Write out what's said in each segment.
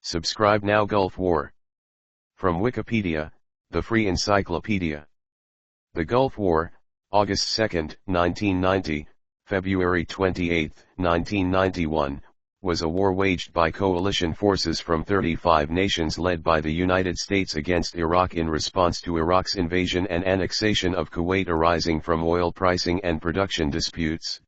Subscribe now. Gulf War. From Wikipedia, the free encyclopedia. The Gulf War, August 2, 1990, February 28, 1991, was a war waged by coalition forces from 35 nations led by the United States against Iraq in response to Iraq's invasion and annexation of Kuwait arising from oil pricing and production disputes.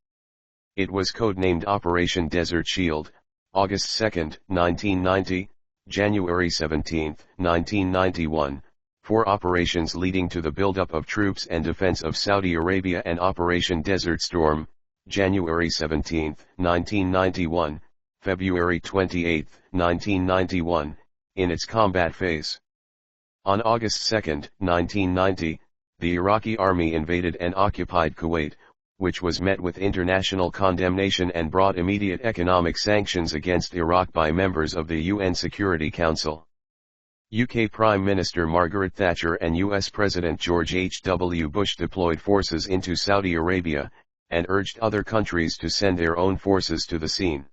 It was codenamed Operation Desert Shield, August 2, 1990, January 17, 1991, for operations leading to the buildup of troops and defense of Saudi Arabia, and Operation Desert Storm, January 17, 1991, February 28, 1991, in its combat phase. On August 2, 1990, the Iraqi army invaded and occupied Kuwait, which was met with international condemnation and brought immediate economic sanctions against Iraq by members of the UN Security Council. UK Prime Minister Margaret Thatcher and US President George H.W. Bush deployed forces into Saudi Arabia, and urged other countries to send their own forces to the scene.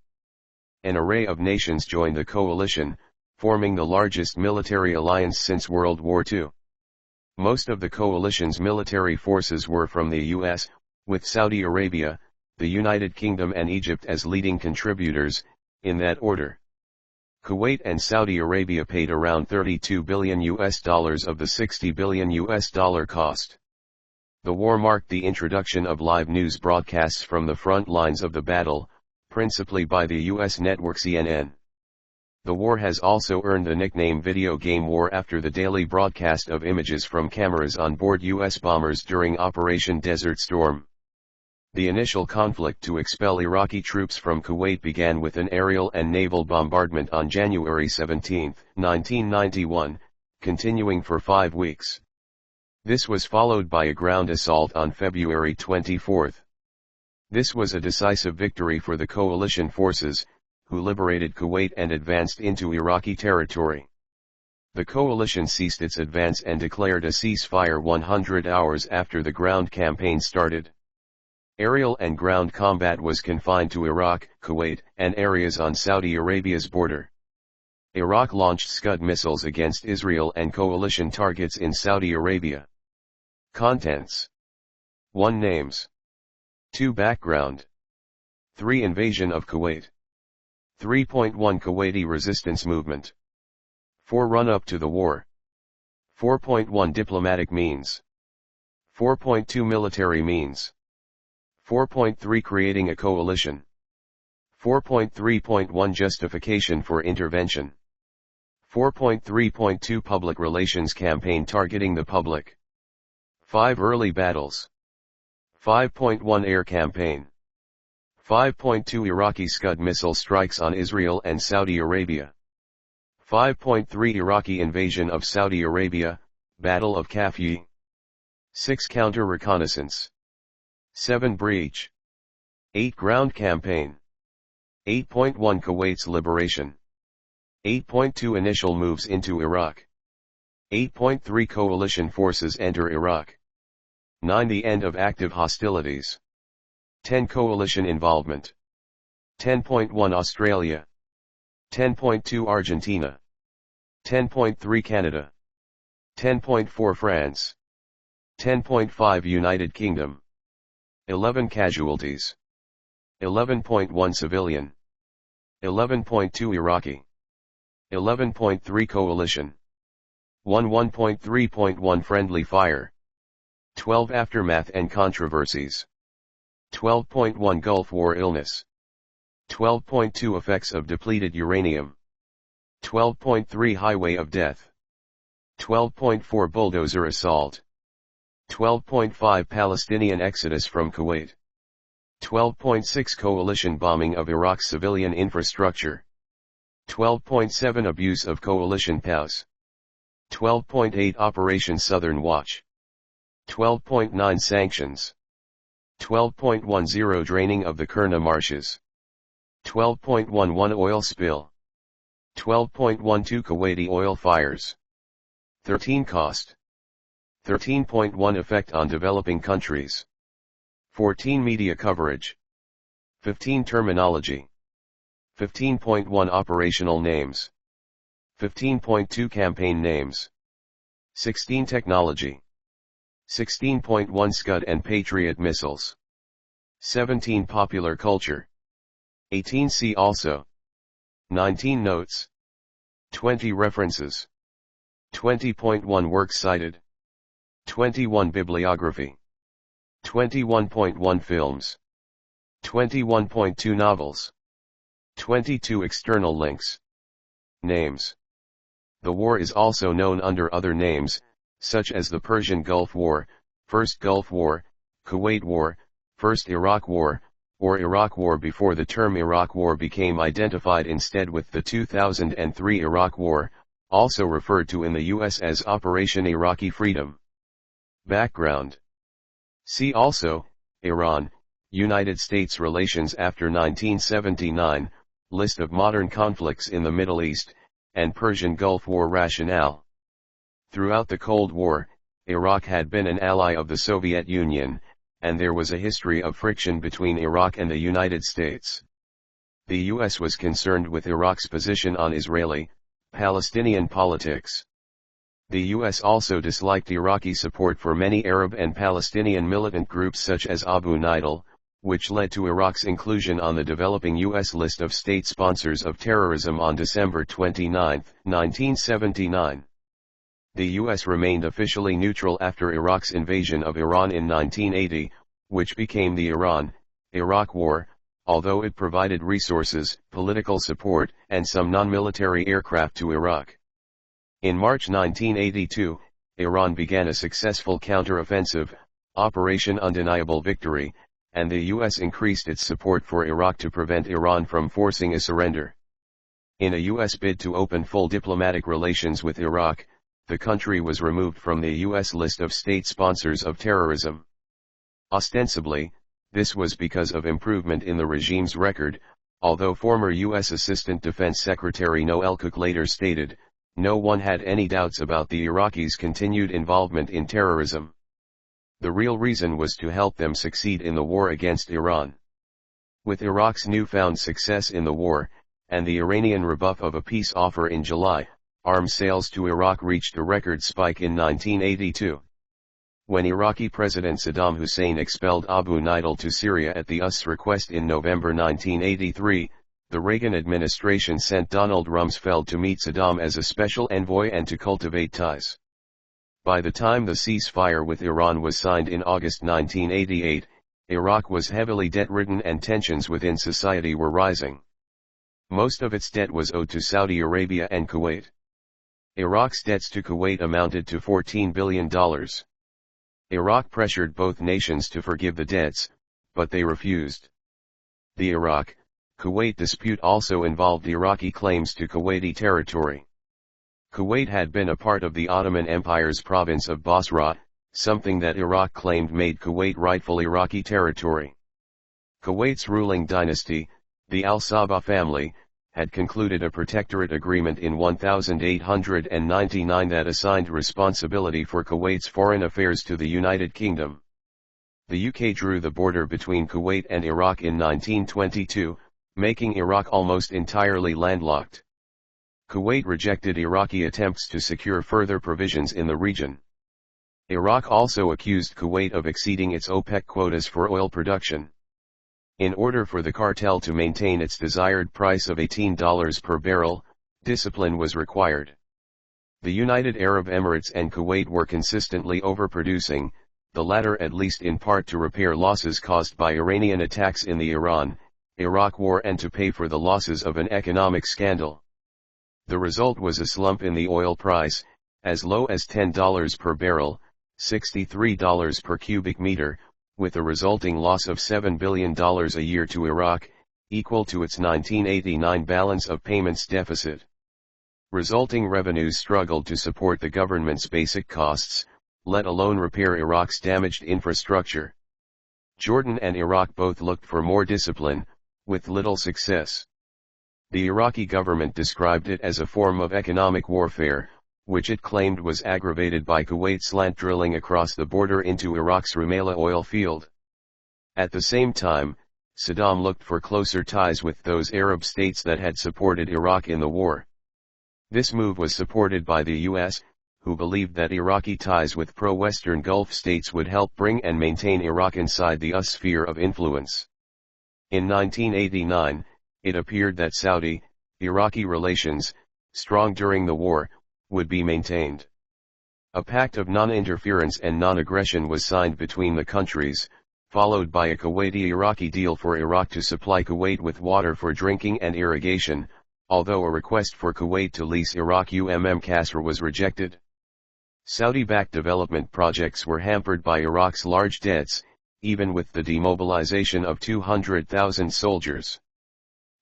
An array of nations joined the coalition, forming the largest military alliance since World War II. Most of the coalition's military forces were from the US, with Saudi Arabia, the United Kingdom and Egypt as leading contributors, in that order. Kuwait and Saudi Arabia paid around $32 billion of the $60 billion cost. The war marked the introduction of live news broadcasts from the front lines of the battle, principally by the US network CNN. The war has also earned the nickname Video Game War after the daily broadcast of images from cameras on board US bombers during Operation Desert Storm. The initial conflict to expel Iraqi troops from Kuwait began with an aerial and naval bombardment on January 17, 1991, continuing for 5 weeks. This was followed by a ground assault on February 24. This was a decisive victory for the coalition forces, who liberated Kuwait and advanced into Iraqi territory. The coalition ceased its advance and declared a ceasefire 100 hours after the ground campaign started. Aerial and ground combat was confined to Iraq, Kuwait, and areas on Saudi Arabia's border. Iraq launched Scud missiles against Israel and coalition targets in Saudi Arabia. Contents: 1. Names. 2. Background. 3. Invasion of Kuwait. 3.1 Kuwaiti resistance movement. 4. Run-up to the war. 4.1 Diplomatic means. 4.2 Military means. 4.3 Creating a coalition. 4.3.1 Justification for intervention. 4.3.2 Public relations campaign targeting the public. 5. Early battles. 5.1 Air campaign. 5.2 Iraqi Scud missile strikes on Israel and Saudi Arabia. 5.3 Iraqi invasion of Saudi Arabia, Battle of Kafji. 6. Counter reconnaissance. 7. Breach. 8. Ground campaign. 8.1 Kuwait's liberation. 8.2 Initial moves into Iraq. 8.3 Coalition forces enter Iraq. 9. The end of active hostilities. 10. Coalition involvement. 10.1 Australia. 10.2 Argentina. 10.3 Canada. 10.4 France. 10.5 United Kingdom. 11 Casualties. 11.1 Civilian. 11.2 Iraqi. 11.3 Coalition. 1.3.1 Friendly fire. 12 Aftermath and controversies. 12.1 Gulf War illness. 12.2 Effects of depleted uranium. 12.3 Highway of death. 12.4 Bulldozer assault. 12.5 Palestinian exodus from Kuwait. 12.6 Coalition bombing of Iraq's civilian infrastructure. 12.7 Abuse of coalition POWs. 12.8 Operation Southern Watch. 12.9 Sanctions. 12.10 Draining of the Kurna marshes. 12.11 Oil spill. 12.12 Kuwaiti oil fires. 13 Cost. 13.1 Effect on developing countries. 14 Media coverage. 15 Terminology. 15.1 Operational names. 15.2 Campaign names. 16 Technology. 16.1 Scud and Patriot missiles. 17 Popular culture. 18 See also. 19 Notes. 20 References. 20.1 Works cited. 21 Bibliography. 21.1 Films. 21.2 Novels. 22 External links. Names. The war is also known under other names, such as the Persian Gulf War, First Gulf War, Kuwait War, First Iraq War, or Iraq War before the term Iraq War became identified instead with the 2003 Iraq War, also referred to in the U.S. as Operation Iraqi Freedom. Background. See also, Iran, United States relations after 1979, list of modern conflicts in the Middle East, and Persian Gulf War rationale. Throughout the Cold War, Iraq had been an ally of the Soviet Union, and there was a history of friction between Iraq and the United States. The U.S. was concerned with Iraq's position on Israeli-Palestinian politics. The U.S. also disliked Iraqi support for many Arab and Palestinian militant groups such as Abu Nidal, which led to Iraq's inclusion on the developing U.S. list of state sponsors of terrorism on December 29, 1979. The U.S. remained officially neutral after Iraq's invasion of Iran in 1980, which became the Iran-Iraq War, although it provided resources, political support, and some non-military aircraft to Iraq. In March 1982, Iran began a successful counteroffensive, Operation Undeniable Victory, and the U.S. increased its support for Iraq to prevent Iran from forcing a surrender. In a U.S. bid to open full diplomatic relations with Iraq, the country was removed from the U.S. list of state sponsors of terrorism. Ostensibly, this was because of improvement in the regime's record, although former U.S. Assistant Defense Secretary Noel Cook later stated, no one had any doubts about the Iraqis' continued involvement in terrorism. The real reason was to help them succeed in the war against Iran. With Iraq's newfound success in the war, and the Iranian rebuff of a peace offer in July, arms sales to Iraq reached a record spike in 1982. When Iraqi President Saddam Hussein expelled Abu Nidal to Syria at the US's request in November 1983, the Reagan administration sent Donald Rumsfeld to meet Saddam as a special envoy and to cultivate ties. By the time the ceasefire with Iran was signed in August 1988, Iraq was heavily debt-ridden and tensions within society were rising. Most of its debt was owed to Saudi Arabia and Kuwait. Iraq's debts to Kuwait amounted to $14 billion. Iraq pressured both nations to forgive the debts, but they refused. The Iraq-Kuwait dispute also involved Iraqi claims to Kuwaiti territory. Kuwait had been a part of the Ottoman Empire's province of Basra, something that Iraq claimed made Kuwait rightful Iraqi territory. Kuwait's ruling dynasty, the Al-Sabah family, had concluded a protectorate agreement in 1899 that assigned responsibility for Kuwait's foreign affairs to the United Kingdom. The UK drew the border between Kuwait and Iraq in 1922, making Iraq almost entirely landlocked. Kuwait rejected Iraqi attempts to secure further provisions in the region. Iraq also accused Kuwait of exceeding its OPEC quotas for oil production. In order for the cartel to maintain its desired price of $18 per barrel, discipline was required. The United Arab Emirates and Kuwait were consistently overproducing, the latter at least in part to repair losses caused by Iranian attacks in the Iran-Iraq War and to pay for the losses of an economic scandal. The result was a slump in the oil price, as low as $10 per barrel, $63 per cubic meter, with a resulting loss of $7 billion a year to Iraq, equal to its 1989 balance of payments deficit. Resulting revenues struggled to support the government's basic costs, let alone repair Iraq's damaged infrastructure. Jordan and Iraq both looked for more discipline, with little success. The Iraqi government described it as a form of economic warfare, which it claimed was aggravated by Kuwait's slant drilling across the border into Iraq's Rumaila oil field. At the same time, Saddam looked for closer ties with those Arab states that had supported Iraq in the war. This move was supported by the US, who believed that Iraqi ties with pro-Western Gulf states would help bring and maintain Iraq inside the US sphere of influence. In 1989, it appeared that Saudi-Iraqi relations, strong during the war, would be maintained. A pact of non-interference and non-aggression was signed between the countries, followed by a Kuwaiti-Iraqi deal for Iraq to supply Kuwait with water for drinking and irrigation, although a request for Kuwait to lease Iraq Qasr was rejected. Saudi-backed development projects were hampered by Iraq's large debts, even with the demobilization of 200,000 soldiers.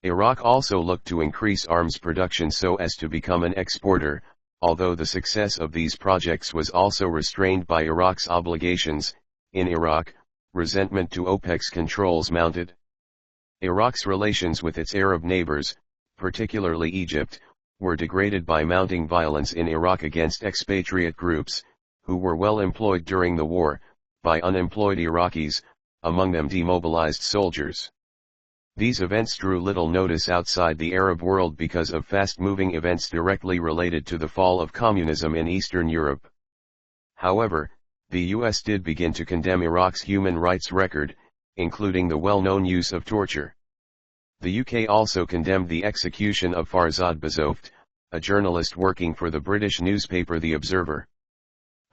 Iraq also looked to increase arms production so as to become an exporter, although the success of these projects was also restrained by Iraq's obligations. In Iraq, resentment to OPEC's controls mounted. Iraq's relations with its Arab neighbors, particularly Egypt, were degraded by mounting violence in Iraq against expatriate groups, who were well employed during the war, by unemployed Iraqis, among them demobilized soldiers. These events drew little notice outside the Arab world because of fast-moving events directly related to the fall of communism in Eastern Europe. However, the US did begin to condemn Iraq's human rights record, including the well-known use of torture. The UK also condemned the execution of Farzad Bazoft, a journalist working for the British newspaper The Observer.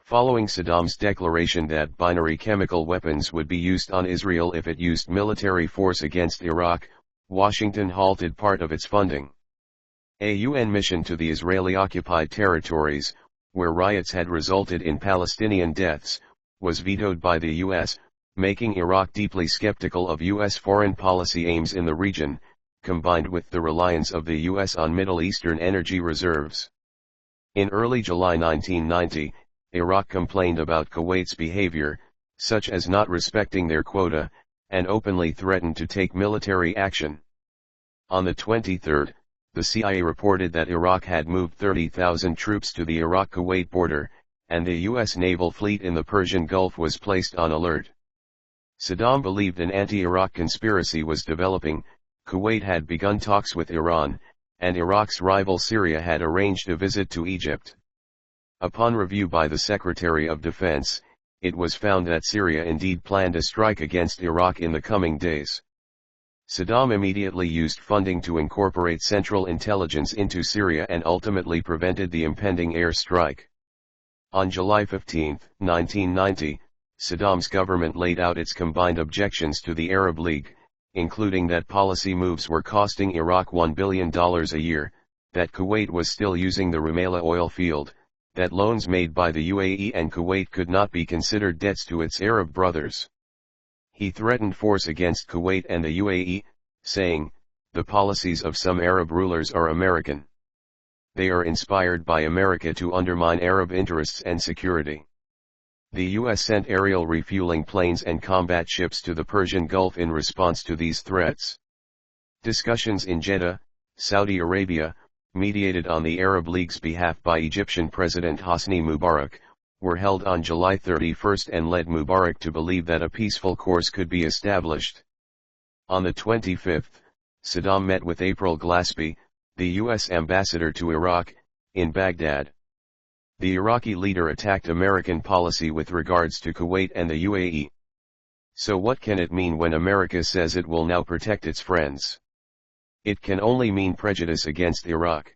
Following Saddam's declaration that binary chemical weapons would be used on Israel if it used military force against Iraq, Washington halted part of its funding. A UN mission to the Israeli-occupied territories, where riots had resulted in Palestinian deaths, was vetoed by the US, making Iraq deeply skeptical of US foreign policy aims in the region, combined with the reliance of the US on Middle Eastern energy reserves. In early July 1990, Iraq complained about Kuwait's behavior, such as not respecting their quota, and openly threatened to take military action. On the 23rd, the CIA reported that Iraq had moved 30,000 troops to the Iraq-Kuwait border, and the US naval fleet in the Persian Gulf was placed on alert. Saddam believed an anti-Iraq conspiracy was developing. Kuwait had begun talks with Iran, and Iraq's rival Syria had arranged a visit to Egypt. Upon review by the Secretary of Defense, it was found that Syria indeed planned a strike against Iraq in the coming days. Saddam immediately used funding to incorporate Central Intelligence into Syria and ultimately prevented the impending air strike. On July 15, 1990, Saddam's government laid out its combined objections to the Arab League, including that policy moves were costing Iraq $1 billion a year, that Kuwait was still using the Rumaila oil field, that loans made by the UAE and Kuwait could not be considered debts to its Arab brothers. He threatened force against Kuwait and the UAE, saying, "The policies of some Arab rulers are American. They are inspired by America to undermine Arab interests and security." The US sent aerial refueling planes and combat ships to the Persian Gulf in response to these threats. Discussions in Jeddah, Saudi Arabia, mediated on the Arab League's behalf by Egyptian President Hosni Mubarak, were held on July 31 and led Mubarak to believe that a peaceful course could be established. On the 25th, Saddam met with April Glaspie, the US ambassador to Iraq, in Baghdad. The Iraqi leader attacked American policy with regards to Kuwait and the UAE. So what can it mean when America says it will now protect its friends? It can only mean prejudice against Iraq.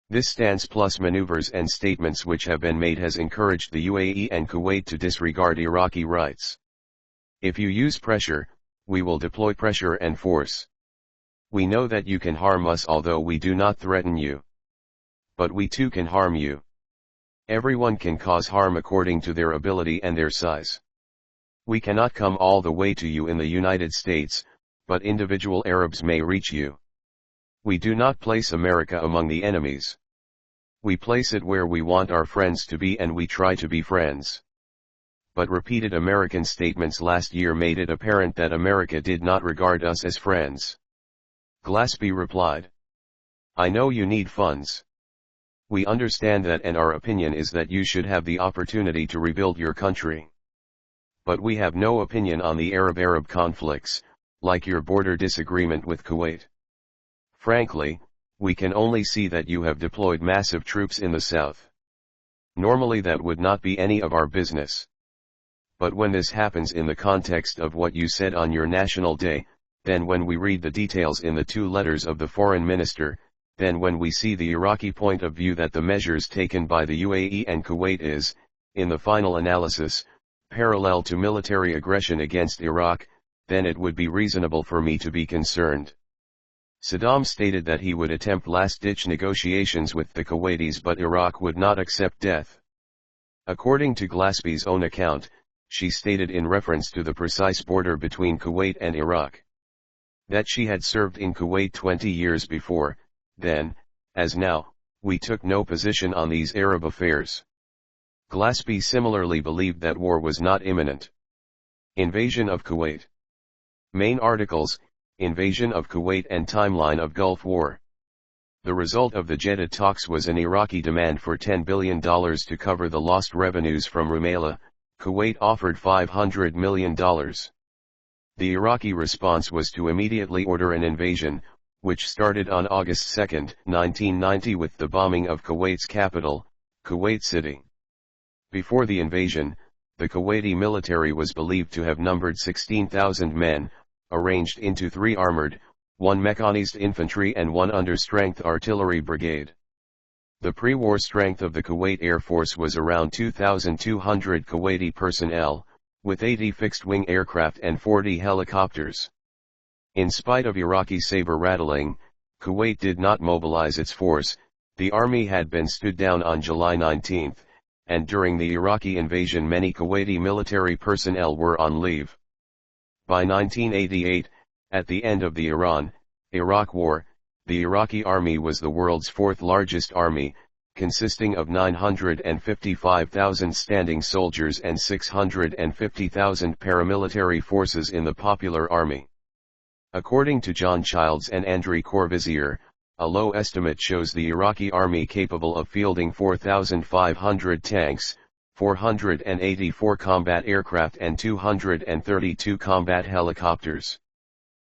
This stance plus maneuvers and statements which have been made has encouraged the UAE and Kuwait to disregard Iraqi rights. If you use pressure, we will deploy pressure and force. We know that you can harm us although we do not threaten you. But we too can harm you. Everyone can cause harm according to their ability and their size. We cannot come all the way to you in the United States, but individual Arabs may reach you. We do not place America among the enemies. We place it where we want our friends to be and we try to be friends. But repeated American statements last year made it apparent that America did not regard us as friends. Glaspie replied, "I know you need funds. We understand that and our opinion is that you should have the opportunity to rebuild your country. But we have no opinion on the Arab-Arab conflicts, like your border disagreement with Kuwait. Frankly, we can only see that you have deployed massive troops in the south. Normally that would not be any of our business. But when this happens in the context of what you said on your National Day, then when we read the details in the 2 letters of the foreign minister, then when we see the Iraqi point of view that the measures taken by the UAE and Kuwait is, in the final analysis, parallel to military aggression against Iraq, then it would be reasonable for me to be concerned. Saddam stated that he would attempt last-ditch negotiations with the Kuwaitis, but Iraq would not accept death. According to Glaspie's own account, she stated in reference to the precise border between Kuwait and Iraq, that she had served in Kuwait 20 years before. Then, as now, we took no position on these Arab affairs. Glaspie similarly believed that war was not imminent. Invasion of Kuwait. Main articles: Invasion of Kuwait and Timeline of Gulf War. The result of the Jeddah talks was an Iraqi demand for $10 billion to cover the lost revenues from Rumaila. Kuwait offered $500 million. The Iraqi response was to immediately order an invasion, which started on August 2, 1990 with the bombing of Kuwait's capital, Kuwait City. Before the invasion, the Kuwaiti military was believed to have numbered 16,000 men, arranged into 3 armored, 1 mechanized infantry and 1 under-strength artillery brigade. The pre-war strength of the Kuwait Air Force was around 2,200 Kuwaiti personnel, with 80 fixed-wing aircraft and 40 helicopters. In spite of Iraqi saber-rattling, Kuwait did not mobilize its force. The army had been stood down on July 19, and during the Iraqi invasion many Kuwaiti military personnel were on leave. By 1988, at the end of the Iran-Iraq War, the Iraqi army was the world's 4th largest army, consisting of 955,000 standing soldiers and 650,000 paramilitary forces in the Popular Army. According to John Childs and Andrei Corvisier, a low estimate shows the Iraqi army capable of fielding 4,500 tanks, 484 combat aircraft and 232 combat helicopters.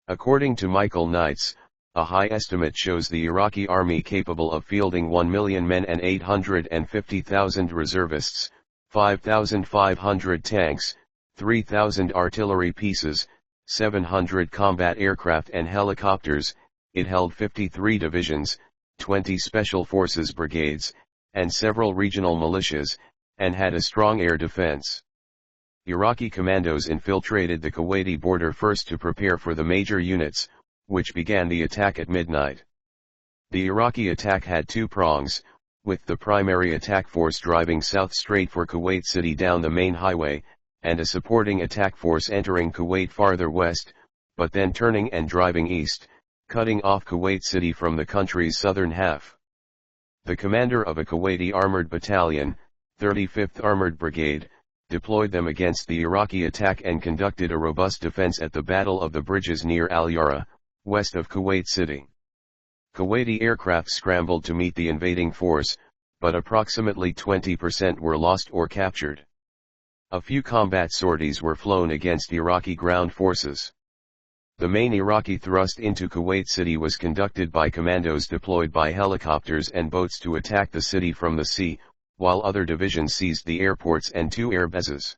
According to Michael Knights, a high estimate shows the Iraqi army capable of fielding 1 million men and 850,000 reservists, 5,500 tanks, 3,000 artillery pieces, 700 combat aircraft and helicopters. It held 53 divisions, 20 special forces brigades, and several regional militias, and had a strong air defense. Iraqi commandos infiltrated the Kuwaiti border first to prepare for the major units, which began the attack at midnight. The Iraqi attack had 2 prongs, with the primary attack force driving south straight for Kuwait City down the main highway, and a supporting attack force entering Kuwait farther west, but then turning and driving east, cutting off Kuwait City from the country's southern half. The commander of a Kuwaiti armored battalion, 35th Armored Brigade, deployed them against the Iraqi attack and conducted a robust defense at the Battle of the Bridges near Al-Yara, west of Kuwait City. Kuwaiti aircraft scrambled to meet the invading force, but approximately 20% were lost or captured. A few combat sorties were flown against Iraqi ground forces. The main Iraqi thrust into Kuwait City was conducted by commandos deployed by helicopters and boats to attack the city from the sea, while other divisions seized the airports and 2 air bases.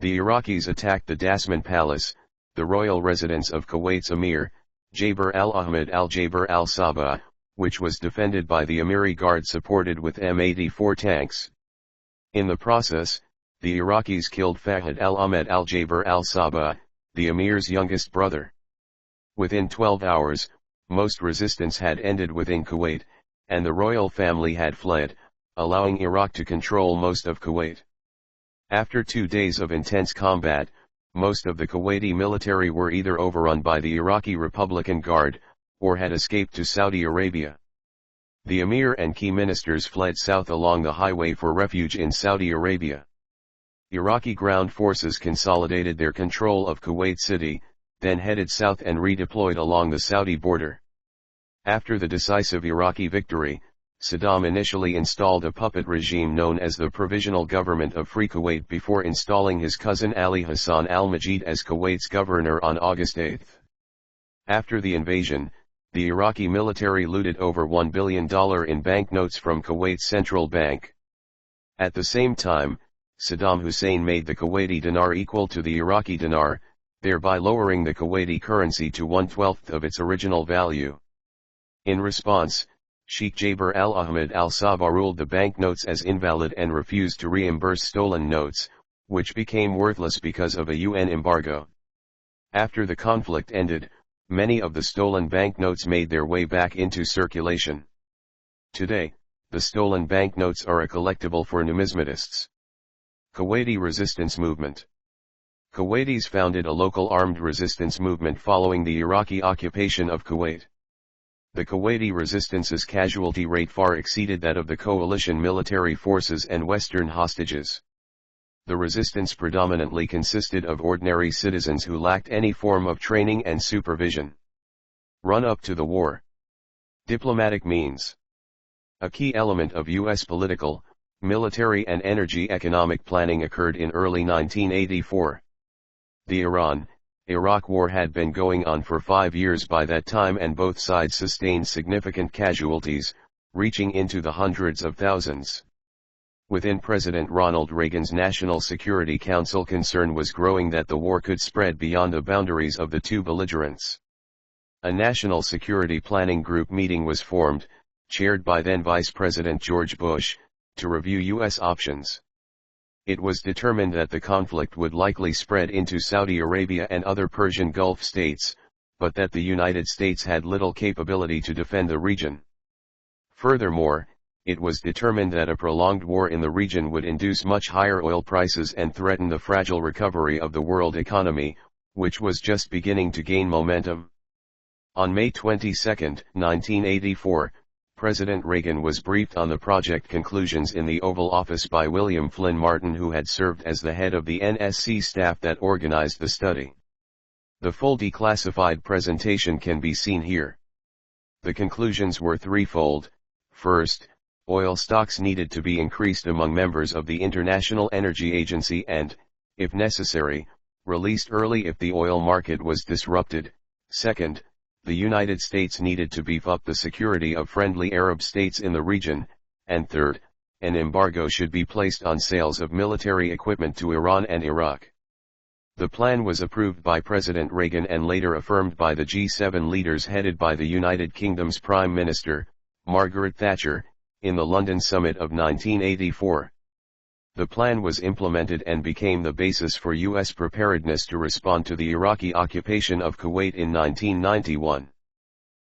The Iraqis attacked the Dasman Palace, the royal residence of Kuwait's Emir, Jaber al-Ahmad al-Jaber al-Sabah, which was defended by the Emiri Guard supported with M84 tanks. In the process, the Iraqis killed Fahd al-Ahmad al-Jaber al-Sabah, the emir's youngest brother. Within 12 hours, most resistance had ended within Kuwait, and the royal family had fled, allowing Iraq to control most of Kuwait. After 2 days of intense combat, most of the Kuwaiti military were either overrun by the Iraqi Republican Guard, or had escaped to Saudi Arabia. The emir and key ministers fled south along the highway for refuge in Saudi Arabia. Iraqi ground forces consolidated their control of Kuwait City, then headed south and redeployed along the Saudi border. After the decisive Iraqi victory, Saddam initially installed a puppet regime known as the Provisional Government of Free Kuwait before installing his cousin Ali Hassan al-Majid as Kuwait's governor on August 8. After the invasion, The Iraqi military looted over $1 billion in banknotes from Kuwait's central bank. At the same time, Saddam Hussein made the Kuwaiti dinar equal to the Iraqi dinar, thereby lowering the Kuwaiti currency to 1/12 of its original value. In response, Sheikh Jaber al-Ahmad al-Sabah ruled the banknotes as invalid and refused to reimburse stolen notes, which became worthless because of a UN embargo. After the conflict ended, many of the stolen banknotes made their way back into circulation. Today, the stolen banknotes are a collectible for numismatists. Kuwaiti Resistance Movement. Kuwaitis founded a local armed resistance movement following the Iraqi occupation of Kuwait. The Kuwaiti resistance's casualty rate far exceeded that of the coalition military forces and Western hostages. The resistance predominantly consisted of ordinary citizens who lacked any form of training and supervision. Run up to the war. Diplomatic means. A key element of U.S. political, military and energy economic planning occurred in early 1984. The Iran-Iraq War had been going on for 5 years by that time, and both sides sustained significant casualties, reaching into the hundreds of thousands. Within President Ronald Reagan's National Security Council, concern was growing that the war could spread beyond the boundaries of the two belligerents. A National Security Planning Group meeting was formed, chaired by then Vice President George Bush, to review U.S. options. It was determined that the conflict would likely spread into Saudi Arabia and other Persian Gulf states, but that the United States had little capability to defend the region. Furthermore, it was determined that a prolonged war in the region would induce much higher oil prices and threaten the fragile recovery of the world economy, which was just beginning to gain momentum. On May 22, 1984, President Reagan was briefed on the project conclusions in the Oval Office by William Flynn Martin, who had served as the head of the NSC staff that organized the study. The full declassified presentation can be seen here. The conclusions were threefold. First, oil stocks needed to be increased among members of the International Energy Agency and, if necessary, released early if the oil market was disrupted. Second, the United States needed to beef up the security of friendly Arab states in the region, and third, an embargo should be placed on sales of military equipment to Iran and Iraq. The plan was approved by President Reagan and later affirmed by the G7 leaders headed by the United Kingdom's Prime Minister, Margaret Thatcher, in the London Summit of 1984. The plan was implemented and became the basis for U.S. preparedness to respond to the Iraqi occupation of Kuwait in 1991.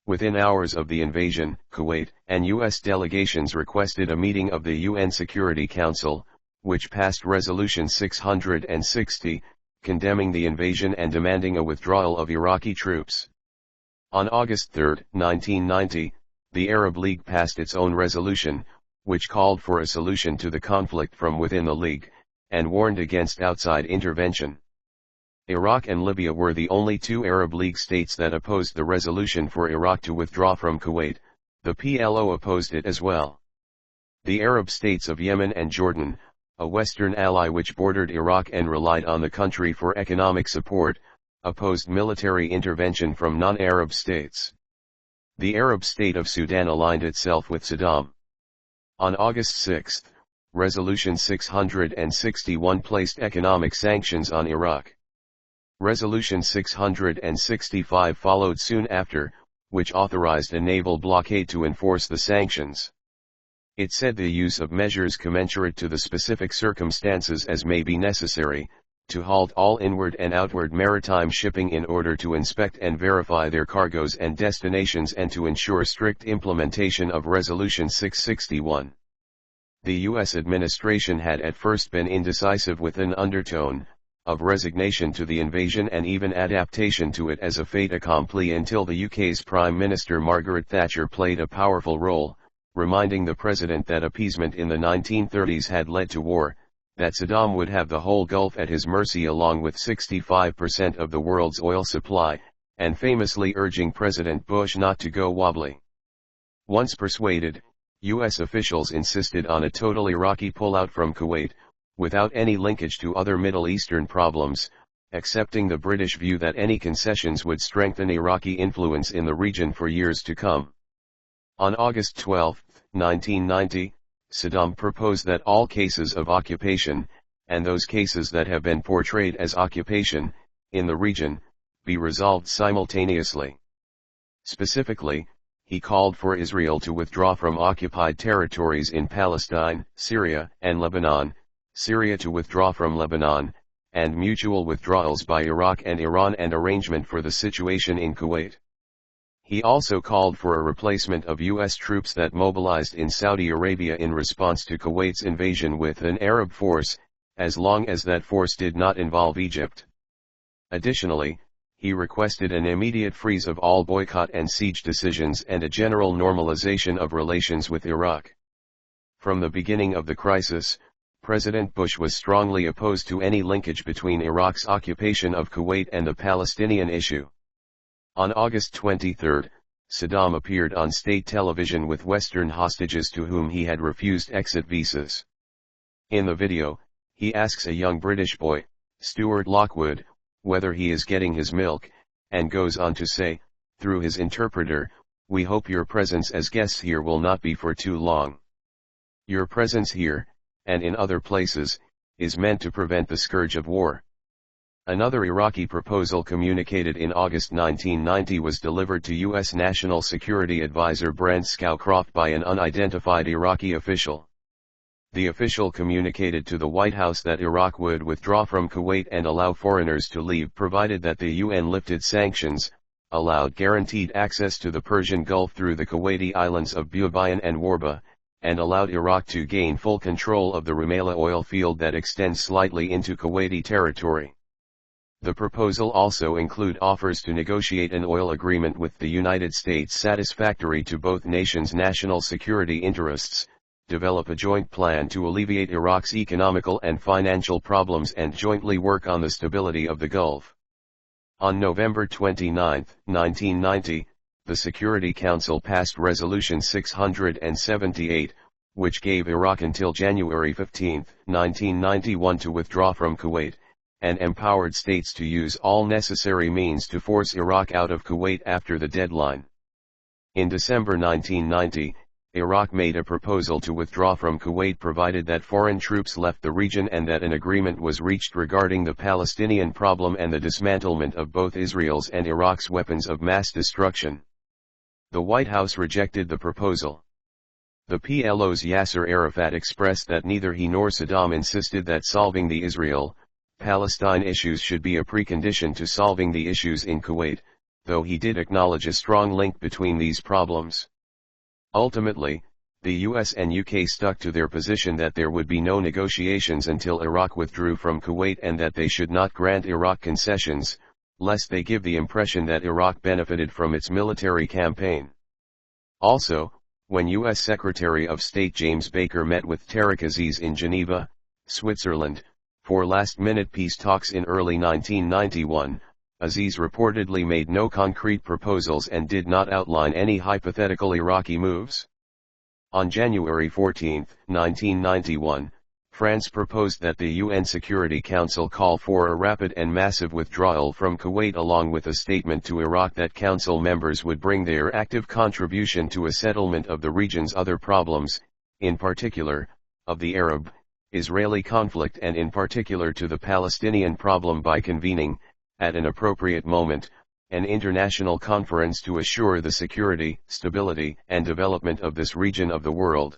Within hours of the invasion, Kuwait and U.S. delegations requested a meeting of the UN Security Council, which passed Resolution 660, condemning the invasion and demanding a withdrawal of Iraqi troops. On August 3, 1990, the Arab League passed its own resolution, which called for a solution to the conflict from within the League, and warned against outside intervention. Iraq and Libya were the only two Arab League states that opposed the resolution for Iraq to withdraw from Kuwait. The PLO opposed it as well. The Arab states of Yemen and Jordan, a Western ally which bordered Iraq and relied on the country for economic support, opposed military intervention from non-Arab states. The Arab state of Sudan aligned itself with Saddam. On August 6, Resolution 661 placed economic sanctions on Iraq. Resolution 665 followed soon after, which authorized a naval blockade to enforce the sanctions. It said the use of measures commensurate to the specific circumstances as may be necessary, to halt all inward and outward maritime shipping in order to inspect and verify their cargoes and destinations and to ensure strict implementation of Resolution 661. The U.S. administration had at first been indecisive with an undertone of resignation to the invasion and even adaptation to it as a fait accompli until the UK's Prime Minister Margaret Thatcher played a powerful role, reminding the President that appeasement in the 1930s had led to war, that Saddam would have the whole Gulf at his mercy along with 65% of the world's oil supply, and famously urging President Bush not to go wobbly. Once persuaded, U.S. officials insisted on a total Iraqi pullout from Kuwait, without any linkage to other Middle Eastern problems, accepting the British view that any concessions would strengthen Iraqi influence in the region for years to come. On August 12, 1990, Saddam proposed that all cases of occupation, and those cases that have been portrayed as occupation, in the region, be resolved simultaneously. Specifically, he called for Israel to withdraw from occupied territories in Palestine, Syria, and Lebanon, Syria to withdraw from Lebanon, and mutual withdrawals by Iraq and Iran and arrangement for the situation in Kuwait. He also called for a replacement of U.S. troops that mobilized in Saudi Arabia in response to Kuwait's invasion with an Arab force, as long as that force did not involve Egypt. Additionally, he requested an immediate freeze of all boycott and siege decisions and a general normalization of relations with Iraq. From the beginning of the crisis, President Bush was strongly opposed to any linkage between Iraq's occupation of Kuwait and the Palestinian issue. On August 23, Saddam appeared on state television with Western hostages to whom he had refused exit visas. In the video, he asks a young British boy, Stuart Lockwood, whether he is getting his milk, and goes on to say, through his interpreter, "We hope your presence as guests here will not be for too long. Your presence here, and in other places, is meant to prevent the scourge of war." Another Iraqi proposal communicated in August 1990 was delivered to U.S. National Security Advisor Brent Scowcroft by an unidentified Iraqi official. The official communicated to the White House that Iraq would withdraw from Kuwait and allow foreigners to leave provided that the UN lifted sanctions, allowed guaranteed access to the Persian Gulf through the Kuwaiti islands of Bubayan and Warba, and allowed Iraq to gain full control of the Rumaila oil field that extends slightly into Kuwaiti territory. The proposal also included offers to negotiate an oil agreement with the United States satisfactory to both nations' national security interests, develop a joint plan to alleviate Iraq's economical and financial problems and jointly work on the stability of the Gulf. On November 29, 1990, the Security Council passed Resolution 678, which gave Iraq until January 15, 1991 to withdraw from Kuwait, and empowered states to use all necessary means to force Iraq out of Kuwait after the deadline. In December 1990, Iraq made a proposal to withdraw from Kuwait provided that foreign troops left the region and that an agreement was reached regarding the Palestinian problem and the dismantlement of both Israel's and Iraq's weapons of mass destruction. The White House rejected the proposal. The PLO's Yasser Arafat expressed that neither he nor Saddam insisted that solving the Israel-Palestine issues should be a precondition to solving the issues in Kuwait, though he did acknowledge a strong link between these problems. Ultimately, the US and UK stuck to their position that there would be no negotiations until Iraq withdrew from Kuwait and that they should not grant Iraq concessions, lest they give the impression that Iraq benefited from its military campaign. Also, when U.S. Secretary of State James Baker met with Tariq Aziz in Geneva, Switzerland, for last-minute peace talks in early 1991, Aziz reportedly made no concrete proposals and did not outline any hypothetical Iraqi moves. On January 14, 1991, France proposed that the UN Security Council call for a rapid and massive withdrawal from Kuwait along with a statement to Iraq that Council members would bring their active contribution to a settlement of the region's other problems, in particular, of the Arab-Israeli conflict and in particular to the Palestinian problem by convening, at an appropriate moment, an international conference to assure the security, stability, and development of this region of the world.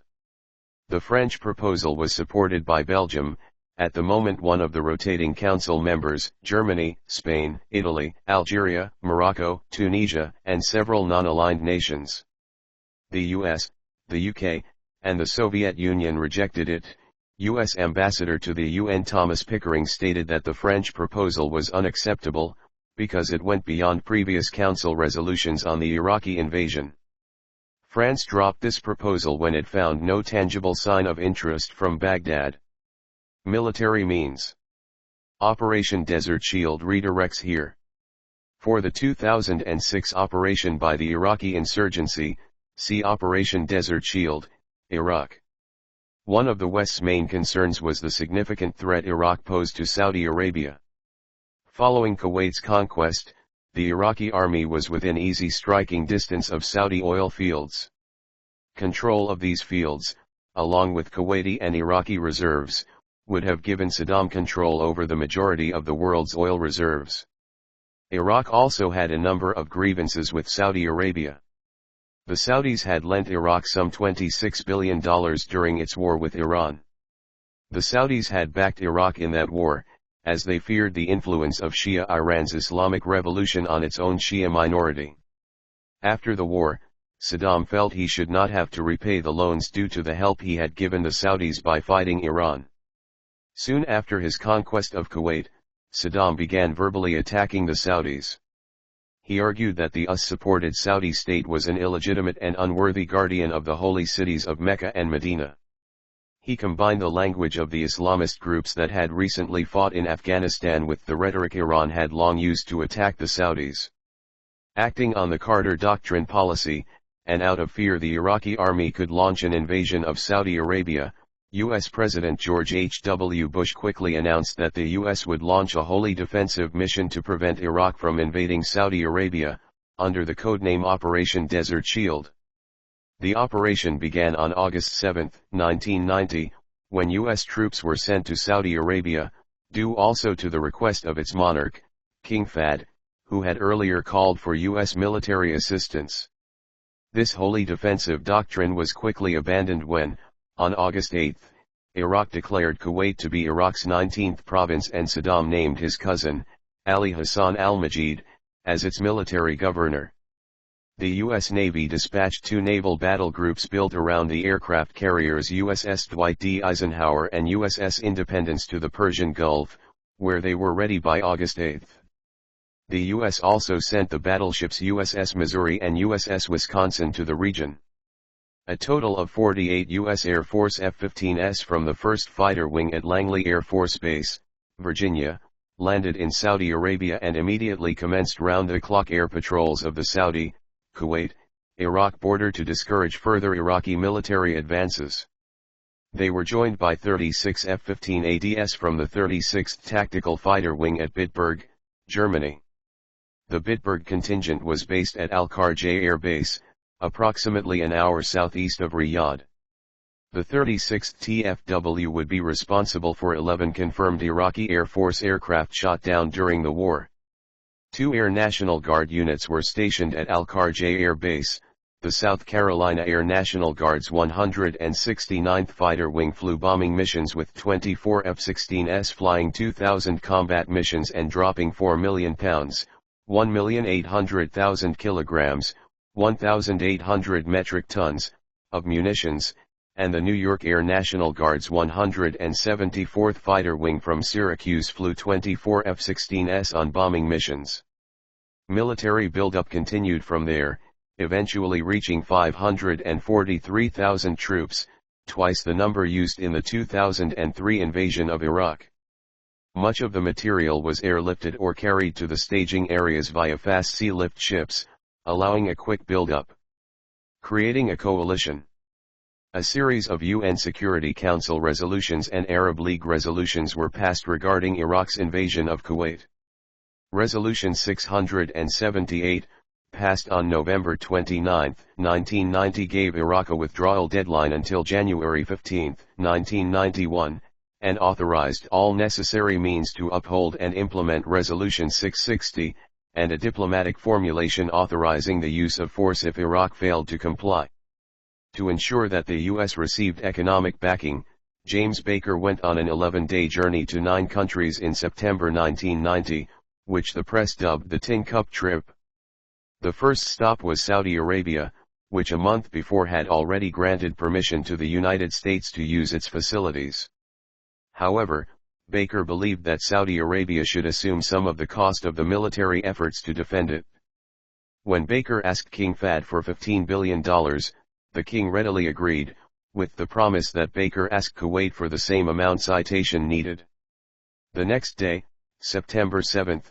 The French proposal was supported by Belgium, at the moment one of the rotating council members, Germany, Spain, Italy, Algeria, Morocco, Tunisia, and several non-aligned nations. The US, the UK, and the Soviet Union rejected it. U.S. Ambassador to the UN Thomas Pickering stated that the French proposal was unacceptable, because it went beyond previous council resolutions on the Iraqi invasion. France dropped this proposal when it found no tangible sign of interest from Baghdad. Military means. Operation Desert Shield redirects here. For the 2006 operation by the Iraqi insurgency, see Operation Desert Shield, Iraq. One of the West's main concerns was the significant threat Iraq posed to Saudi Arabia. Following Kuwait's conquest, the Iraqi army was within easy striking distance of Saudi oil fields. Control of these fields, along with Kuwaiti and Iraqi reserves, would have given Saddam control over the majority of the world's oil reserves. Iraq also had a number of grievances with Saudi Arabia. The Saudis had lent Iraq some $26 billion during its war with Iran. The Saudis had backed Iraq in that war, as they feared the influence of Shia Iran's Islamic Revolution on its own Shia minority. After the war, Saddam felt he should not have to repay the loans due to the help he had given the Saudis by fighting Iran. Soon after his conquest of Kuwait, Saddam began verbally attacking the Saudis. He argued that the US-supported Saudi state was an illegitimate and unworthy guardian of the holy cities of Mecca and Medina. He combined the language of the Islamist groups that had recently fought in Afghanistan with the rhetoric Iran had long used to attack the Saudis. Acting on the Carter Doctrine policy, and out of fear the Iraqi army could launch an invasion of Saudi Arabia, U.S. President George H.W. Bush quickly announced that the U.S. would launch a wholly defensive mission to prevent Iraq from invading Saudi Arabia, under the codename Operation Desert Shield. The operation began on August 7, 1990, when U.S. troops were sent to Saudi Arabia, due also to the request of its monarch, King Fahd, who had earlier called for U.S. military assistance. This wholly defensive doctrine was quickly abandoned when, on August 8, Iraq declared Kuwait to be Iraq's 19th province and Saddam named his cousin, Ali Hassan al-Majid, as its military governor. The U.S. Navy dispatched two naval battle groups built around the aircraft carriers USS Dwight D. Eisenhower and USS Independence to the Persian Gulf, where they were ready by August 8. The U.S. also sent the battleships USS Missouri and USS Wisconsin to the region. A total of 48 U.S. Air Force F-15s from the 1st Fighter Wing at Langley Air Force Base, Virginia, landed in Saudi Arabia and immediately commenced round-the-clock air patrols of the Saudi, Kuwait, Iraq border to discourage further Iraqi military advances. They were joined by 36 F-15ADs from the 36th Tactical Fighter Wing at Bitburg, Germany. The Bitburg contingent was based at Al-Kharjah Air Base, approximately an hour southeast of Riyadh. The 36th TFW would be responsible for 11 confirmed Iraqi Air Force aircraft shot down during the war. 2 Air National Guard units were stationed at Al-Kharjah Air Base. The South Carolina Air National Guard's 169th Fighter Wing flew bombing missions with 24 F-16s flying 2,000 combat missions and dropping 4 million pounds, 1,800,000 kilograms, 1,800 metric tons, of munitions, and the New York Air National Guard's 174th Fighter Wing from Syracuse flew 24 F-16s on bombing missions. Military buildup continued from there, eventually reaching 543,000 troops, twice the number used in the 2003 invasion of Iraq. Much of the material was airlifted or carried to the staging areas via fast sea lift ships, allowing a quick buildup. Creating a coalition. A series of UN Security Council resolutions and Arab League resolutions were passed regarding Iraq's invasion of Kuwait. Resolution 678, passed on November 29, 1990, gave Iraq a withdrawal deadline until January 15, 1991, and authorized all necessary means to uphold and implement Resolution 660, and a diplomatic formulation authorizing the use of force if Iraq failed to comply. To ensure that the U.S. received economic backing, James Baker went on an 11-day journey to 9 countries in September 1990, which the press dubbed the Tin Cup Trip. The first stop was Saudi Arabia, which a month before had already granted permission to the United States to use its facilities. However, Baker believed that Saudi Arabia should assume some of the cost of the military efforts to defend it. When Baker asked King Fahd for $15 billion, the king readily agreed, with the promise that Baker asked Kuwait for the same amount citation needed. The next day, September 7,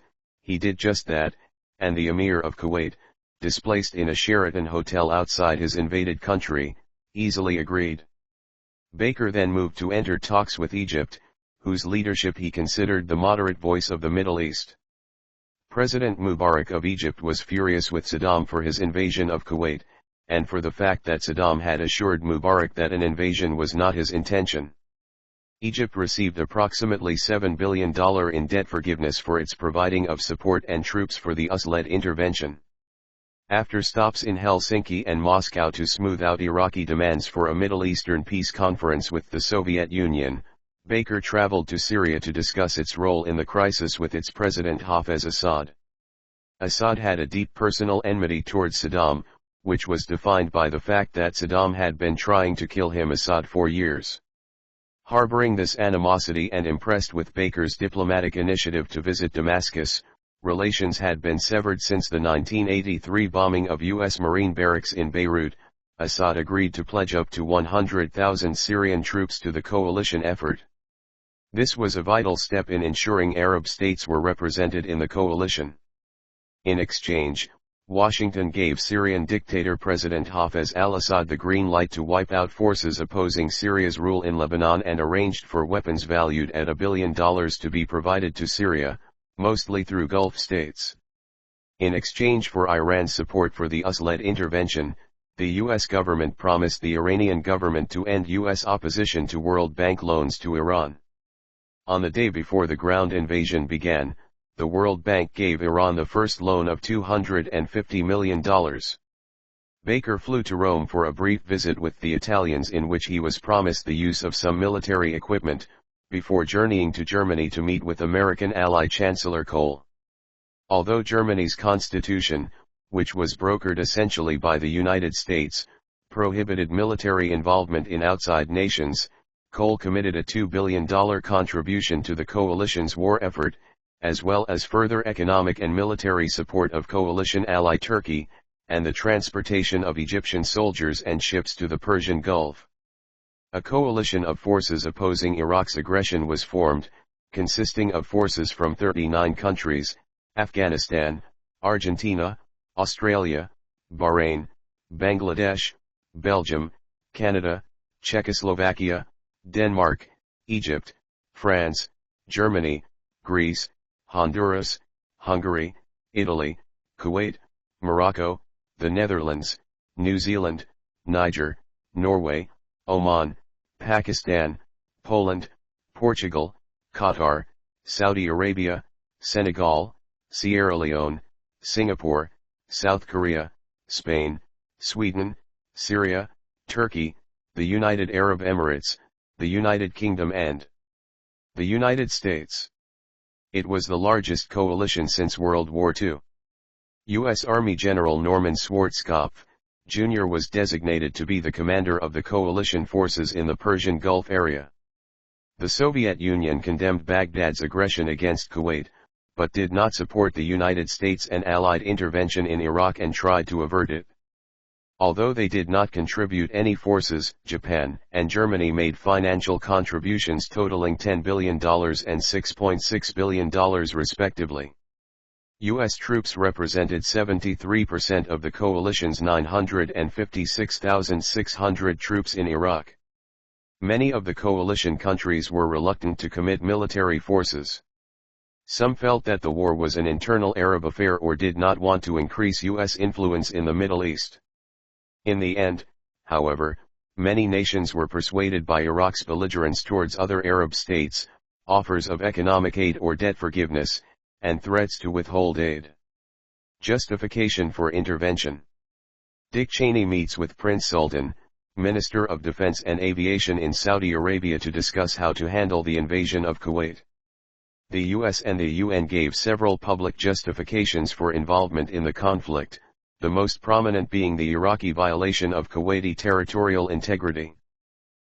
he did just that, and the Emir of Kuwait, displaced in a Sheraton hotel outside his invaded country, easily agreed. Baker then moved to enter talks with Egypt, whose leadership he considered the moderate voice of the Middle East. President Mubarak of Egypt was furious with Saddam for his invasion of Kuwait, and for the fact that Saddam had assured Mubarak that an invasion was not his intention. Egypt received approximately $7 billion in debt forgiveness for its providing of support and troops for the US-led intervention. After stops in Helsinki and Moscow to smooth out Iraqi demands for a Middle Eastern peace conference with the Soviet Union, Baker traveled to Syria to discuss its role in the crisis with its president Hafez Assad. Assad had a deep personal enmity towards Saddam, which was defined by the fact that Saddam had been trying to kill him Assad for years. Harboring this animosity and impressed with Baker's diplomatic initiative to visit Damascus, relations had been severed since the 1983 bombing of U.S. Marine barracks in Beirut. Assad agreed to pledge up to 100,000 Syrian troops to the coalition effort. This was a vital step in ensuring Arab states were represented in the coalition. In exchange, Washington gave Syrian dictator President Hafez al-Assad the green light to wipe out forces opposing Syria's rule in Lebanon and arranged for weapons valued at $1 billion to be provided to Syria, mostly through Gulf states. In exchange for Iran's support for the US-led intervention, the U.S. government promised the Iranian government to end U.S. opposition to World Bank loans to Iran. On the day before the ground invasion began, the World Bank gave Iran the first loan of $250 million. Baker flew to Rome for a brief visit with the Italians in which he was promised the use of some military equipment, before journeying to Germany to meet with American ally Chancellor Kohl. Although Germany's constitution, which was brokered essentially by the United States, prohibited military involvement in outside nations, Kohl committed a $2 billion contribution to the coalition's war effort, as well as further economic and military support of coalition ally Turkey, and the transportation of Egyptian soldiers and ships to the Persian Gulf. A coalition of forces opposing Iraq's aggression was formed, consisting of forces from 39 countries: Afghanistan, Argentina, Australia, Bahrain, Bangladesh, Belgium, Canada, Czechoslovakia, Denmark, Egypt, France, Germany, Greece, Honduras, Hungary, Italy, Kuwait, Morocco, the Netherlands, New Zealand, Niger, Norway, Oman, Pakistan, Poland, Portugal, Qatar, Saudi Arabia, Senegal, Sierra Leone, Singapore, South Korea, Spain, Sweden, Syria, Turkey, the United Arab Emirates, the United Kingdom and the United States. It was the largest coalition since World War II. U.S. Army General Norman Schwarzkopf, Jr. was designated to be the commander of the coalition forces in the Persian Gulf area. The Soviet Union condemned Baghdad's aggression against Kuwait, but did not support the United States and Allied intervention in Iraq and tried to avert it. Although they did not contribute any forces, Japan and Germany made financial contributions totaling $10 billion and $6.6 billion respectively. U.S. troops represented 73% of the coalition's 956,600 troops in Iraq. Many of the coalition countries were reluctant to commit military forces. Some felt that the war was an internal Arab affair or did not want to increase U.S. influence in the Middle East. In the end, however, many nations were persuaded by Iraq's belligerence towards other Arab states, offers of economic aid or debt forgiveness, and threats to withhold aid. Justification for intervention. Dick Cheney meets with Prince Sultan, Minister of Defense and Aviation in Saudi Arabia to discuss how to handle the invasion of Kuwait. The US and the UN gave several public justifications for involvement in the conflict, the most prominent being the Iraqi violation of Kuwaiti territorial integrity.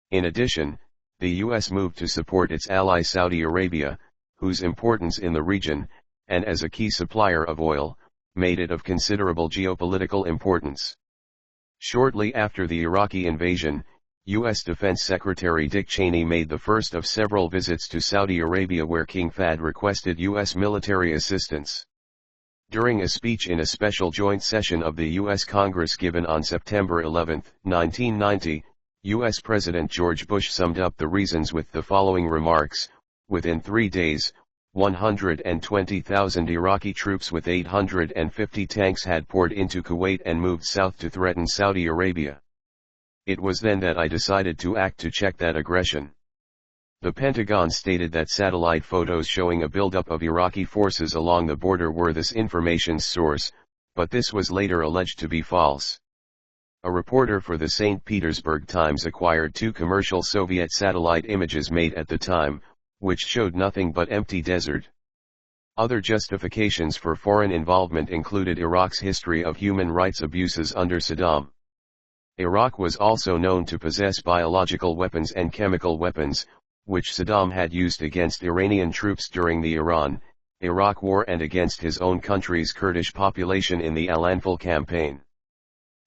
In addition, the US moved to support its ally Saudi Arabia, whose importance in the region, and as a key supplier of oil, made it of considerable geopolitical importance. Shortly after the Iraqi invasion, U.S. Defense Secretary Dick Cheney made the first of several visits to Saudi Arabia where King Fahd requested U.S. military assistance. During a speech in a special joint session of the U.S. Congress given on September 11, 1990, U.S. President George Bush summed up the reasons with the following remarks: "Within 3 days, 120,000 Iraqi troops with 850 tanks had poured into Kuwait and moved south to threaten Saudi Arabia. It was then that I decided to act to check that aggression. The Pentagon stated that satellite photos showing a buildup of Iraqi forces along the border were this information's source, but this was later alleged to be false. A reporter for the St. Petersburg Times acquired 2 commercial Soviet satellite images made at the time, which showed nothing but empty desert. Other justifications for foreign involvement included Iraq's history of human rights abuses under Saddam. Iraq was also known to possess biological weapons and chemical weapons, which Saddam had used against Iranian troops during the Iran-Iraq War and against his own country's Kurdish population in the Al-Anfal campaign.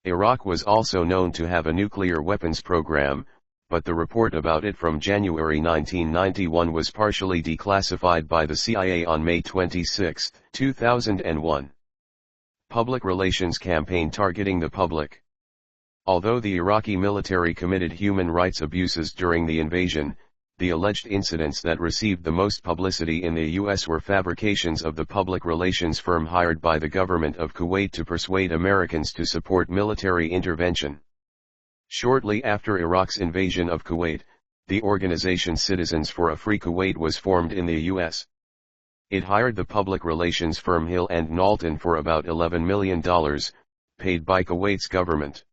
Iraq was also known to have a nuclear weapons program, but the report about it from January 1991 was partially declassified by the CIA on May 26, 2001. Public relations campaign targeting the public. Although the Iraqi military committed human rights abuses during the invasion, the alleged incidents that received the most publicity in the U.S. were fabrications of the public relations firm hired by the government of Kuwait to persuade Americans to support military intervention. Shortly after Iraq's invasion of Kuwait, the organization Citizens for a Free Kuwait was formed in the U.S. It hired the public relations firm Hill and Knowlton for about $11 million, paid by Kuwait's government.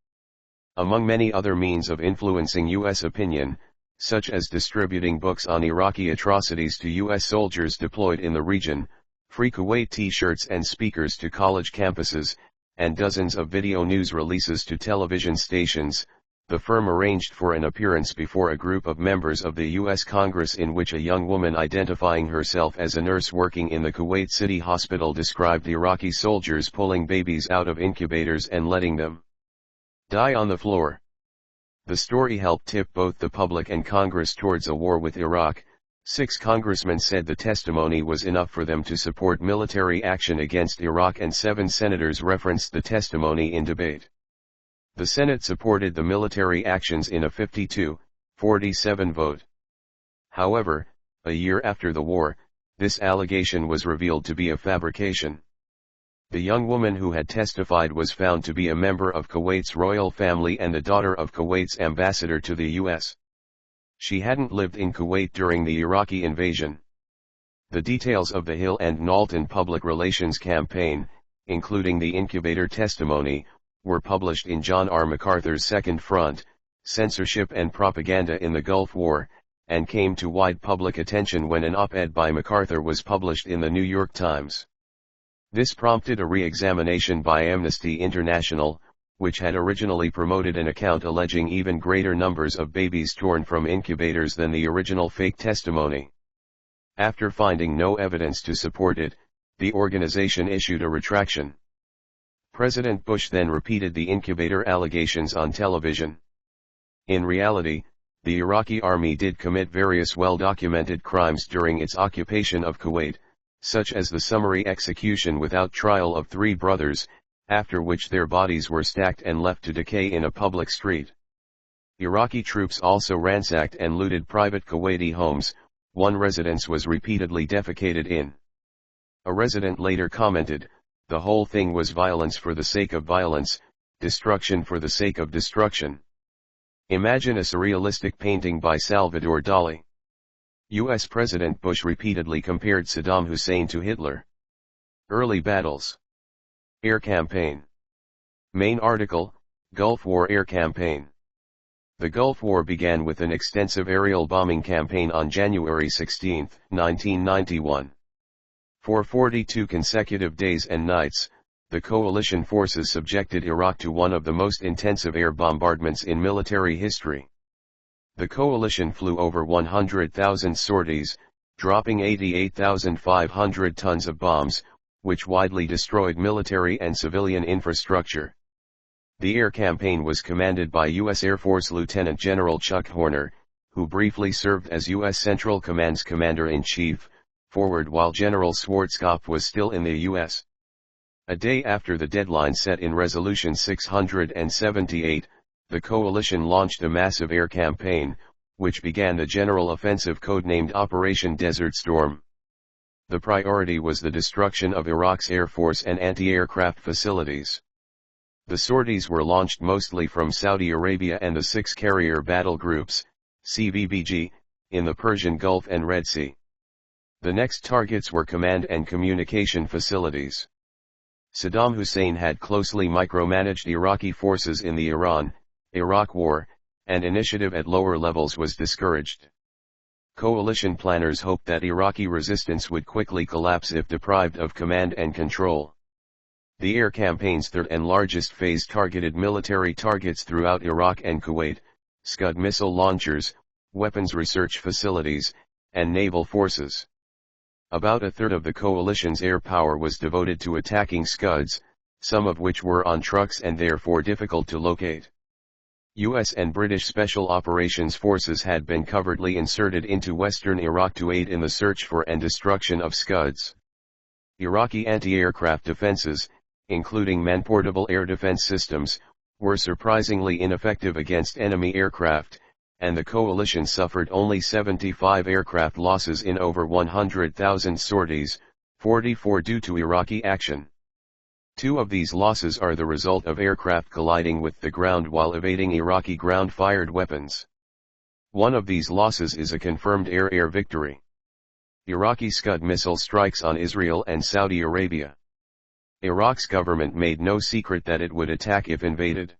Among many other means of influencing U.S. opinion, such as distributing books on Iraqi atrocities to U.S. soldiers deployed in the region, free Kuwait t-shirts and speakers to college campuses, and dozens of video news releases to television stations, the firm arranged for an appearance before a group of members of the U.S. Congress in which a young woman identifying herself as a nurse working in the Kuwait City Hospital described Iraqi soldiers pulling babies out of incubators and letting them die on the floor. The story helped tip both the public and Congress towards a war with Iraq. 6 congressmen said the testimony was enough for them to support military action against Iraq and 7 senators referenced the testimony in debate. The Senate supported the military actions in a 52-47 vote. However, a year after the war, this allegation was revealed to be a fabrication. The young woman who had testified was found to be a member of Kuwait's royal family and the daughter of Kuwait's ambassador to the U.S. She hadn't lived in Kuwait during the Iraqi invasion. The details of the Hill and Knowlton public relations campaign, including the incubator testimony, were published in John R. MacArthur's Second Front, Censorship and Propaganda in the Gulf War, and came to wide public attention when an op-ed by MacArthur was published in the New York Times. This prompted a re-examination by Amnesty International, which had originally promoted an account alleging even greater numbers of babies torn from incubators than the original fake testimony. After finding no evidence to support it, the organization issued a retraction. President Bush then repeated the incubator allegations on television. In reality, the Iraqi army did commit various well-documented crimes during its occupation of Kuwait, such as the summary execution without trial of 3 brothers, after which their bodies were stacked and left to decay in a public street. Iraqi troops also ransacked and looted private Kuwaiti homes. One residence was repeatedly defecated in. A resident later commented, "The whole thing was violence for the sake of violence, destruction for the sake of destruction." Imagine a surrealistic painting by Salvador Dali. U.S. President Bush repeatedly compared Saddam Hussein to Hitler. Early battles. Air campaign. Main article, Gulf War air campaign. The Gulf War began with an extensive aerial bombing campaign on January 16, 1991. For 42 consecutive days and nights, the coalition forces subjected Iraq to one of the most intensive air bombardments in military history. The coalition flew over 100,000 sorties, dropping 88,500 tons of bombs, which widely destroyed military and civilian infrastructure. The air campaign was commanded by U.S. Air Force Lieutenant General Chuck Horner, who briefly served as U.S. Central Command's Commander-in-Chief, forward while General Schwarzkopf was still in the U.S. A day after the deadline set in Resolution 678, the coalition launched a massive air campaign, which began the general offensive codenamed Operation Desert Storm. The priority was the destruction of Iraq's air force and anti-aircraft facilities. The sorties were launched mostly from Saudi Arabia and the 6 carrier battle groups, CVBG, in the Persian Gulf and Red Sea. The next targets were command and communication facilities. Saddam Hussein had closely micromanaged Iraqi forces in the Iran-Iraq War, and initiative at lower levels was discouraged. Coalition planners hoped that Iraqi resistance would quickly collapse if deprived of command and control. The air campaign's third and largest phase targeted military targets throughout Iraq and Kuwait, Scud missile launchers, weapons research facilities, and naval forces. About a third of the coalition's air power was devoted to attacking Scuds, some of which were on trucks and therefore difficult to locate. U.S. and British Special Operations Forces had been covertly inserted into western Iraq to aid in the search for and destruction of Scuds. Iraqi anti-aircraft defenses, including man-portable air defense systems, were surprisingly ineffective against enemy aircraft, and the coalition suffered only 75 aircraft losses in over 100,000 sorties, 44 due to Iraqi action. 2 of these losses are the result of aircraft colliding with the ground while evading Iraqi ground-fired weapons. One of these losses is a confirmed air-air victory. Iraqi Scud missile strikes on Israel and Saudi Arabia. Iraq's government made no secret that it would attack if invaded.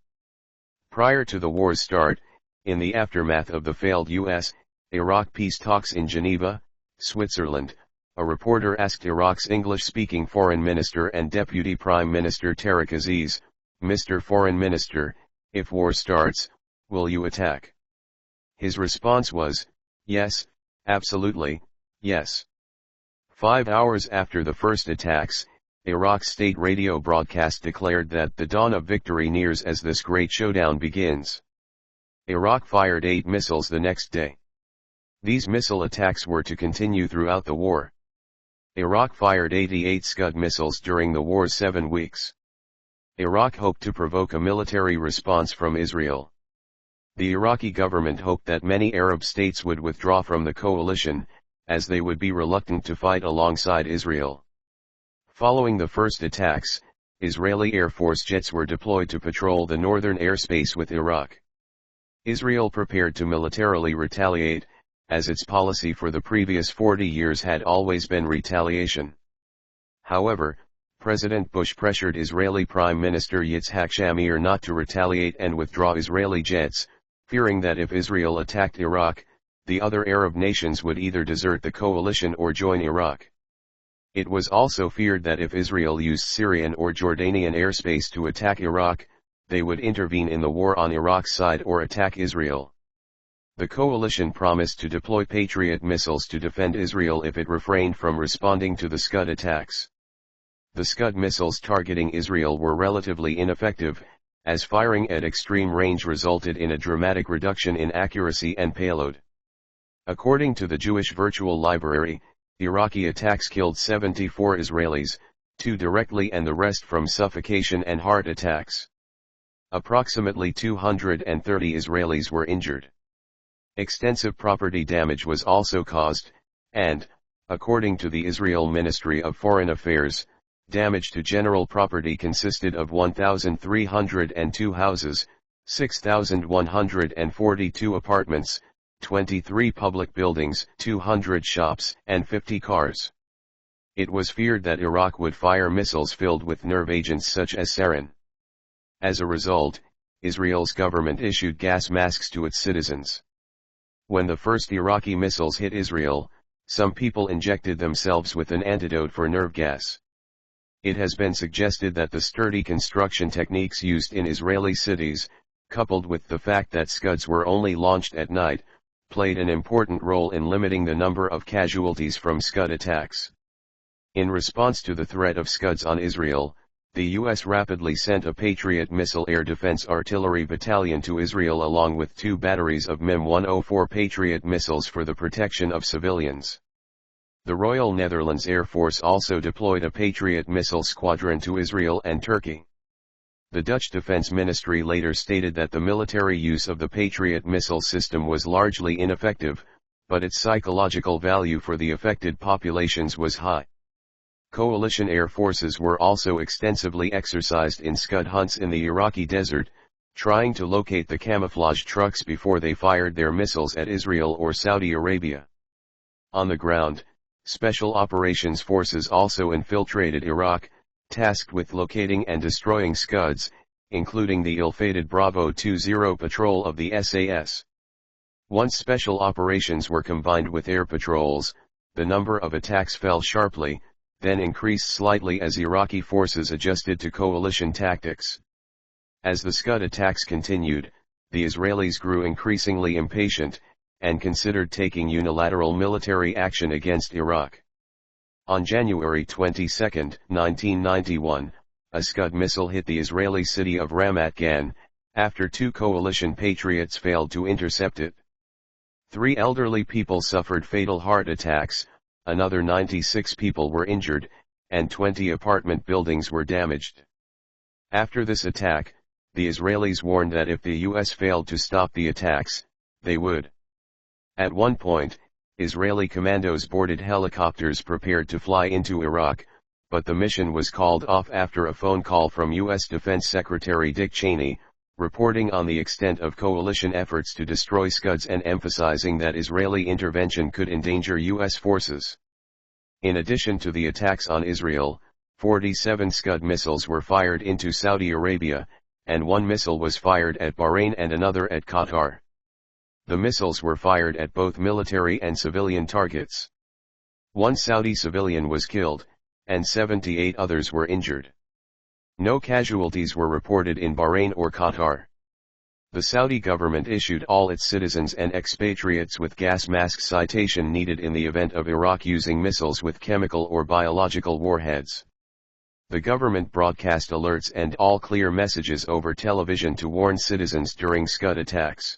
Prior to the war's start, in the aftermath of the failed U.S.-Iraq peace talks in Geneva, Switzerland, a reporter asked Iraq's English-speaking Foreign Minister and Deputy Prime Minister Tariq Aziz, "Mr. Foreign Minister, if war starts, will you attack?" His response was, "Yes, absolutely, yes." 5 hours after the first attacks, Iraq's state radio broadcast declared that the dawn of victory nears as this great showdown begins. Iraq fired 8 missiles the next day. These missile attacks were to continue throughout the war. Iraq fired 88 Scud missiles during the war's 7 weeks. Iraq hoped to provoke a military response from Israel. The Iraqi government hoped that many Arab states would withdraw from the coalition, as they would be reluctant to fight alongside Israel. Following the first attacks, Israeli Air Force jets were deployed to patrol the northern airspace with Iraq. Israel prepared to militarily retaliate, as its policy for the previous 40 years had always been retaliation. However, President Bush pressured Israeli Prime Minister Yitzhak Shamir not to retaliate and withdraw Israeli jets, fearing that if Israel attacked Iraq, the other Arab nations would either desert the coalition or join Iraq. It was also feared that if Israel used Syrian or Jordanian airspace to attack Iraq, they would intervene in the war on Iraq's side or attack Israel. The coalition promised to deploy Patriot missiles to defend Israel if it refrained from responding to the Scud attacks. The Scud missiles targeting Israel were relatively ineffective, as firing at extreme range resulted in a dramatic reduction in accuracy and payload. According to the Jewish Virtual Library, Iraqi attacks killed 74 Israelis, 2 directly and the rest from suffocation and heart attacks. Approximately 230 Israelis were injured. Extensive property damage was also caused, and, according to the Israel Ministry of Foreign Affairs, damage to general property consisted of 1,302 houses, 6,142 apartments, 23 public buildings, 200 shops, and 50 cars. It was feared that Iraq would fire missiles filled with nerve agents such as sarin. As a result, Israel's government issued gas masks to its citizens. When the first Iraqi missiles hit Israel, some people injected themselves with an antidote for nerve gas. It has been suggested that the sturdy construction techniques used in Israeli cities, coupled with the fact that Scuds were only launched at night, played an important role in limiting the number of casualties from Scud attacks. In response to the threat of Scuds on Israel, the U.S. rapidly sent a Patriot missile air defense artillery battalion to Israel along with 2 batteries of MIM-104 Patriot missiles for the protection of civilians. The Royal Netherlands Air Force also deployed a Patriot missile squadron to Israel and Turkey. The Dutch Defense Ministry later stated that the military use of the Patriot missile system was largely ineffective, but its psychological value for the affected populations was high. Coalition air forces were also extensively exercised in scud hunts in the Iraqi desert, trying to locate the camouflage trucks before they fired their missiles at Israel or Saudi Arabia. On the ground, Special Operations Forces also infiltrated Iraq, tasked with locating and destroying scuds, including the ill-fated Bravo 20 patrol of the SAS. Once special operations were combined with air patrols, the number of attacks fell sharply, then increased slightly as Iraqi forces adjusted to coalition tactics. As the Scud attacks continued, the Israelis grew increasingly impatient, and considered taking unilateral military action against Iraq. On January 22, 1991, a Scud missile hit the Israeli city of Ramat Gan, after two coalition patriots failed to intercept it. 3 elderly people suffered fatal heart attacks, another 96 people were injured, and 20 apartment buildings were damaged. After this attack, the Israelis warned that if the US failed to stop the attacks, they would. At one point, Israeli commandos boarded helicopters prepared to fly into Iraq, but the mission was called off after a phone call from U.S. Defense Secretary Dick Cheney, reporting on the extent of coalition efforts to destroy Scuds and emphasizing that Israeli intervention could endanger U.S. forces. In addition to the attacks on Israel, 47 Scud missiles were fired into Saudi Arabia, and 1 missile was fired at Bahrain and another at Qatar. The missiles were fired at both military and civilian targets. 1 Saudi civilian was killed, and 78 others were injured. No casualties were reported in Bahrain or Qatar. The Saudi government issued all its citizens and expatriates with gas mask citation needed in the event of Iraq using missiles with chemical or biological warheads. The government broadcast alerts and all-clear messages over television to warn citizens during Scud attacks.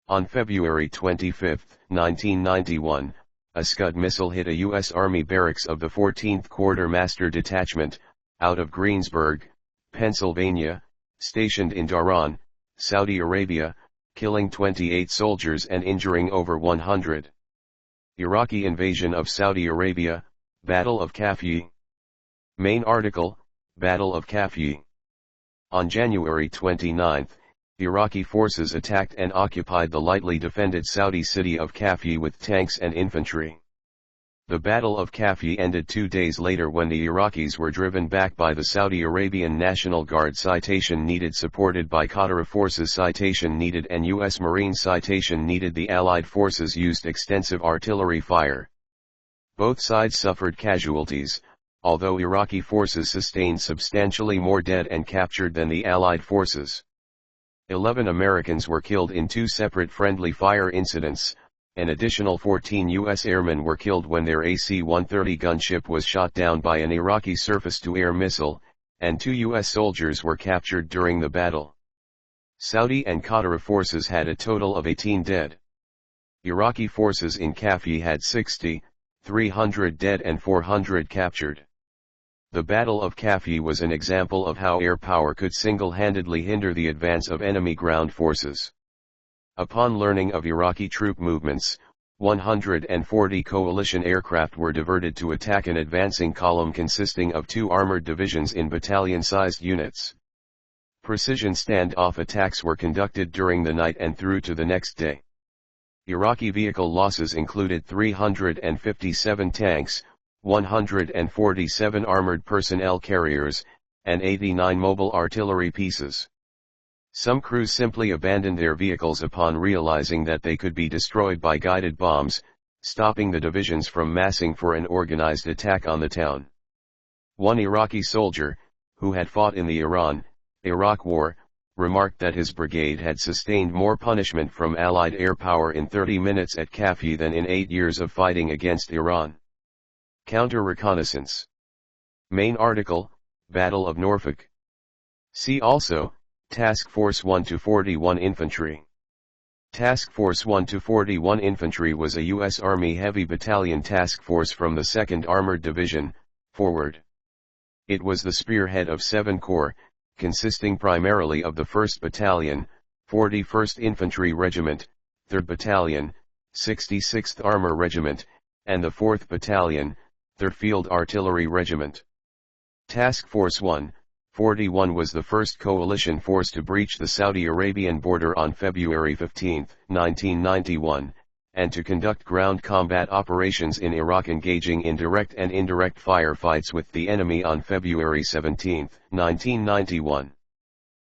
On February 25, 1991, a Scud missile hit a U.S. Army barracks of the 14th Quartermaster Detachment, out of Greensburg, Pennsylvania, stationed in Dhahran, Saudi Arabia, killing 28 soldiers and injuring over 100. Iraqi invasion of Saudi Arabia, Battle of Kafyi. Main article, Battle of Kafyi. On January 29, Iraqi forces attacked and occupied the lightly defended Saudi city of Kafyi with tanks and infantry. The Battle of Kafyi ended 2 days later when the Iraqis were driven back by the Saudi Arabian National Guard citation needed supported by Qatari forces citation needed and U.S. Marine citation needed. The Allied forces used extensive artillery fire. Both sides suffered casualties, although Iraqi forces sustained substantially more dead and captured than the Allied forces. 11 Americans were killed in 2 separate friendly fire incidents. An additional 14 U.S. airmen were killed when their AC-130 gunship was shot down by an Iraqi surface-to-air missile, and 2 U.S. soldiers were captured during the battle. Saudi and Qatari forces had a total of 18 dead. Iraqi forces in Kafyi had 60, 300 dead and 400 captured. The Battle of Kafyi was an example of how air power could single-handedly hinder the advance of enemy ground forces. Upon learning of Iraqi troop movements, 140 coalition aircraft were diverted to attack an advancing column consisting of 2 armored divisions in battalion-sized units. Precision standoff attacks were conducted during the night and through to the next day. Iraqi vehicle losses included 357 tanks, 147 armored personnel carriers, and 89 mobile artillery pieces. Some crews simply abandoned their vehicles upon realizing that they could be destroyed by guided bombs, stopping the divisions from massing for an organized attack on the town. One Iraqi soldier, who had fought in the Iran-Iraq War, remarked that his brigade had sustained more punishment from Allied air power in 30 minutes at Kafyi than in 8 years of fighting against Iran. Counter-reconnaissance. Main article, Battle of Norfolk. See also, Task Force 1-41 Infantry. Task Force 1-41 Infantry was a U.S. Army Heavy Battalion task force from the 2nd Armored Division, Forward. It was the spearhead of 7 Corps, consisting primarily of the 1st Battalion, 41st Infantry Regiment, 3rd Battalion, 66th Armor Regiment, and the 4th Battalion, 3rd Field Artillery Regiment. Task Force 141 was the first coalition force to breach the Saudi Arabian border on February 15, 1991, and to conduct ground combat operations in Iraq, engaging in direct and indirect firefights with the enemy on February 17, 1991.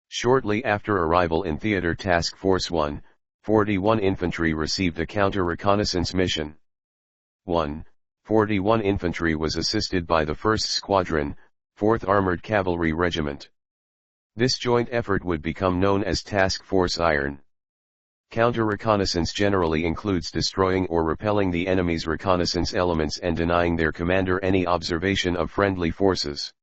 Shortly after arrival in theater, Task Force 141 Infantry received a counter-reconnaissance mission. 141 Infantry was assisted by the 1st Squadron, 4th Armored Cavalry Regiment. This joint effort would become known as Task Force Iron. Counter-reconnaissance generally includes destroying or repelling the enemy's reconnaissance elements and denying their commander any observation of friendly forces.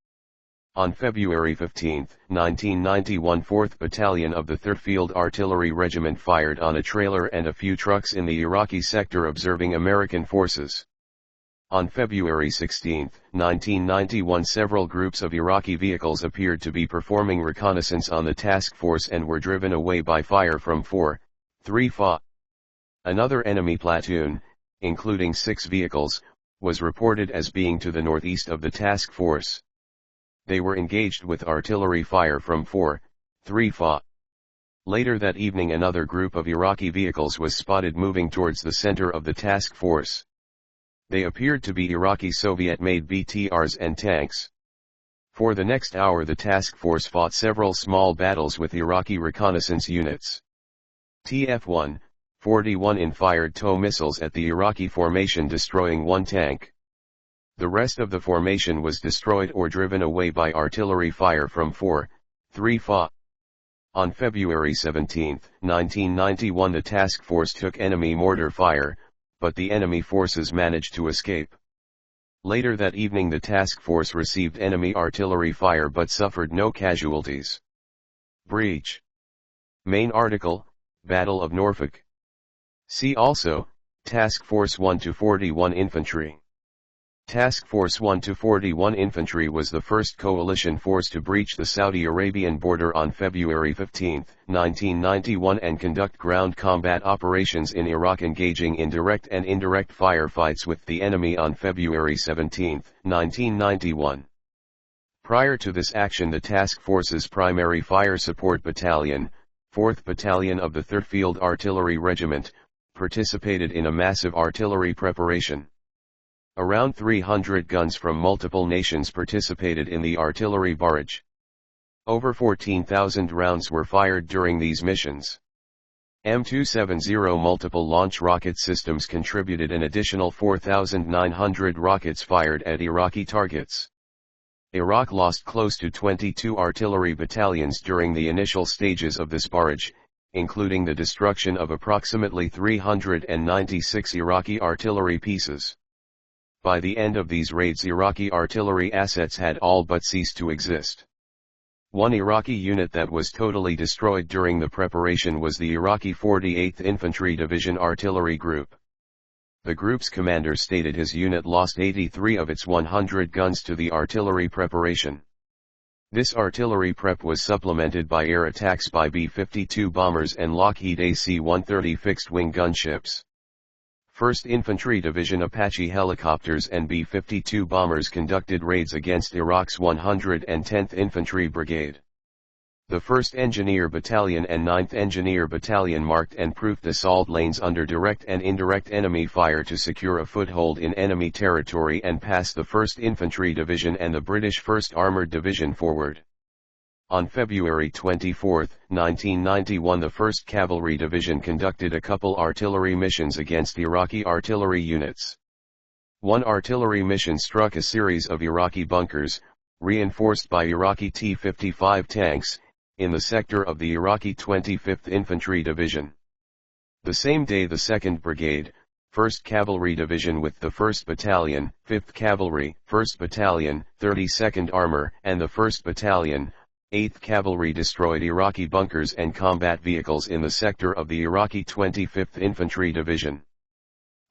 On February 15, 1991, 4th Battalion of the 3rd Field Artillery Regiment fired on a trailer and a few trucks in the Iraqi sector observing American forces. On February 16, 1991, several groups of Iraqi vehicles appeared to be performing reconnaissance on the task force and were driven away by fire from 4.3 FA. Another enemy platoon, including 6 vehicles, was reported as being to the northeast of the task force. They were engaged with artillery fire from 4.3 FA. Later that evening, another group of Iraqi vehicles was spotted moving towards the center of the task force. They appeared to be Iraqi Soviet-made BTRs and tanks. For the next hour, the task force fought several small battles with Iraqi reconnaissance units. TF-141 fired TOW missiles at the Iraqi formation, destroying 1 tank. The rest of the formation was destroyed or driven away by artillery fire from 4.3 FA. On February 17, 1991, the task force took enemy mortar fire, but the enemy forces managed to escape. Later that evening, the task force received enemy artillery fire but suffered no casualties. Breach. Main article, Battle of Norfolk. See also, Task Force 1-41 Infantry. Task Force 1-41 Infantry was the first coalition force to breach the Saudi Arabian border on February 15, 1991 and conduct ground combat operations in Iraq, engaging in direct and indirect firefights with the enemy on February 17, 1991. Prior to this action, the task force's primary fire support battalion, 4th Battalion of the 3rd Field Artillery Regiment, participated in a massive artillery preparation. Around 300 guns from multiple nations participated in the artillery barrage. Over 14,000 rounds were fired during these missions. M270 multiple launch rocket systems contributed an additional 4,900 rockets fired at Iraqi targets. Iraq lost close to 22 artillery battalions during the initial stages of this barrage, including the destruction of approximately 396 Iraqi artillery pieces. By the end of these raids, Iraqi artillery assets had all but ceased to exist. One Iraqi unit that was totally destroyed during the preparation was the Iraqi 48th Infantry Division Artillery Group. The group's commander stated his unit lost 83 of its 100 guns to the artillery preparation. This artillery prep was supplemented by air attacks by B-52 bombers and Lockheed AC-130 fixed-wing gunships. 1st Infantry Division Apache helicopters and B-52 bombers conducted raids against Iraq's 110th Infantry Brigade. The 1st Engineer Battalion and 9th Engineer Battalion marked and proofed assault lanes under direct and indirect enemy fire to secure a foothold in enemy territory and pass the 1st Infantry Division and the British 1st Armoured Division forward. On February 24, 1991, the 1st Cavalry Division conducted a couple artillery missions against Iraqi artillery units. One artillery mission struck a series of Iraqi bunkers, reinforced by Iraqi T-55 tanks, in the sector of the Iraqi 25th Infantry Division. The same day, the 2nd Brigade, 1st Cavalry Division with the 1st Battalion, 5th Cavalry, 1st Battalion, 32nd Armor, and the 1st Battalion, 8th Cavalry destroyed Iraqi bunkers and combat vehicles in the sector of the Iraqi 25th Infantry Division.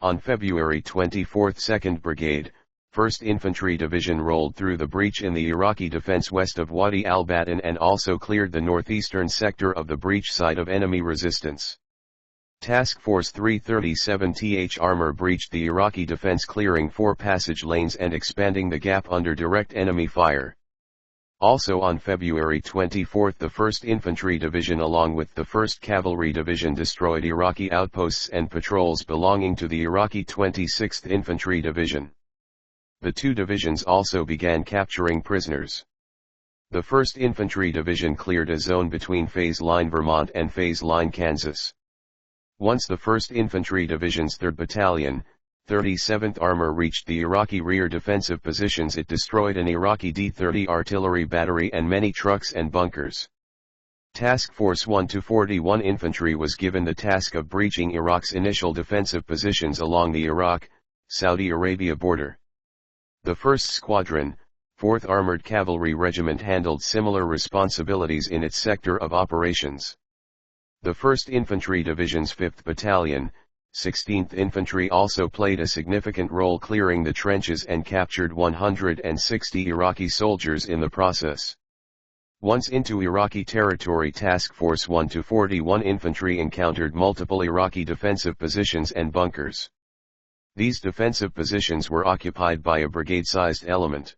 On February 24, 2nd Brigade, 1st Infantry Division rolled through the breach in the Iraqi defense west of Wadi al-Batan and also cleared the northeastern sector of the breach site of enemy resistance. Task Force 337th armor breached the Iraqi defense, clearing 4 passage lanes and expanding the gap under direct enemy fire. Also on February 24, the 1st Infantry Division along with the 1st Cavalry Division destroyed Iraqi outposts and patrols belonging to the Iraqi 26th Infantry Division. The two divisions also began capturing prisoners. The 1st Infantry Division cleared a zone between Phase Line Vermont and Phase Line Kansas. Once the 1st Infantry Division's 3rd Battalion, 37th Armor reached the Iraqi rear defensive positions, it destroyed an Iraqi D-30 artillery battery and many trucks and bunkers. Task Force 1-41 Infantry was given the task of breaching Iraq's initial defensive positions along the Iraq-Saudi Arabia border. The 1st Squadron, 4th Armored Cavalry Regiment handled similar responsibilities in its sector of operations. The 1st Infantry Division's 5th Battalion, 16th Infantry also played a significant role, clearing the trenches and captured 160 Iraqi soldiers in the process. Once into Iraqi territory, Task Force 1-41 Infantry encountered multiple Iraqi defensive positions and bunkers. These defensive positions were occupied by a brigade-sized element.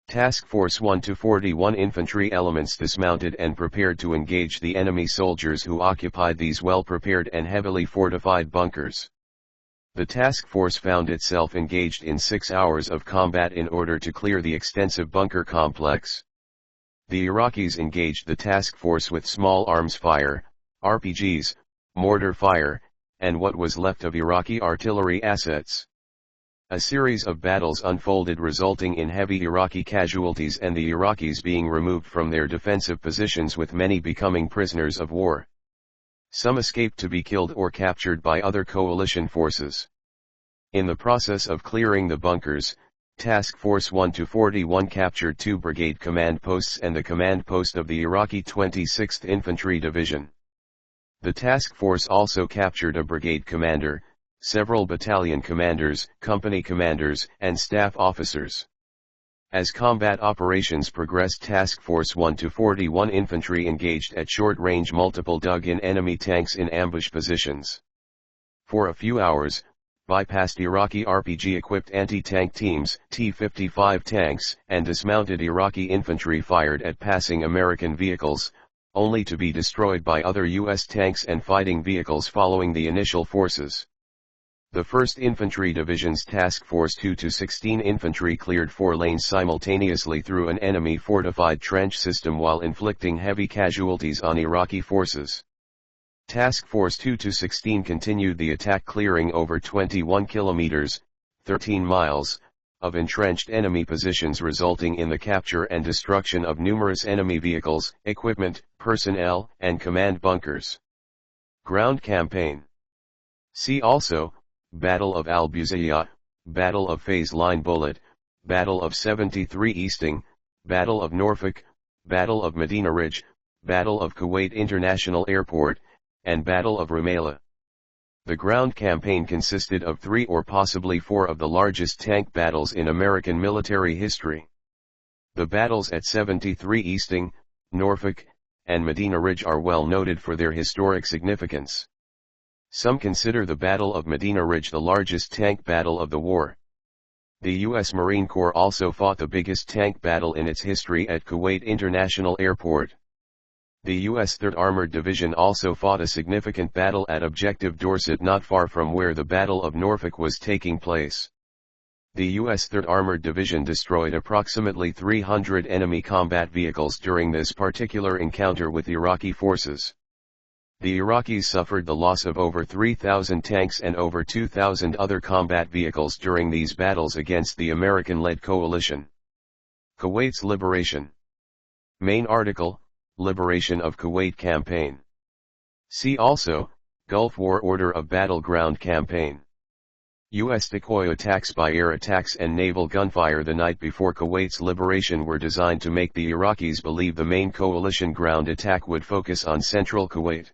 Task Force 1-41 Infantry elements dismounted and prepared to engage the enemy soldiers who occupied these well-prepared and heavily fortified bunkers. The task force found itself engaged in 6 hours of combat in order to clear the extensive bunker complex. The Iraqis engaged the task force with small arms fire, RPGs, mortar fire, and what was left of Iraqi artillery assets. A series of battles unfolded, resulting in heavy Iraqi casualties and the Iraqis being removed from their defensive positions, with many becoming prisoners of war. Some escaped to be killed or captured by other coalition forces. In the process of clearing the bunkers, Task Force 1-41 captured 2 brigade command posts and the command post of the Iraqi 26th Infantry Division. The task force also captured a brigade commander, several battalion commanders, company commanders, and staff officers. As combat operations progressed, Task Force 1-41 Infantry engaged at short range multiple dug-in enemy tanks in ambush positions. For a few hours, bypassed Iraqi RPG-equipped anti-tank teams, T-55 tanks, and dismounted Iraqi infantry fired at passing American vehicles, only to be destroyed by other U.S. tanks and fighting vehicles following the initial forces. The 1st Infantry Division's Task Force 2-16 Infantry cleared 4 lanes simultaneously through an enemy fortified trench system while inflicting heavy casualties on Iraqi forces. Task Force 2-16 continued the attack, clearing over 21 kilometers, 13 miles, of entrenched enemy positions, resulting in the capture and destruction of numerous enemy vehicles, equipment, personnel, and command bunkers. Ground Campaign. See also, Battle of Al-Buzayya, Battle of Phase Line Bullet, Battle of 73 Easting, Battle of Norfolk, Battle of Medina Ridge, Battle of Kuwait International Airport, and Battle of Rumaila. The ground campaign consisted of 3 or possibly 4 of the largest tank battles in American military history. The battles at 73 Easting, Norfolk, and Medina Ridge are well noted for their historic significance. Some consider the Battle of Medina Ridge the largest tank battle of the war. The U.S. Marine Corps also fought the biggest tank battle in its history at Kuwait International Airport. The U.S. 3rd Armored Division also fought a significant battle at Objective Dorset, not far from where the Battle of Norfolk was taking place. The U.S. 3rd Armored Division destroyed approximately 300 enemy combat vehicles during this particular encounter with Iraqi forces. The Iraqis suffered the loss of over 3,000 tanks and over 2,000 other combat vehicles during these battles against the American-led coalition. Kuwait's liberation. Main article, Liberation of Kuwait Campaign. See also, Gulf War Order of Battleground Campaign. U.S. decoy attacks by air attacks and naval gunfire the night before Kuwait's liberation were designed to make the Iraqis believe the main coalition ground attack would focus on central Kuwait.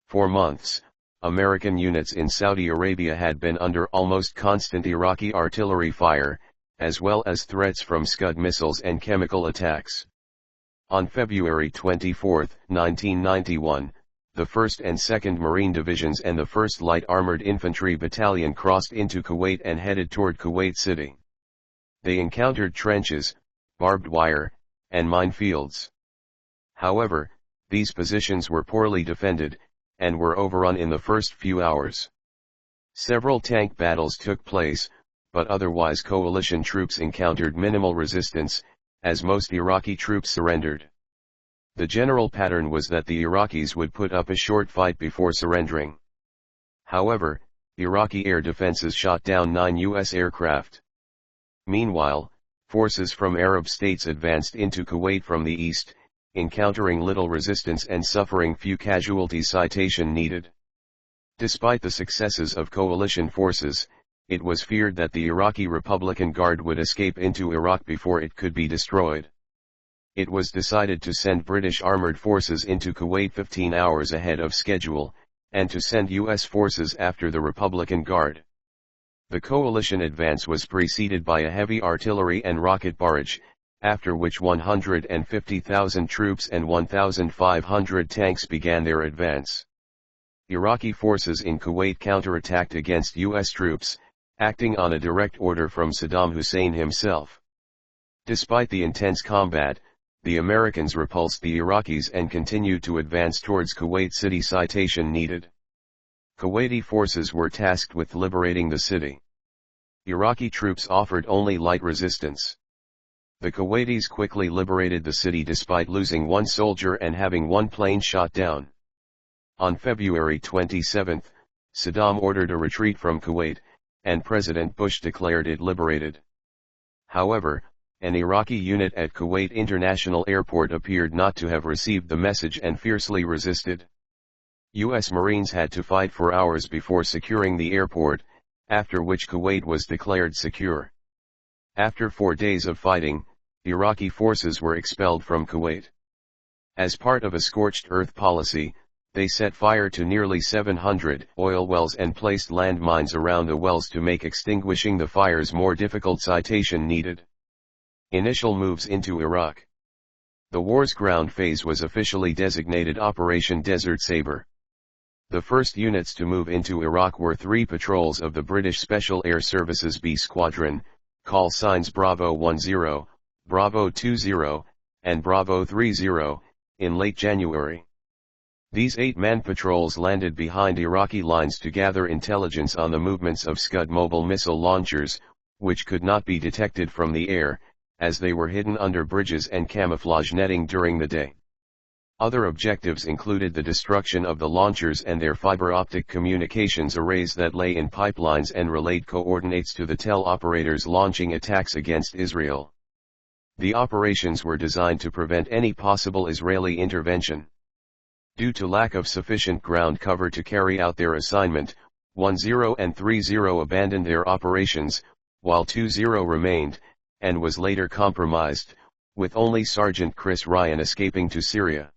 For months, American units in Saudi Arabia had been under almost constant Iraqi artillery fire, as well as threats from Scud missiles and chemical attacks. On February 24, 1991, the 1st and 2nd Marine Divisions and the 1st Light Armored Infantry Battalion crossed into Kuwait and headed toward Kuwait City. They encountered trenches, barbed wire, and minefields. However, these positions were poorly defended, and were overrun in the first few hours. Several tank battles took place, but otherwise coalition troops encountered minimal resistance, as most Iraqi troops surrendered. The general pattern was that the Iraqis would put up a short fight before surrendering. However, Iraqi air defenses shot down 9 U.S. aircraft. Meanwhile, forces from Arab states advanced into Kuwait from the east, encountering little resistance and suffering few casualties. Citation needed. Despite the successes of coalition forces, it was feared that the Iraqi Republican Guard would escape into Iraq before it could be destroyed. It was decided to send British armored forces into Kuwait 15 hours ahead of schedule, and to send U.S. forces after the Republican Guard. The coalition advance was preceded by a heavy artillery and rocket barrage, after which 150,000 troops and 1,500 tanks began their advance. Iraqi forces in Kuwait counterattacked against U.S. troops, acting on a direct order from Saddam Hussein himself. Despite the intense combat, the Americans repulsed the Iraqis and continued to advance towards Kuwait City. Citation needed. Kuwaiti forces were tasked with liberating the city. Iraqi troops offered only light resistance. The Kuwaitis quickly liberated the city despite losing 1 soldier and having 1 plane shot down. On February 27, Saddam ordered a retreat from Kuwait, and President Bush declared it liberated. However, an Iraqi unit at Kuwait International Airport appeared not to have received the message and fiercely resisted. U.S. Marines had to fight for hours before securing the airport, after which Kuwait was declared secure. After 4 days of fighting, Iraqi forces were expelled from Kuwait. As part of a scorched earth policy, they set fire to nearly 700 oil wells and placed landmines around the wells to make extinguishing the fires more difficult. Citation needed. Initial moves into Iraq. The war's ground phase was officially designated Operation Desert Sabre. The first units to move into Iraq were 3 patrols of the British Special Air Services B Squadron, call signs Bravo 10, Bravo 20, and Bravo 30, in late January. These 8-man patrols landed behind Iraqi lines to gather intelligence on the movements of Scud mobile missile launchers, which could not be detected from the air, as they were hidden under bridges and camouflage netting during the day. Other objectives included the destruction of the launchers and their fiber optic communications arrays that lay in pipelines and relayed coordinates to the teleoperators launching attacks against Israel. The operations were designed to prevent any possible Israeli intervention. Due to lack of sufficient ground cover to carry out their assignment, 10 and 30 abandoned their operations, while 20 remained, and was later compromised, with only Sergeant Chris Ryan escaping to Syria.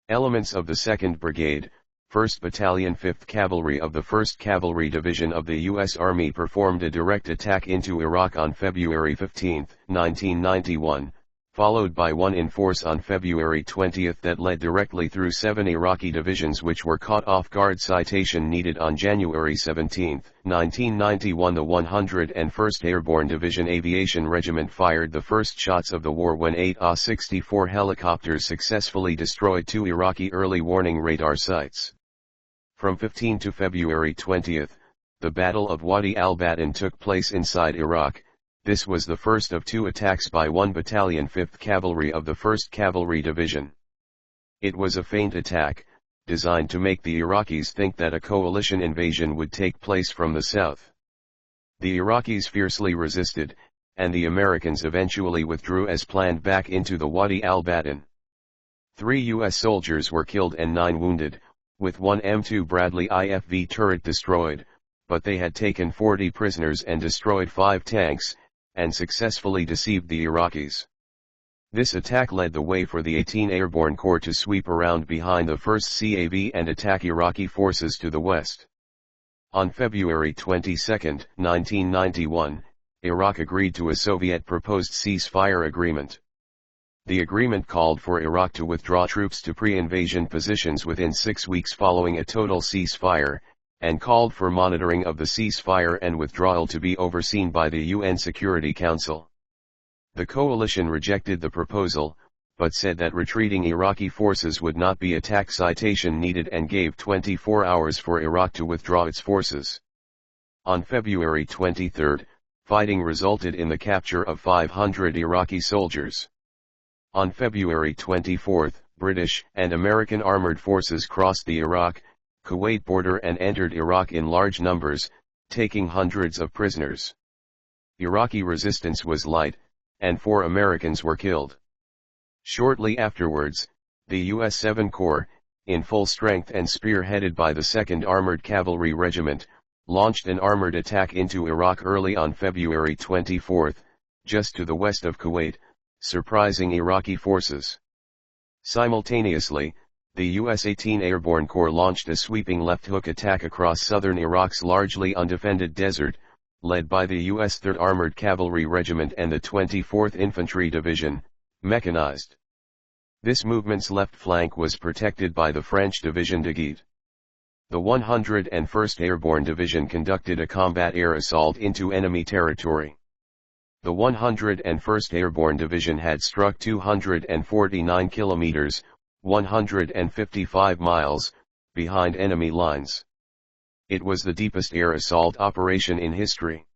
Elements of the 2nd Brigade, 1st Battalion 5th Cavalry of the 1st Cavalry Division of the U.S. Army performed a direct attack into Iraq on February 15, 1991, followed by one in force on February 20 that led directly through 7 Iraqi divisions which were caught off guard. Citation needed. On January 17, 1991, the 101st Airborne Division Aviation Regiment fired the first shots of the war when 8 Ah-64 helicopters successfully destroyed 2 Iraqi early warning radar sites. From 15 to February 20, the Battle of Wadi al-Batin took place inside Iraq. This was the first of 2 attacks by 1 Battalion 5th Cavalry of the 1st Cavalry Division. It was a feint attack, designed to make the Iraqis think that a coalition invasion would take place from the south. The Iraqis fiercely resisted, and the Americans eventually withdrew as planned back into the Wadi al-Batin. 3 U.S. soldiers were killed and 9 wounded, with 1 M2 Bradley IFV turret destroyed, but they had taken 40 prisoners and destroyed 5 tanks, and successfully deceived the Iraqis. This attack led the way for the 18 Airborne Corps to sweep around behind the 1st CAV and attack Iraqi forces to the west. On February 22, 1991, Iraq agreed to a Soviet-proposed ceasefire agreement. The agreement called for Iraq to withdraw troops to pre-invasion positions within 6 weeks following a total ceasefire, and called for monitoring of the ceasefire and withdrawal to be overseen by the UN Security Council. The coalition rejected the proposal, but said that retreating Iraqi forces would not be attack citation needed and gave 24 hours for Iraq to withdraw its forces. On February 23, fighting resulted in the capture of 500 Iraqi soldiers. On February 24, British and American armored forces crossed the Iraq-Kuwait border and entered Iraq in large numbers, taking hundreds of prisoners. Iraqi resistance was light, and 4 Americans were killed. Shortly afterwards, the U.S. 7th Corps, in full strength and spearheaded by the 2nd Armored Cavalry Regiment, launched an armored attack into Iraq early on February 24, just to the west of Kuwait, surprising Iraqi forces. Simultaneously, the U.S. 18th Airborne Corps launched a sweeping left-hook attack across southern Iraq's largely undefended desert, led by the U.S. 3rd Armored Cavalry Regiment and the 24th Infantry Division, mechanized. This movement's left flank was protected by the French Division de Guet. The 101st Airborne Division conducted a combat air assault into enemy territory. The 101st Airborne Division had struck 249 kilometers, 155 miles, behind enemy lines. It was the deepest air assault operation in history.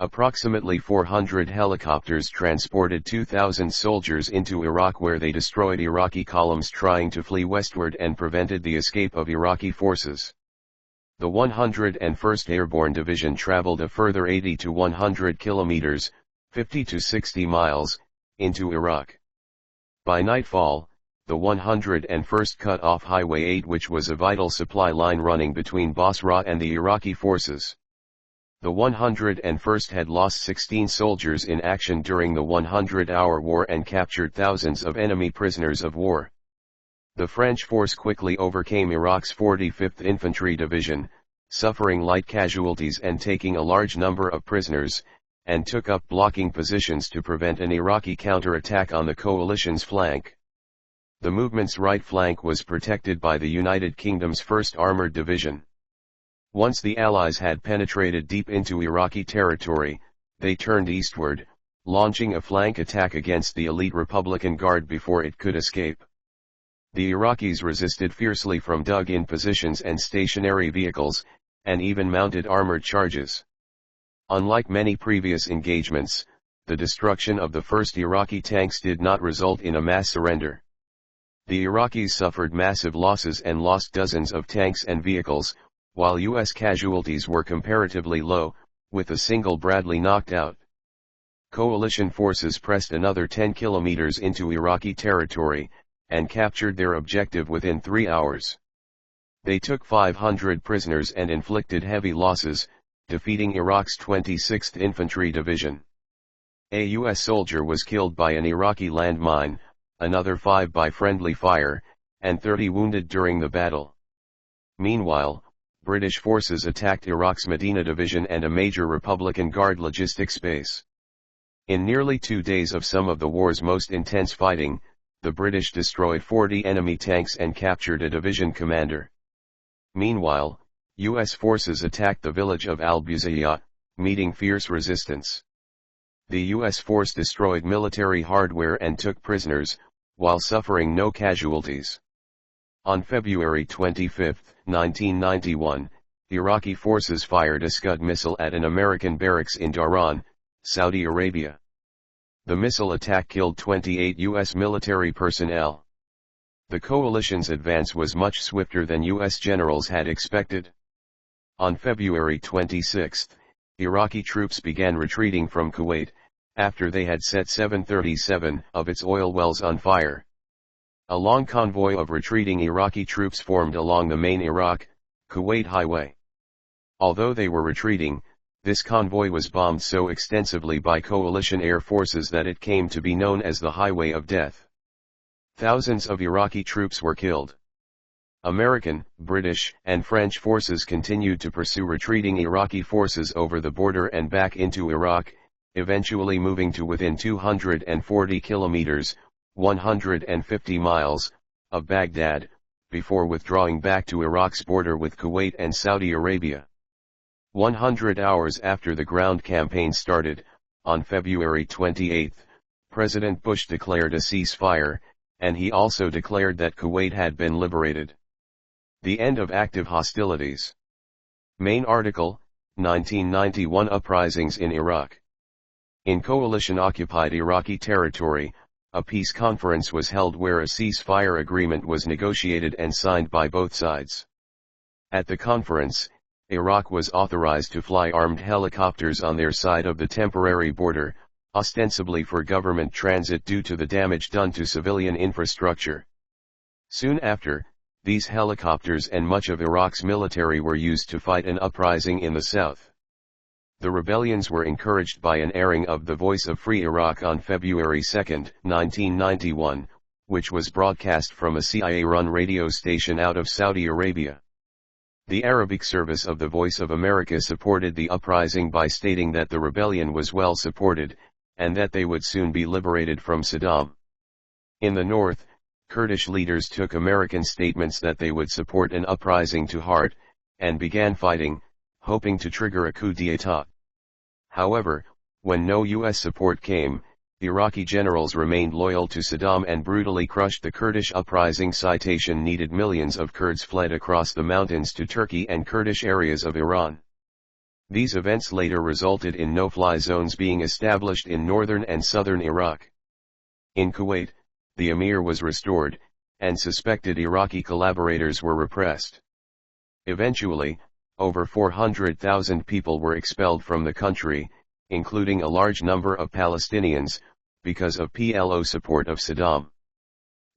Approximately 400 helicopters transported 2,000 soldiers into Iraq, where they destroyed Iraqi columns trying to flee westward and prevented the escape of Iraqi forces. The 101st Airborne Division traveled a further 80 to 100 kilometers, 50 to 60 miles, into Iraq. By nightfall, the 101st cut off Highway 8, which was a vital supply line running between Basra and the Iraqi forces. The 101st had lost 16 soldiers in action during the 100-hour war and captured thousands of enemy prisoners of war. The French force quickly overcame Iraq's 45th Infantry Division, suffering light casualties and taking a large number of prisoners, and took up blocking positions to prevent an Iraqi counterattack on the coalition's flank. The movement's right flank was protected by the United Kingdom's 1st Armored Division. Once the Allies had penetrated deep into Iraqi territory, they turned eastward, launching a flank attack against the elite Republican Guard before it could escape. The Iraqis resisted fiercely from dug-in positions and stationary vehicles, and even mounted armored charges. Unlike many previous engagements, the destruction of the first Iraqi tanks did not result in a mass surrender. The Iraqis suffered massive losses and lost dozens of tanks and vehicles, while U.S. casualties were comparatively low, with a single Bradley knocked out. Coalition forces pressed another 10 kilometers into Iraqi territory, and captured their objective within 3 hours. They took 500 prisoners and inflicted heavy losses, defeating Iraq's 26th Infantry Division. A U.S. soldier was killed by an Iraqi landmine, another 5 by friendly fire, and 30 wounded during the battle. Meanwhile, British forces attacked Iraq's Medina Division and a major Republican Guard logistics base. In nearly 2 days of some of the war's most intense fighting, the British destroyed 40 enemy tanks and captured a division commander. Meanwhile, U.S. forces attacked the village of Al-Buzayya, meeting fierce resistance. The U.S. force destroyed military hardware and took prisoners, while suffering no casualties. On February 25, 1991, Iraqi forces fired a Scud missile at an American barracks in Dhahran, Saudi Arabia. The missile attack killed 28 U.S. military personnel. The coalition's advance was much swifter than U.S. generals had expected. On February 26, Iraqi troops began retreating from Kuwait, after they had set 737 of its oil wells on fire. A long convoy of retreating Iraqi troops formed along the main Iraq-Kuwait highway. Although they were retreating, this convoy was bombed so extensively by coalition air forces that it came to be known as the Highway of Death. Thousands of Iraqi troops were killed. American, British, and French forces continued to pursue retreating Iraqi forces over the border and back into Iraq, eventually moving to within 240 kilometers, 150 miles, of Baghdad, before withdrawing back to Iraq's border with Kuwait and Saudi Arabia. 100 hours after the ground campaign started, on February 28, President Bush declared a ceasefire, and he also declared that Kuwait had been liberated. The end of active hostilities. Main article, 1991 Uprisings in Iraq. In coalition-occupied Iraqi territory, a peace conference was held where a ceasefire agreement was negotiated and signed by both sides. At the conference, Iraq was authorized to fly armed helicopters on their side of the temporary border, ostensibly for government transit due to the damage done to civilian infrastructure. Soon after, these helicopters and much of Iraq's military were used to fight an uprising in the south. The rebellions were encouraged by an airing of The Voice of Free Iraq on February 2, 1991, which was broadcast from a CIA-run radio station out of Saudi Arabia. The Arabic service of the Voice of America supported the uprising by stating that the rebellion was well supported, and that they would soon be liberated from Saddam. In the north, Kurdish leaders took American statements that they would support an uprising to heart, and began fighting, hoping to trigger a coup d'état. However, when no U.S. support came, Iraqi generals remained loyal to Saddam and brutally crushed the Kurdish uprising. Citation needed. Millions of Kurds fled across the mountains to Turkey and Kurdish areas of Iran. These events later resulted in no-fly zones being established in northern and southern Iraq. In Kuwait, the emir was restored, and suspected Iraqi collaborators were repressed. Eventually, over 400,000 people were expelled from the country, including a large number of Palestinians, because of PLO support of Saddam.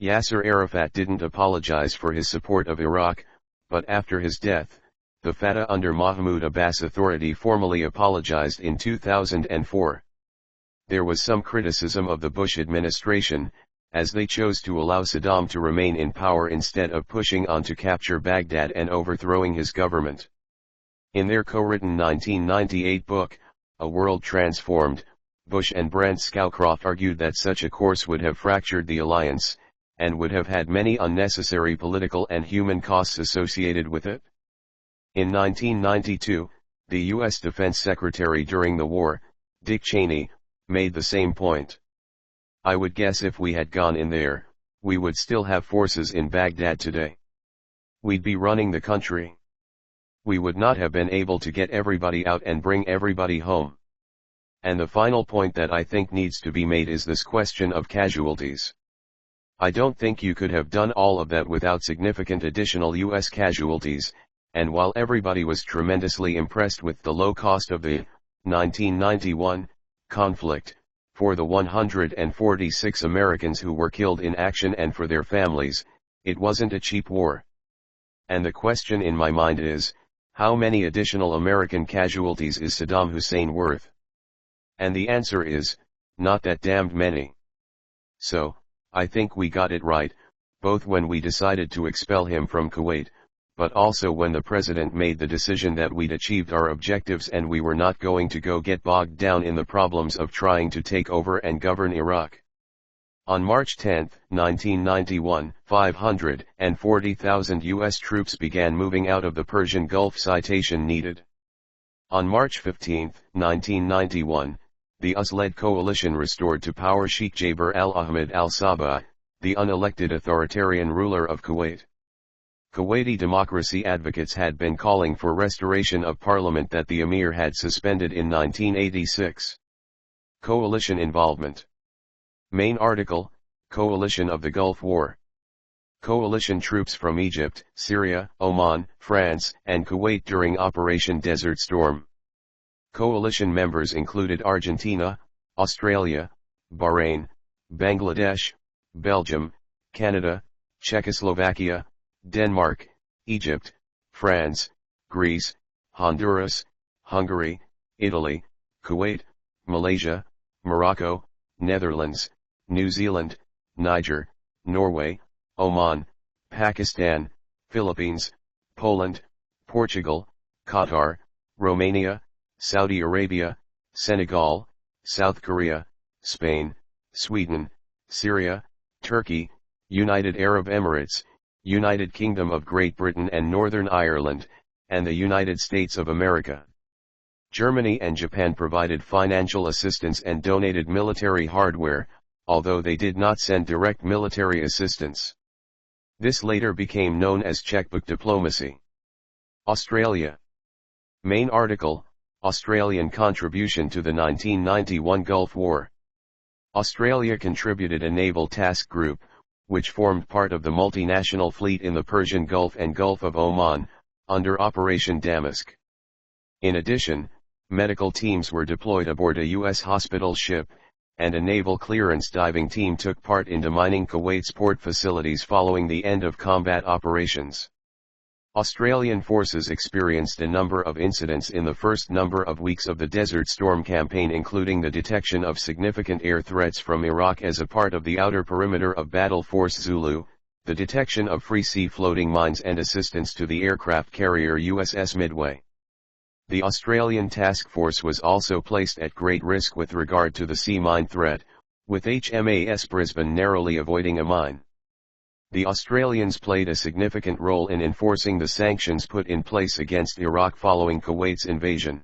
Yasser Arafat didn't apologize for his support of Iraq, but after his death, the Fatah under Mahmoud Abbas Authority formally apologized in 2004. There was some criticism of the Bush administration, as they chose to allow Saddam to remain in power instead of pushing on to capture Baghdad and overthrowing his government. In their co-written 1998 book, A World Transformed, Bush and Brent Scowcroft argued that such a course would have fractured the alliance, and would have had many unnecessary political and human costs associated with it. In 1992, the U.S. Defense Secretary during the war, Dick Cheney, made the same point. I would guess if we had gone in there, we would still have forces in Baghdad today. We'd be running the country. We would not have been able to get everybody out and bring everybody home. And the final point that I think needs to be made is this question of casualties. I don't think you could have done all of that without significant additional U.S. casualties, and while everybody was tremendously impressed with the low cost of the 1991 conflict, for the 146 Americans who were killed in action and for their families, it wasn't a cheap war. And the question in my mind is, how many additional American casualties is Saddam Hussein worth? And the answer is, not that damned many. So, I think we got it right, both when we decided to expel him from Kuwait, but also when the president made the decision that we'd achieved our objectives and we were not going to go get bogged down in the problems of trying to take over and govern Iraq. On March 10, 1991, 540,000 U.S. troops began moving out of the Persian Gulf. Citation needed. On March 15, 1991, the US-led coalition restored to power Sheikh Jaber al-Ahmed al-Sabah, the unelected authoritarian ruler of Kuwait. Kuwaiti democracy advocates had been calling for restoration of parliament that the emir had suspended in 1986. Coalition involvement. Main article, Coalition of the Gulf War. Coalition troops from Egypt, Syria, Oman, France, and Kuwait during Operation Desert Storm. Coalition members included Argentina, Australia, Bahrain, Bangladesh, Belgium, Canada, Czechoslovakia, Denmark, Egypt, France, Greece, Honduras, Hungary, Italy, Kuwait, Malaysia, Morocco, Netherlands, New Zealand, Niger, Norway, Oman, Pakistan, Philippines, Poland, Portugal, Qatar, Romania, Saudi Arabia, Senegal, South Korea, Spain, Sweden, Syria, Turkey, United Arab Emirates, United Kingdom of Great Britain and Northern Ireland, and the United States of America. Germany and Japan provided financial assistance and donated military hardware, although they did not send direct military assistance. This later became known as checkbook diplomacy. Australia. Main article, Australian contribution to the 1991 Gulf War. Australia contributed a naval task group, which formed part of the multinational fleet in the Persian Gulf and Gulf of Oman, under Operation Damask. In addition, medical teams were deployed aboard a U.S. hospital ship, and a naval clearance diving team took part in demining Kuwait's port facilities following the end of combat operations. Australian forces experienced a number of incidents in the first number of weeks of the Desert Storm campaign, including the detection of significant air threats from Iraq as a part of the outer perimeter of Battle Force Zulu, the detection of free-sea floating mines and assistance to the aircraft carrier USS Midway. The Australian task force was also placed at great risk with regard to the sea mine threat, with HMAS Brisbane narrowly avoiding a mine. The Australians played a significant role in enforcing the sanctions put in place against Iraq following Kuwait's invasion.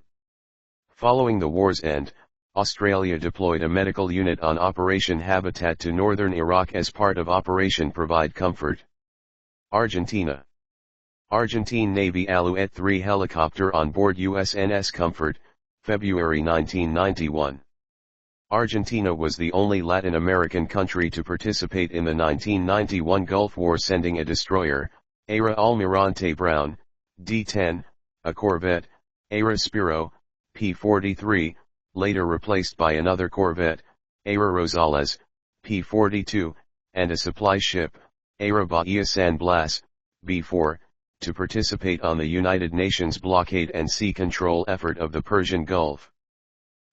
Following the war's end, Australia deployed a medical unit on Operation Habitat to northern Iraq as part of Operation Provide Comfort. Argentina. Argentine Navy Alouette 3 helicopter on board USNS Comfort, February 1991. Argentina was the only Latin American country to participate in the 1991 Gulf War, sending a destroyer, Aira Almirante Brown, D-10, a corvette, Aira Spiro, P-43, later replaced by another corvette, Aira Rosales, P-42, and a supply ship, Aira Bahia San Blas, B-4, to participate on the United Nations blockade and sea control effort of the Persian Gulf.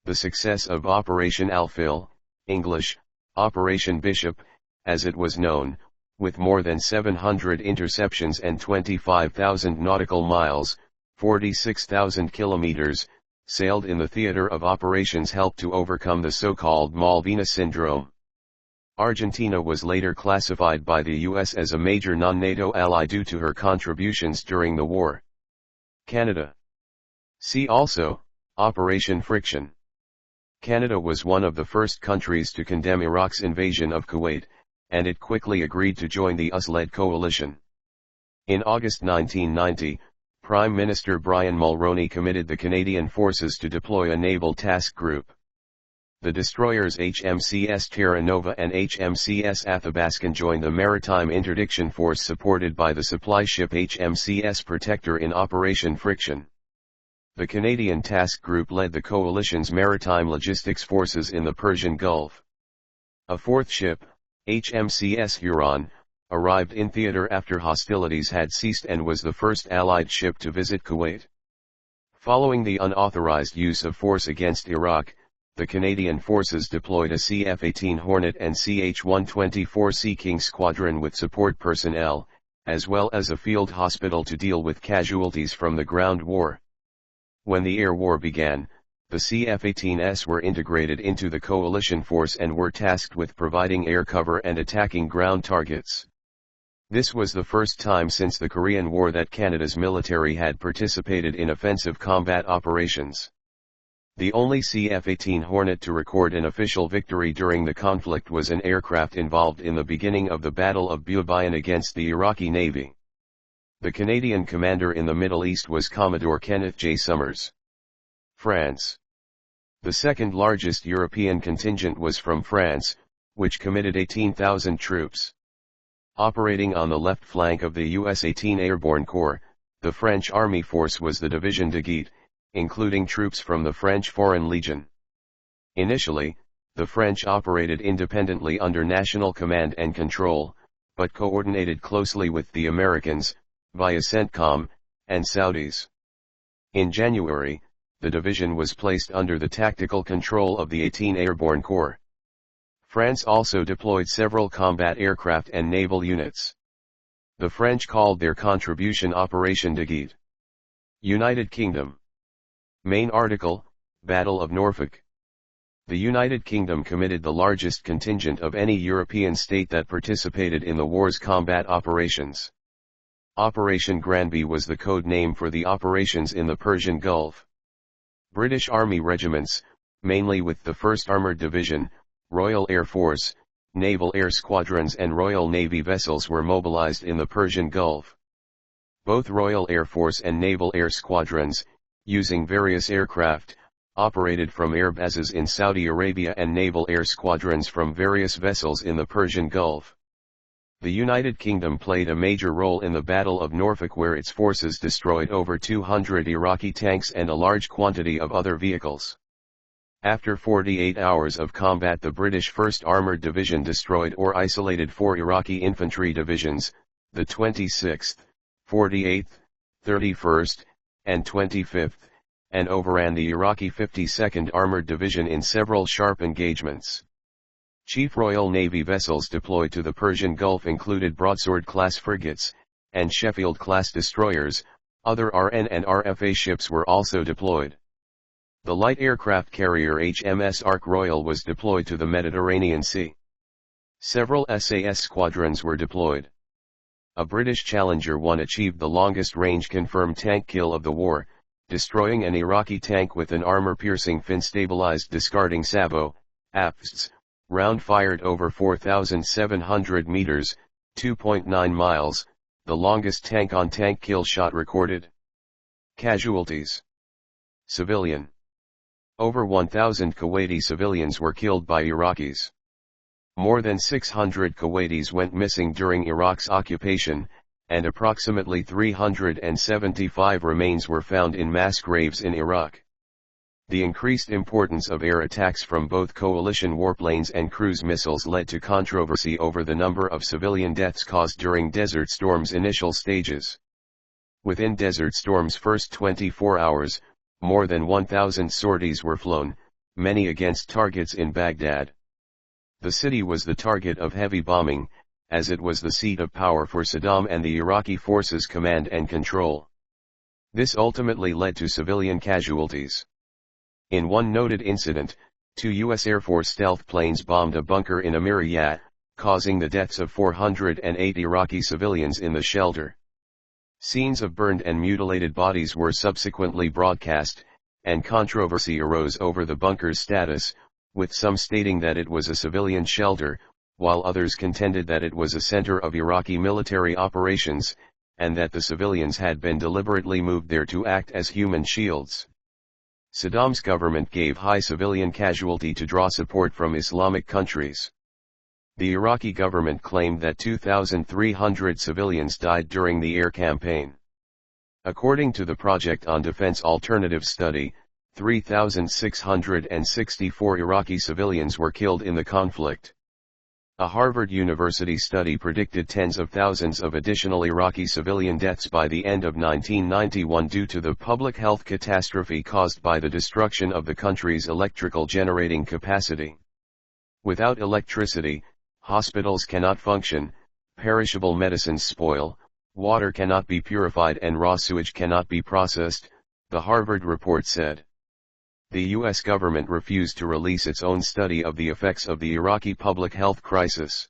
The success of Operation Alfil, English, Operation Bishop, as it was known, with more than 700 interceptions and 25,000 nautical miles, 46,000 kilometers, sailed in the theater of operations, helped to overcome the so-called Malvinas syndrome. Argentina was later classified by the U.S. as a major non-NATO ally due to her contributions during the war. Canada. See also, Operation Friction. Canada was one of the first countries to condemn Iraq's invasion of Kuwait, and it quickly agreed to join the US-led coalition. In August 1990, Prime Minister Brian Mulroney committed the Canadian forces to deploy a naval task group. The destroyers HMCS Terra Nova and HMCS Athabascan joined the Maritime Interdiction Force supported by the supply ship HMCS Protector in Operation Friction. The Canadian task group led the coalition's maritime logistics forces in the Persian Gulf. A fourth ship, HMCS Huron, arrived in theater after hostilities had ceased and was the first Allied ship to visit Kuwait. Following the unauthorized use of force against Iraq, the Canadian forces deployed a CF-18 Hornet and CH-124 Sea King squadron with support personnel, as well as a field hospital to deal with casualties from the ground war. When the air war began, the CF-18s were integrated into the coalition force and were tasked with providing air cover and attacking ground targets. This was the first time since the Korean War that Canada's military had participated in offensive combat operations. The only CF-18 Hornet to record an official victory during the conflict was an aircraft involved in the beginning of the Battle of Bubayan against the Iraqi Navy. The Canadian commander in the Middle East was Commodore Kenneth J. Summers. France. The second largest European contingent was from France, which committed 18,000 troops. Operating on the left flank of the US 18 Airborne Corps, the French Army Force was the Division de Guet, including troops from the French Foreign Legion. Initially, the French operated independently under national command and control, but coordinated closely with the Americans, via CENTCOM, and Saudis. In January, the division was placed under the tactical control of the 18 Airborne Corps. France also deployed several combat aircraft and naval units. The French called their contribution Operation de Guet. United Kingdom. Main article, Battle of Norfolk. The United Kingdom committed the largest contingent of any European state that participated in the war's combat operations. Operation Granby was the code name for the operations in the Persian Gulf. British Army regiments, mainly with the 1st Armoured Division, Royal Air Force, Naval Air Squadrons and Royal Navy vessels were mobilized in the Persian Gulf. Both Royal Air Force and Naval Air Squadrons, using various aircraft, operated from air bases in Saudi Arabia and naval air squadrons from various vessels in the Persian Gulf. The United Kingdom played a major role in the Battle of Norfolk, where its forces destroyed over 200 Iraqi tanks and a large quantity of other vehicles. After 48 hours of combat, the British 1st Armoured Division destroyed or isolated 4 Iraqi infantry divisions, the 26th, 48th, 31st, and 25th, and overran the Iraqi 52nd Armored Division in several sharp engagements. Chief Royal Navy vessels deployed to the Persian Gulf included Broadsword-class frigates, and Sheffield-class destroyers. Other RN and RFA ships were also deployed. The light aircraft carrier HMS Ark Royal was deployed to the Mediterranean Sea. Several SAS squadrons were deployed. A British Challenger 1 achieved the longest range confirmed tank kill of the war, destroying an Iraqi tank with an armor-piercing fin-stabilized discarding salvo, APSTS, round fired over 4,700 meters, 2.9 miles, the longest tank-on-tank kill shot recorded. Casualties. Civilian. Over 1,000 Kuwaiti civilians were killed by Iraqis. More than 600 Kuwaitis went missing during Iraq's occupation, and approximately 375 remains were found in mass graves in Iraq. The increased importance of air attacks from both coalition warplanes and cruise missiles led to controversy over the number of civilian deaths caused during Desert Storm's initial stages. Within Desert Storm's first 24 hours, more than 1,000 sorties were flown, many against targets in Baghdad. The city was the target of heavy bombing, as it was the seat of power for Saddam and the Iraqi forces' command and control. This ultimately led to civilian casualties. In one noted incident, 2 U.S. Air Force stealth planes bombed a bunker in Amiriyah, causing the deaths of 408 Iraqi civilians in the shelter. Scenes of burned and mutilated bodies were subsequently broadcast, and controversy arose over the bunker's status, with some stating that it was a civilian shelter, while others contended that it was a center of Iraqi military operations, and that the civilians had been deliberately moved there to act as human shields. Saddam's government gave high civilian casualty to draw support from Islamic countries. The Iraqi government claimed that 2,300 civilians died during the air campaign. According to the Project on Defense Alternative study, 3,664 Iraqi civilians were killed in the conflict. A Harvard University study predicted tens of thousands of additional Iraqi civilian deaths by the end of 1991 due to the public health catastrophe caused by the destruction of the country's electrical generating capacity. Without electricity, hospitals cannot function, perishable medicines spoil, water cannot be purified and raw sewage cannot be processed, the Harvard report said. The U.S. government refused to release its own study of the effects of the Iraqi public health crisis.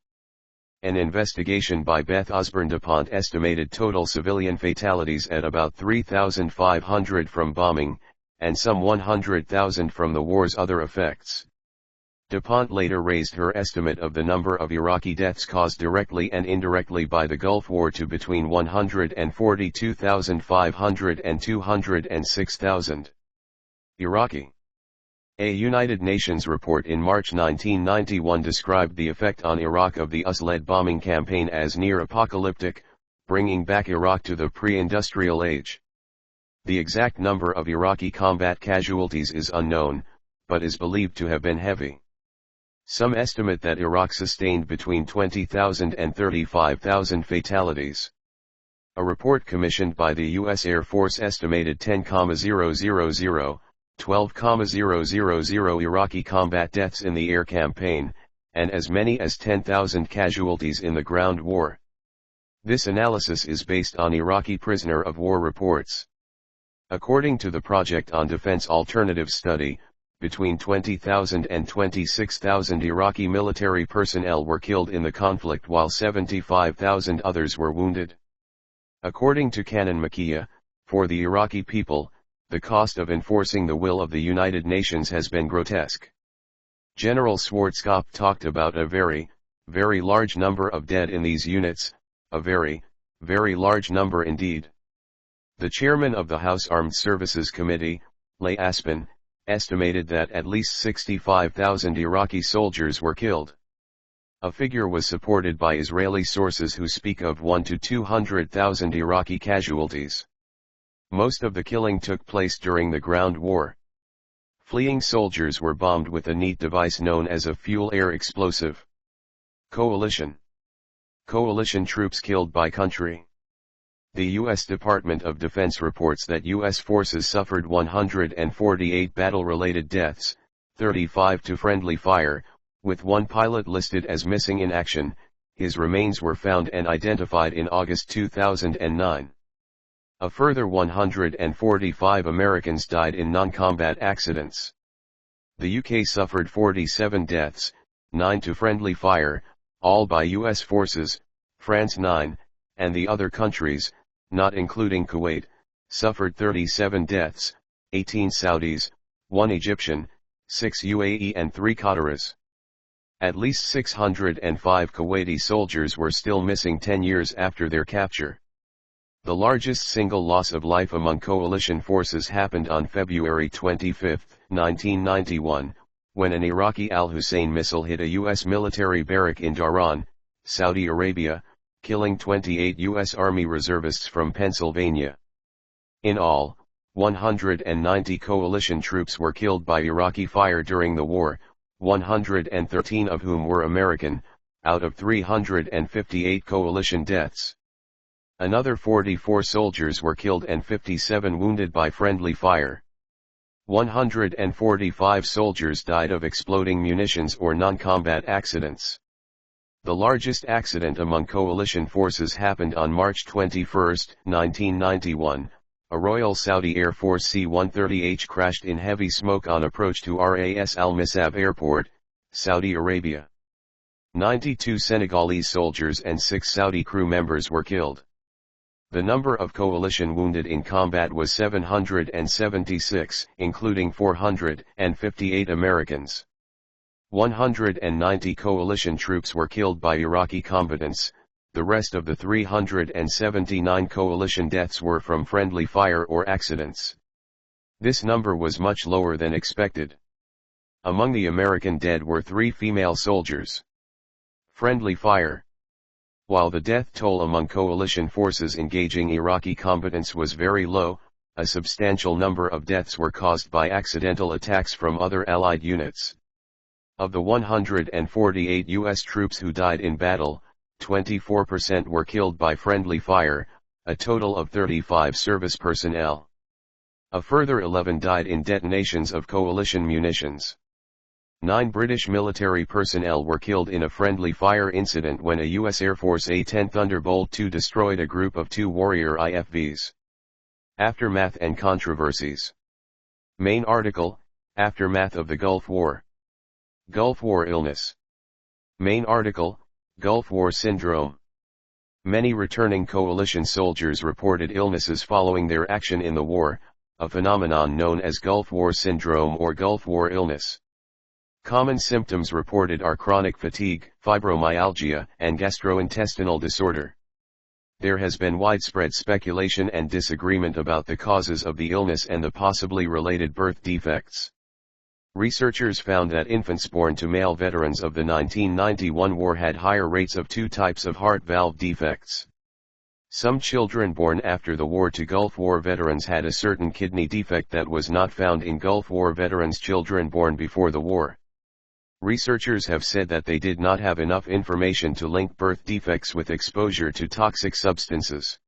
An investigation by Beth Osborne DuPont estimated total civilian fatalities at about 3,500 from bombing, and some 100,000 from the war's other effects. DuPont later raised her estimate of the number of Iraqi deaths caused directly and indirectly by the Gulf War to between 142,500 and 206,000. Iraqi. A United Nations report in March 1991 described the effect on Iraq of the US-led bombing campaign as near-apocalyptic, bringing back Iraq to the pre-industrial age. The exact number of Iraqi combat casualties is unknown, but is believed to have been heavy. Some estimate that Iraq sustained between 20,000 and 35,000 fatalities. A report commissioned by the U.S. Air Force estimated 10,000, 12,000 Iraqi combat deaths in the air campaign, and as many as 10,000 casualties in the ground war. This analysis is based on Iraqi prisoner of war reports. According to the Project on Defense Alternative study, between 20,000 and 26,000 Iraqi military personnel were killed in the conflict while 75,000 others were wounded. According to Canon Makia, for the Iraqi people, the cost of enforcing the will of the United Nations has been grotesque. General Schwarzkopf talked about a very, very large number of dead in these units, a very, very large number indeed. The chairman of the House Armed Services Committee, Leigh Aspin, estimated that at least 65,000 Iraqi soldiers were killed. A figure was supported by Israeli sources who speak of 100,000 to 200,000 Iraqi casualties. Most of the killing took place during the ground war. Fleeing soldiers were bombed with a neat device known as a fuel-air explosive. Coalition troops killed by country. The U.S. Department of Defense reports that U.S. forces suffered 148 battle-related deaths, 35 to friendly fire, with one pilot listed as missing in action. His remains were found and identified in August 2009. A further 145 Americans died in non-combat accidents. The UK suffered 47 deaths, 9 to friendly fire, all by US forces. France 9, and the other countries, not including Kuwait, suffered 37 deaths, 18 Saudis, 1 Egyptian, 6 UAE and 3 Qataris. At least 605 Kuwaiti soldiers were still missing 10 years after their capture. The largest single loss of life among coalition forces happened on February 25, 1991, when an Iraqi Al-Hussein missile hit a U.S. military barrack in Dhahran, Saudi Arabia, killing 28 U.S. Army reservists from Pennsylvania. In all, 190 coalition troops were killed by Iraqi fire during the war, 113 of whom were American, out of 358 coalition deaths. Another 44 soldiers were killed and 57 wounded by friendly fire. 145 soldiers died of exploding munitions or non-combat accidents. The largest accident among coalition forces happened on March 21, 1991. A Royal Saudi Air Force C-130H crashed in heavy smoke on approach to Ras Al Misab Airport, Saudi Arabia. 92 Senegalese soldiers and 6 Saudi crew members were killed. The number of coalition wounded in combat was 776, including 458 Americans. 190 coalition troops were killed by Iraqi combatants. The rest of the 379 coalition deaths were from friendly fire or accidents. This number was much lower than expected. Among the American dead were 3 female soldiers. Friendly fire. While the death toll among coalition forces engaging Iraqi combatants was very low, a substantial number of deaths were caused by accidental attacks from other Allied units. Of the 148 U.S. troops who died in battle, 24% were killed by friendly fire, a total of 35 service personnel. A further 11 died in detonations of coalition munitions. 9 British military personnel were killed in a friendly fire incident when a U.S. Air Force A-10 Thunderbolt II destroyed a group of 2 Warrior IFVs. Aftermath and controversies. Main article, Aftermath of the Gulf War. Gulf War illness. Main article, Gulf War syndrome. Many returning coalition soldiers reported illnesses following their action in the war, a phenomenon known as Gulf War syndrome or Gulf War illness. Common symptoms reported are chronic fatigue, fibromyalgia, and gastrointestinal disorder. There has been widespread speculation and disagreement about the causes of the illness and the possibly related birth defects. Researchers found that infants born to male veterans of the 1991 war had higher rates of 2 types of heart valve defects. Some children born after the war to Gulf War veterans had a certain kidney defect that was not found in Gulf War veterans' children born before the war. Researchers have said that they did not have enough information to link birth defects with exposure to toxic substances.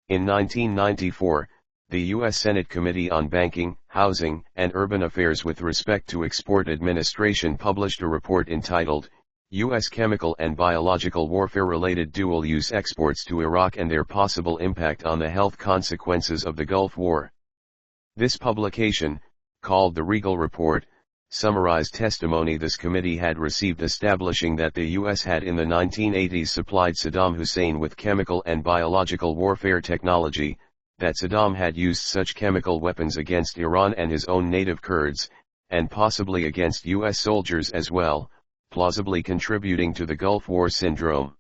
In 1994, the U.S. Senate Committee on Banking, Housing, and Urban Affairs with respect to export administration published a report entitled, U.S. Chemical and Biological Warfare-Related Dual-Use Exports to Iraq and Their Possible Impact on the Health Consequences of the Gulf War. This publication, called the Regal Report, summarized testimony this committee had received establishing that the U.S. had in the 1980s supplied Saddam Hussein with chemical and biological warfare technology, that Saddam had used such chemical weapons against Iran and his own native Kurds, and possibly against U.S. soldiers as well, plausibly contributing to the Gulf War syndrome.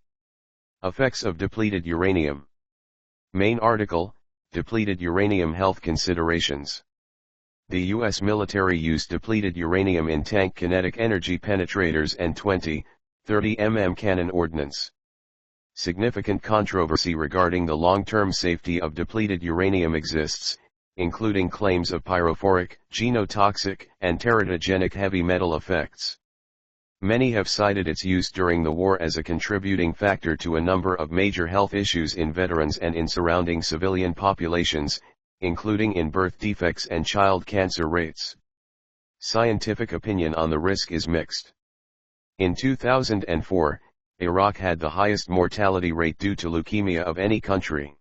Effects of depleted uranium. Main article, Depleted Uranium Health Considerations. The U.S. military used depleted uranium in tank kinetic energy penetrators and 20, 30 mm cannon ordnance. Significant controversy regarding the long-term safety of depleted uranium exists, including claims of pyrophoric, genotoxic, and teratogenic heavy metal effects. Many have cited its use during the war as a contributing factor to a number of major health issues in veterans and in surrounding civilian populations, including in birth defects and child cancer rates. Scientific opinion on the risk is mixed. In 2004, Iraq had the highest mortality rate due to leukemia of any country.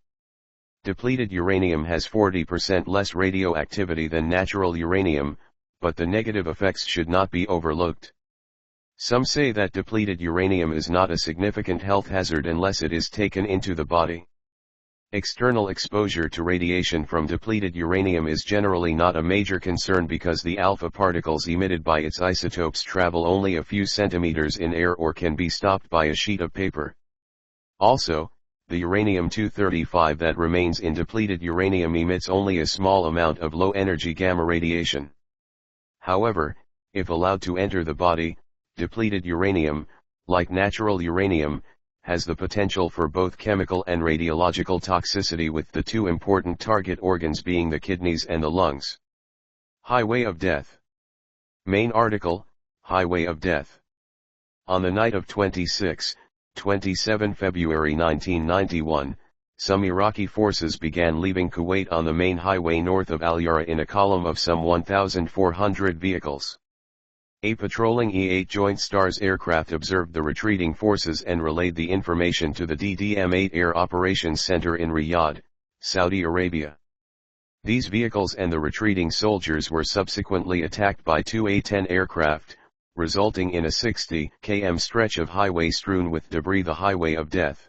Depleted uranium has 40% less radioactivity than natural uranium, but the negative effects should not be overlooked. Some say that depleted uranium is not a significant health hazard unless it is taken into the body. External exposure to radiation from depleted uranium is generally not a major concern because the alpha particles emitted by its isotopes travel only a few centimeters in air or can be stopped by a sheet of paper. Also, the uranium-235 that remains in depleted uranium emits only a small amount of low-energy gamma radiation. However, if allowed to enter the body, depleted uranium, like natural uranium, has the potential for both chemical and radiological toxicity, with the two important target organs being the kidneys and the lungs. Highway of Death. Main article, Highway of Death. On the night of 27 February 1991, some Iraqi forces began leaving Kuwait on the main highway north of Al Yara in a column of some 1,400 vehicles. A patrolling E-8 Joint Stars aircraft observed the retreating forces and relayed the information to the DDM-8 Air Operations Center in Riyadh, Saudi Arabia. These vehicles and the retreating soldiers were subsequently attacked by two A-10 aircraft, resulting in a 60 km stretch of highway strewn with debris, the Highway of Death.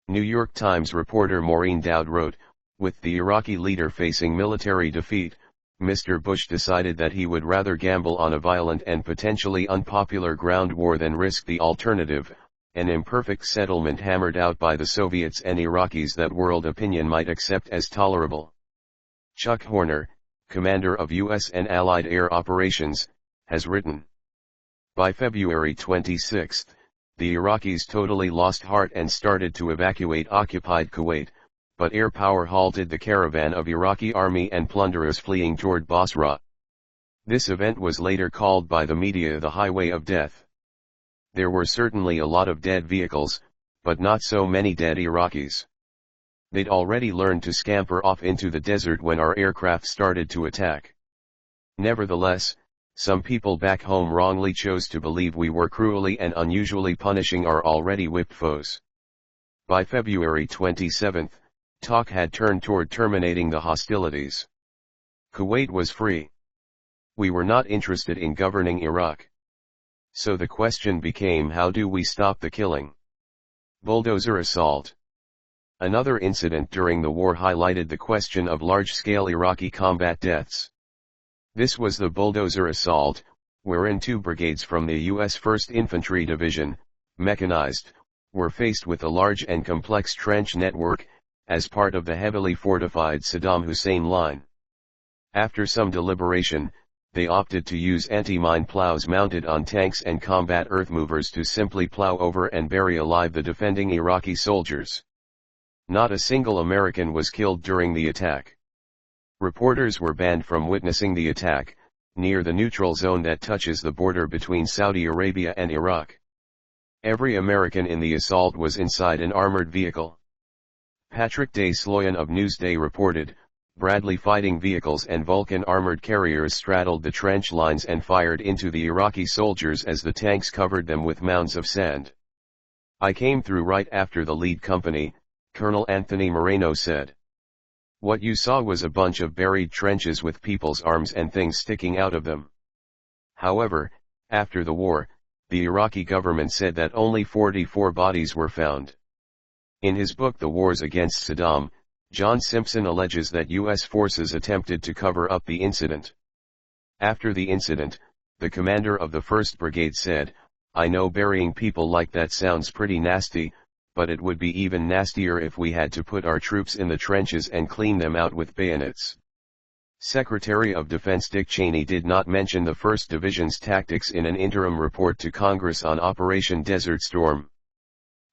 New York Times reporter Maureen Dowd wrote, "With the Iraqi leader facing military defeat, Mr. Bush decided that he would rather gamble on a violent and potentially unpopular ground war than risk the alternative, an imperfect settlement hammered out by the Soviets and Iraqis that world opinion might accept as tolerable." Chuck Horner, commander of U.S. and Allied air operations, has written, "By February 26, the Iraqis totally lost heart and started to evacuate occupied Kuwait, but air power halted the caravan of Iraqi army and plunderers fleeing toward Basra. This event was later called by the media the Highway of Death. There were certainly a lot of dead vehicles, but not so many dead Iraqis. They'd already learned to scamper off into the desert when our aircraft started to attack. Nevertheless, some people back home wrongly chose to believe we were cruelly and unusually punishing our already whipped foes." By February 27, talk had turned toward terminating the hostilities. Kuwait was free. We were not interested in governing Iraq. So the question became, how do we stop the killing? Bulldozer assault. Another incident during the war highlighted the question of large-scale Iraqi combat deaths. This was the bulldozer assault, wherein two brigades from the U.S. 1st Infantry Division, mechanized, were faced with a large and complex trench network, as part of the heavily fortified Saddam Hussein line. After some deliberation, they opted to use anti-mine plows mounted on tanks and combat earthmovers to simply plow over and bury alive the defending Iraqi soldiers. Not a single American was killed during the attack. Reporters were banned from witnessing the attack, near the neutral zone that touches the border between Saudi Arabia and Iraq. Every American in the assault was inside an armored vehicle. Patrick Day Sloyan of Newsday reported, Bradley fighting vehicles and Vulcan armored carriers straddled the trench lines and fired into the Iraqi soldiers as the tanks covered them with mounds of sand. "I came through right after the lead company," Colonel Anthony Moreno said. "What you saw was a bunch of buried trenches with people's arms and things sticking out of them. However, after the war, the Iraqi government said that only 44 bodies were found. In his book The Wars Against Saddam, John Simpson alleges that U.S. forces attempted to cover up the incident. After the incident, the commander of the 1st Brigade said, "I know burying people like that sounds pretty nasty, but it would be even nastier if we had to put our troops in the trenches and clean them out with bayonets." Secretary of Defense Dick Cheney did not mention the 1st Division's tactics in an interim report to Congress on Operation Desert Storm.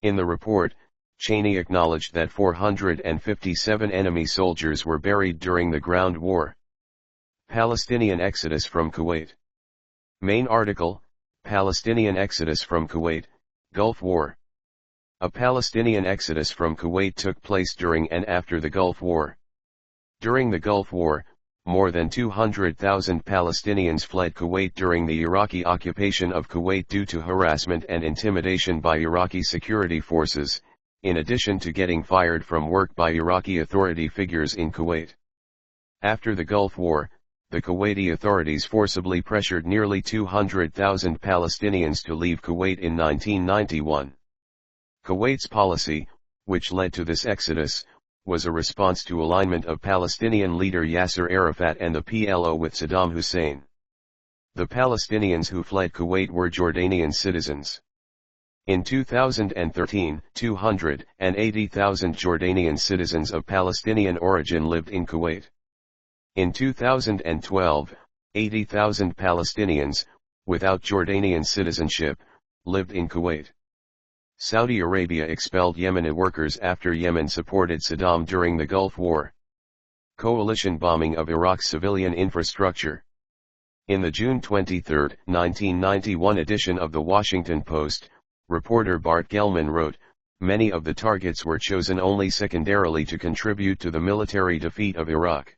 In the report, Cheney acknowledged that 457 enemy soldiers were buried during the ground war. Palestinian exodus from Kuwait. Main article, Palestinian exodus from Kuwait, Gulf War. A Palestinian exodus from Kuwait took place during and after the Gulf War. During the Gulf War, more than 200,000 Palestinians fled Kuwait during the Iraqi occupation of Kuwait due to harassment and intimidation by Iraqi security forces, in addition to getting fired from work by Iraqi authority figures in Kuwait. After the Gulf War, the Kuwaiti authorities forcibly pressured nearly 200,000 Palestinians to leave Kuwait in 1991. Kuwait's policy, which led to this exodus, was a response to alignment of Palestinian leader Yasser Arafat and the PLO with Saddam Hussein. The Palestinians who fled Kuwait were Jordanian citizens. In 2013, 280,000 Jordanian citizens of Palestinian origin lived in Kuwait. In 2012, 80,000 Palestinians, without Jordanian citizenship, lived in Kuwait. Saudi Arabia expelled Yemeni workers after Yemen supported Saddam during the Gulf War. Coalition bombing of Iraq's civilian infrastructure. In the June 23, 1991 edition of The Washington Post, reporter Bart Gellman wrote, "Many of the targets were chosen only secondarily to contribute to the military defeat of Iraq."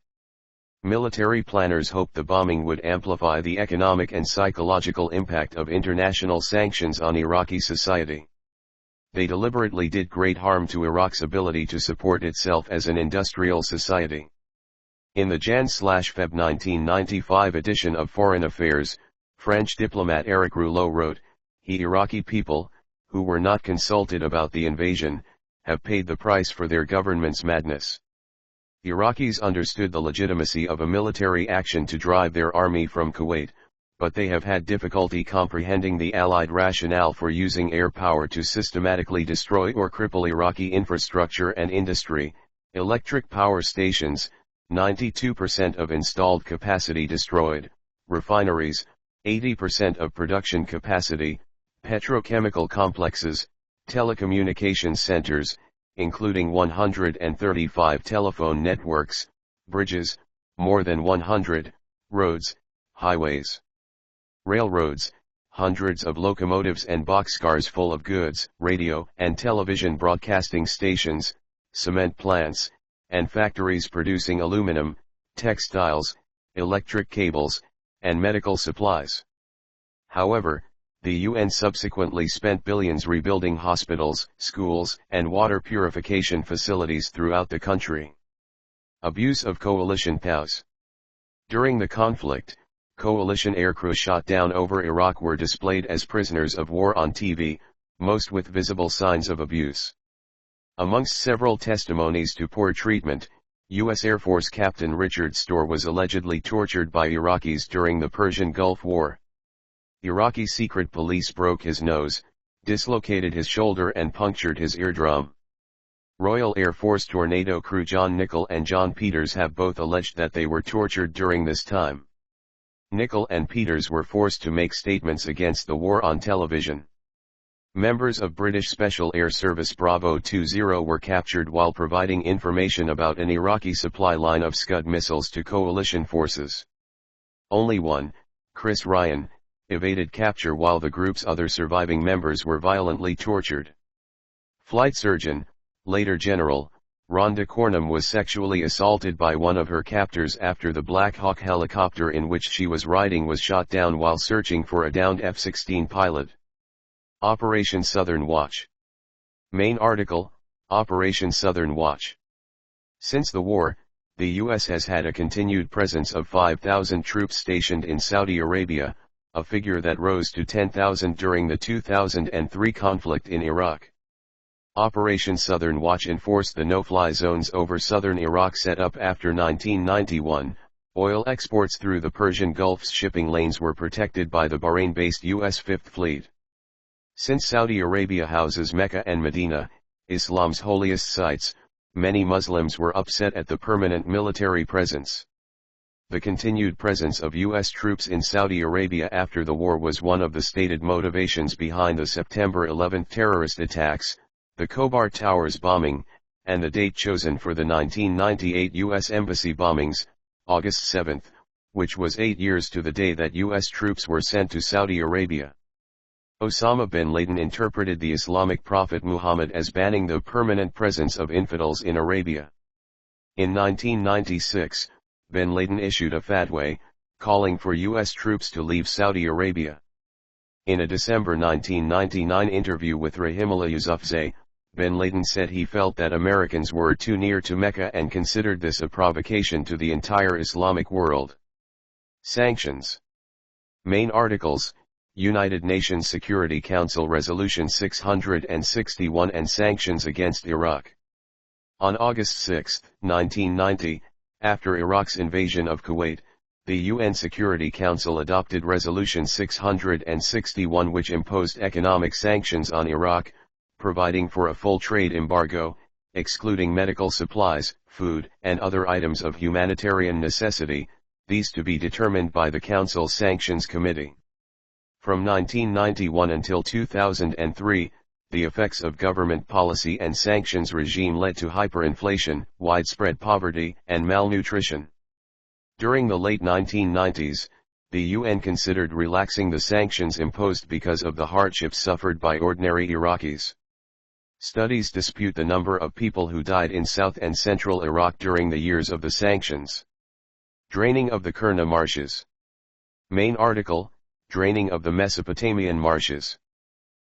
Military planners hoped the bombing would amplify the economic and psychological impact of international sanctions on Iraqi society. They deliberately did great harm to Iraq's ability to support itself as an industrial society. In the Jan/Feb 1995 edition of Foreign Affairs, French diplomat Eric Rouleau wrote, "The Iraqi people, who were not consulted about the invasion, have paid the price for their government's madness." Iraqis understood the legitimacy of a military action to drive their army from Kuwait, but they have had difficulty comprehending the Allied rationale for using air power to systematically destroy or cripple Iraqi infrastructure and industry. Electric power stations, 92% of installed capacity destroyed, refineries, 80% of production capacity, petrochemical complexes, telecommunications centers, including 135 telephone networks, bridges, more than 100, roads, highways, railroads, hundreds of locomotives and boxcars full of goods, radio and television broadcasting stations, cement plants, and factories producing aluminum, textiles, electric cables, and medical supplies. However, the UN subsequently spent billions rebuilding hospitals, schools, and water purification facilities throughout the country. Abuse of coalition POWs. During the conflict, coalition aircrew shot down over Iraq were displayed as prisoners of war on TV, most with visible signs of abuse. Amongst several testimonies to poor treatment, U.S. Air Force Captain Richard Storr was allegedly tortured by Iraqis during the Persian Gulf War. Iraqi secret police broke his nose, dislocated his shoulder and punctured his eardrum. Royal Air Force Tornado crew John Nichol and John Peters have both alleged that they were tortured during this time. Nichol and Peters were forced to make statements against the war on television. Members of British Special Air Service Bravo 20 were captured while providing information about an Iraqi supply line of Scud missiles to coalition forces. Only one, Chris Ryan, evaded capture while the group's other surviving members were violently tortured. Flight surgeon, later General, Rhonda Cornum was sexually assaulted by one of her captors after the Black Hawk helicopter in which she was riding was shot down while searching for a downed F-16 pilot. Operation Southern Watch. Main article, Operation Southern Watch. Since the war, the U.S. has had a continued presence of 5,000 troops stationed in Saudi Arabia, a figure that rose to 10,000 during the 2003 conflict in Iraq. Operation Southern Watch enforced the no-fly zones over southern Iraq set up after 1991. Oil exports through the Persian Gulf's shipping lanes were protected by the Bahrain-based U.S. Fifth Fleet. Since Saudi Arabia houses Mecca and Medina, Islam's holiest sites, many Muslims were upset at the permanent military presence. The continued presence of U.S. troops in Saudi Arabia after the war was one of the stated motivations behind the September 11 terrorist attacks, the Khobar Towers bombing, and the date chosen for the 1998 U.S. Embassy bombings, August 7, which was 8 years to the day that U.S. troops were sent to Saudi Arabia. Osama bin Laden interpreted the Islamic prophet Muhammad as banning the permanent presence of infidels in Arabia. In 1996, bin Laden issued a fatwa, calling for U.S. troops to leave Saudi Arabia. In a December 1999 interview with Rahimullah Yousafzai, bin Laden said he felt that Americans were too near to Mecca and considered this a provocation to the entire Islamic world. Sanctions. Main articles: United Nations Security Council Resolution 661 and sanctions against Iraq. On August 6, 1990, after Iraq's invasion of Kuwait, the UN Security Council adopted Resolution 661, which imposed economic sanctions on Iraq, providing for a full trade embargo, excluding medical supplies, food, and other items of humanitarian necessity, these to be determined by the Council's Sanctions Committee. From 1991 until 2003, the effects of government policy and sanctions regime led to hyperinflation, widespread poverty, and malnutrition. During the late 1990s, the UN considered relaxing the sanctions imposed because of the hardships suffered by ordinary Iraqis. Studies dispute the number of people who died in South and Central Iraq during the years of the sanctions. Draining of the Kurna marshes. Main article: Draining of the Mesopotamian marshes.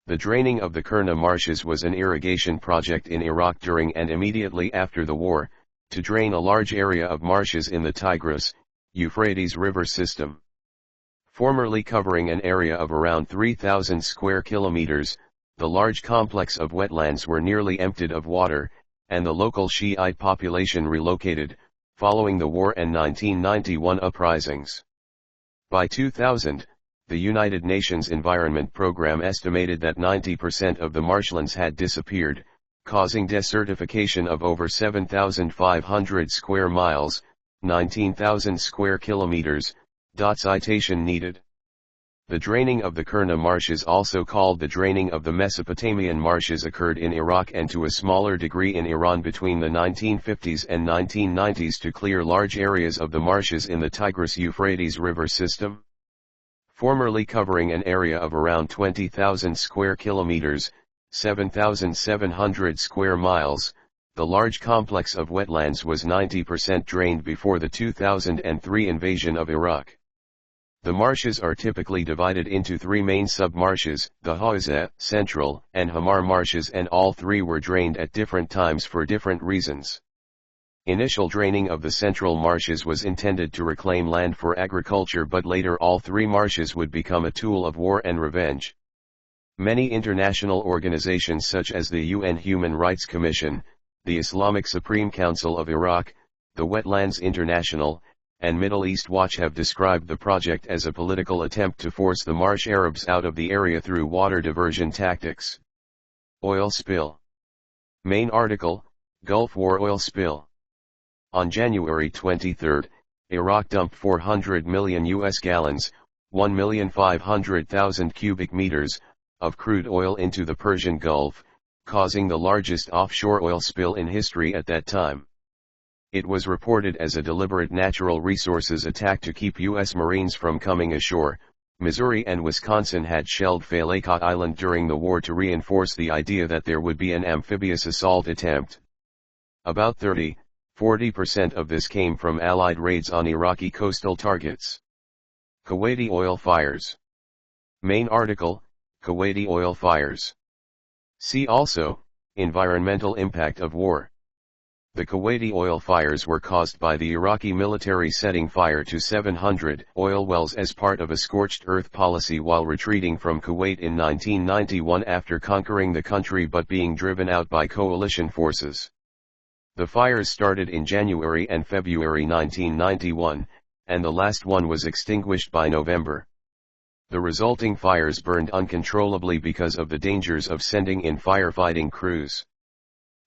The draining of the Kurna marshes was an irrigation project in Iraq during and immediately after the war, to drain a large area of marshes in the Tigris-Euphrates river system. Formerly covering an area of around 3,000 square kilometers, the large complex of wetlands were nearly emptied of water, and the local Shiite population relocated, following the war and 1991 uprisings. By 2000, the United Nations Environment Programme estimated that 90% of the marshlands had disappeared, causing desertification of over 7,500 square miles, 19,000 square kilometers. Citation needed. The draining of the Kurna marshes, also called the draining of the Mesopotamian marshes, occurred in Iraq and to a smaller degree in Iran between the 1950s and 1990s to clear large areas of the marshes in the Tigris-Euphrates river system. Formerly covering an area of around 20,000 square kilometers, 7,700 square miles, the large complex of wetlands was 90% drained before the 2003 invasion of Iraq. The marshes are typically divided into three main sub-marshes, the Hawza, Central, and Hamar marshes, and all three were drained at different times for different reasons. Initial draining of the central marshes was intended to reclaim land for agriculture, but later all three marshes would become a tool of war and revenge. Many international organizations such as the UN Human Rights Commission, the Islamic Supreme Council of Iraq, the Wetlands International, and Middle East Watch have described the project as a political attempt to force the Marsh Arabs out of the area through water diversion tactics. Oil spill. Main article: Gulf War oil spill. On January 23, Iraq dumped 400 million U.S. gallons, 1,500,000 cubic meters, of crude oil into the Persian Gulf, causing the largest offshore oil spill in history at that time. It was reported as a deliberate natural resources attack to keep U.S. Marines from coming ashore. Missouri and Wisconsin had shelled Failacot Island during the war to reinforce the idea that there would be an amphibious assault attempt. About 40% of this came from Allied raids on Iraqi coastal targets. Kuwaiti oil fires. Main article: Kuwaiti oil fires. See also, environmental impact of war. The Kuwaiti oil fires were caused by the Iraqi military setting fire to 700 oil wells as part of a scorched earth policy while retreating from Kuwait in 1991 after conquering the country but being driven out by coalition forces. The fires started in January and February 1991, and the last one was extinguished by November. The resulting fires burned uncontrollably because of the dangers of sending in firefighting crews.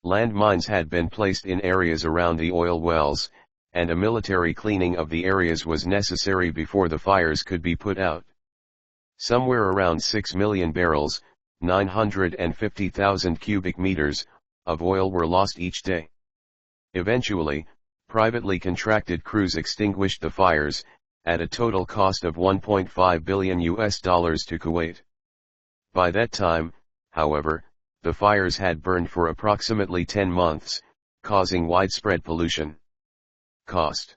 Landmines had been placed in areas around the oil wells, and a military cleaning of the areas was necessary before the fires could be put out. Somewhere around 6 million barrels, 950,000 cubic meters, of oil were lost each day. Eventually, privately contracted crews extinguished the fires, at a total cost of $1.5 billion to Kuwait. By that time, however, the fires had burned for approximately 10 months, causing widespread pollution. Cost.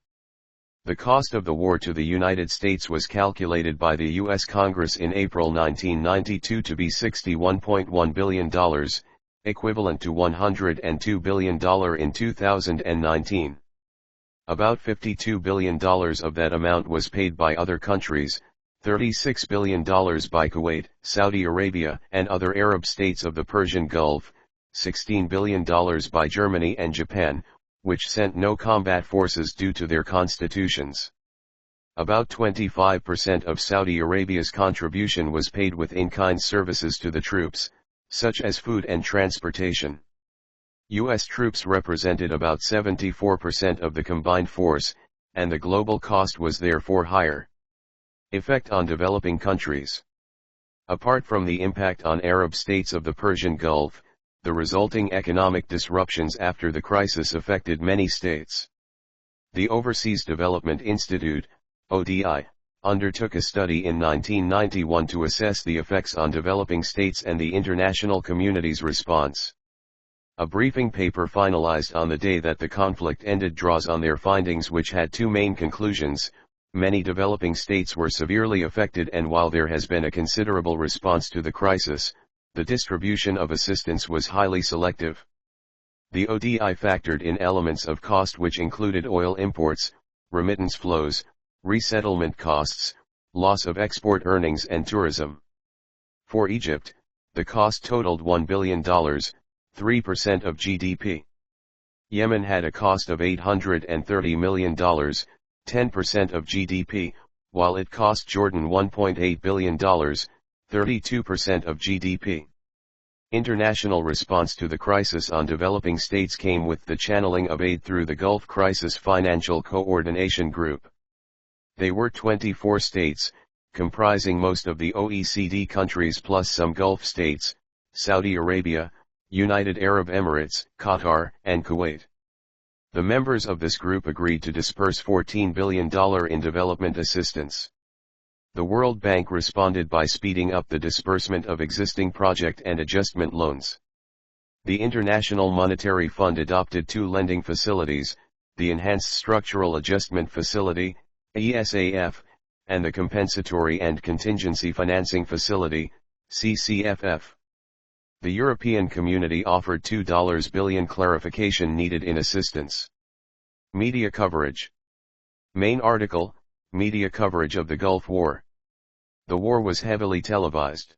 The cost of the war to the United States was calculated by the U.S. Congress in April 1992 to be $61.1 billion, equivalent to $102 billion in 2019. About $52 billion of that amount was paid by other countries, $36 billion by Kuwait, Saudi Arabia and other Arab states of the Persian Gulf, $16 billion by Germany and Japan, which sent no combat forces due to their constitutions. About 25% of Saudi Arabia's contribution was paid with in-kind services to the troops, such as food and transportation. U.S. troops represented about 74% of the combined force, and the global cost was therefore higher. Effect on developing countries. Apart from the impact on Arab states of the Persian Gulf, the resulting economic disruptions after the crisis affected many states. The Overseas Development Institute, ODI, undertook a study in 1991 to assess the effects on developing states and the international community's response. A briefing paper finalized on the day that the conflict ended draws on their findings, which had two main conclusions. Many developing states were severely affected, and while there has been a considerable response to the crisis, the distribution of assistance was highly selective. The ODI factored in elements of cost which included oil imports, remittance flows, resettlement costs, loss of export earnings and tourism. For Egypt, the cost totaled $1 billion, 3% of GDP. Yemen had a cost of $830 million, 10% of GDP, while it cost Jordan $1.8 billion, 32% of GDP. International response to the crisis on developing states came with the channeling of aid through the Gulf Crisis Financial Coordination Group. They were 24 states, comprising most of the OECD countries plus some Gulf states, Saudi Arabia, United Arab Emirates, Qatar, and Kuwait. The members of this group agreed to disperse $14 billion in development assistance. The World Bank responded by speeding up the disbursement of existing project and adjustment loans. The International Monetary Fund adopted two lending facilities, the Enhanced Structural Adjustment Facility, ESAF, and the Compensatory and Contingency Financing Facility, CCFF. The European Community offered $2 billion clarification needed in assistance. Media coverage. Main article, Media coverage of the Gulf War. The war was heavily televised.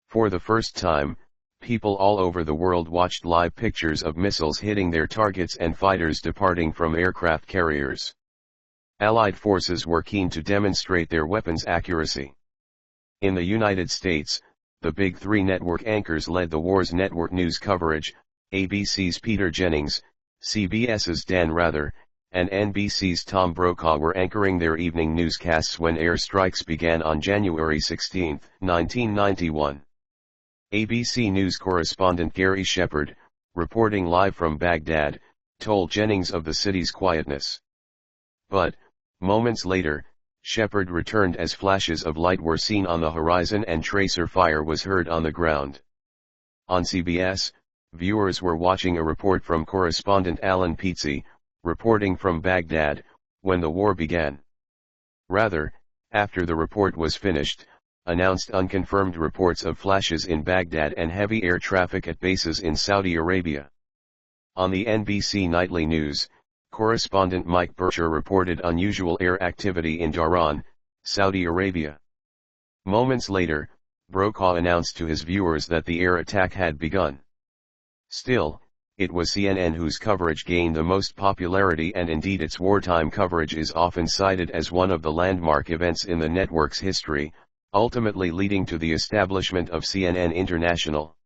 For the first time, people all over the world watched live pictures of missiles hitting their targets and fighters departing from aircraft carriers. Allied forces were keen to demonstrate their weapons' accuracy. In the United States, the Big Three network anchors led the war's network news coverage. ABC's Peter Jennings, CBS's Dan Rather, and NBC's Tom Brokaw were anchoring their evening newscasts when airstrikes began on January 16, 1991. ABC News correspondent Gary Shepard, reporting live from Baghdad, told Jennings of the city's quietness. But, moments later, Shepard returned as flashes of light were seen on the horizon and tracer fire was heard on the ground. On CBS, viewers were watching a report from correspondent Alan Pizzi, reporting from Baghdad, when the war began. Rather, after the report was finished, announced unconfirmed reports of flashes in Baghdad and heavy air traffic at bases in Saudi Arabia. On the NBC Nightly News, correspondent Mike Bircher reported unusual air activity in Dhahran, Saudi Arabia. Moments later, Brokaw announced to his viewers that the air attack had begun. Still, it was CNN whose coverage gained the most popularity, and indeed its wartime coverage is often cited as one of the landmark events in the network's history, ultimately leading to the establishment of CNN International.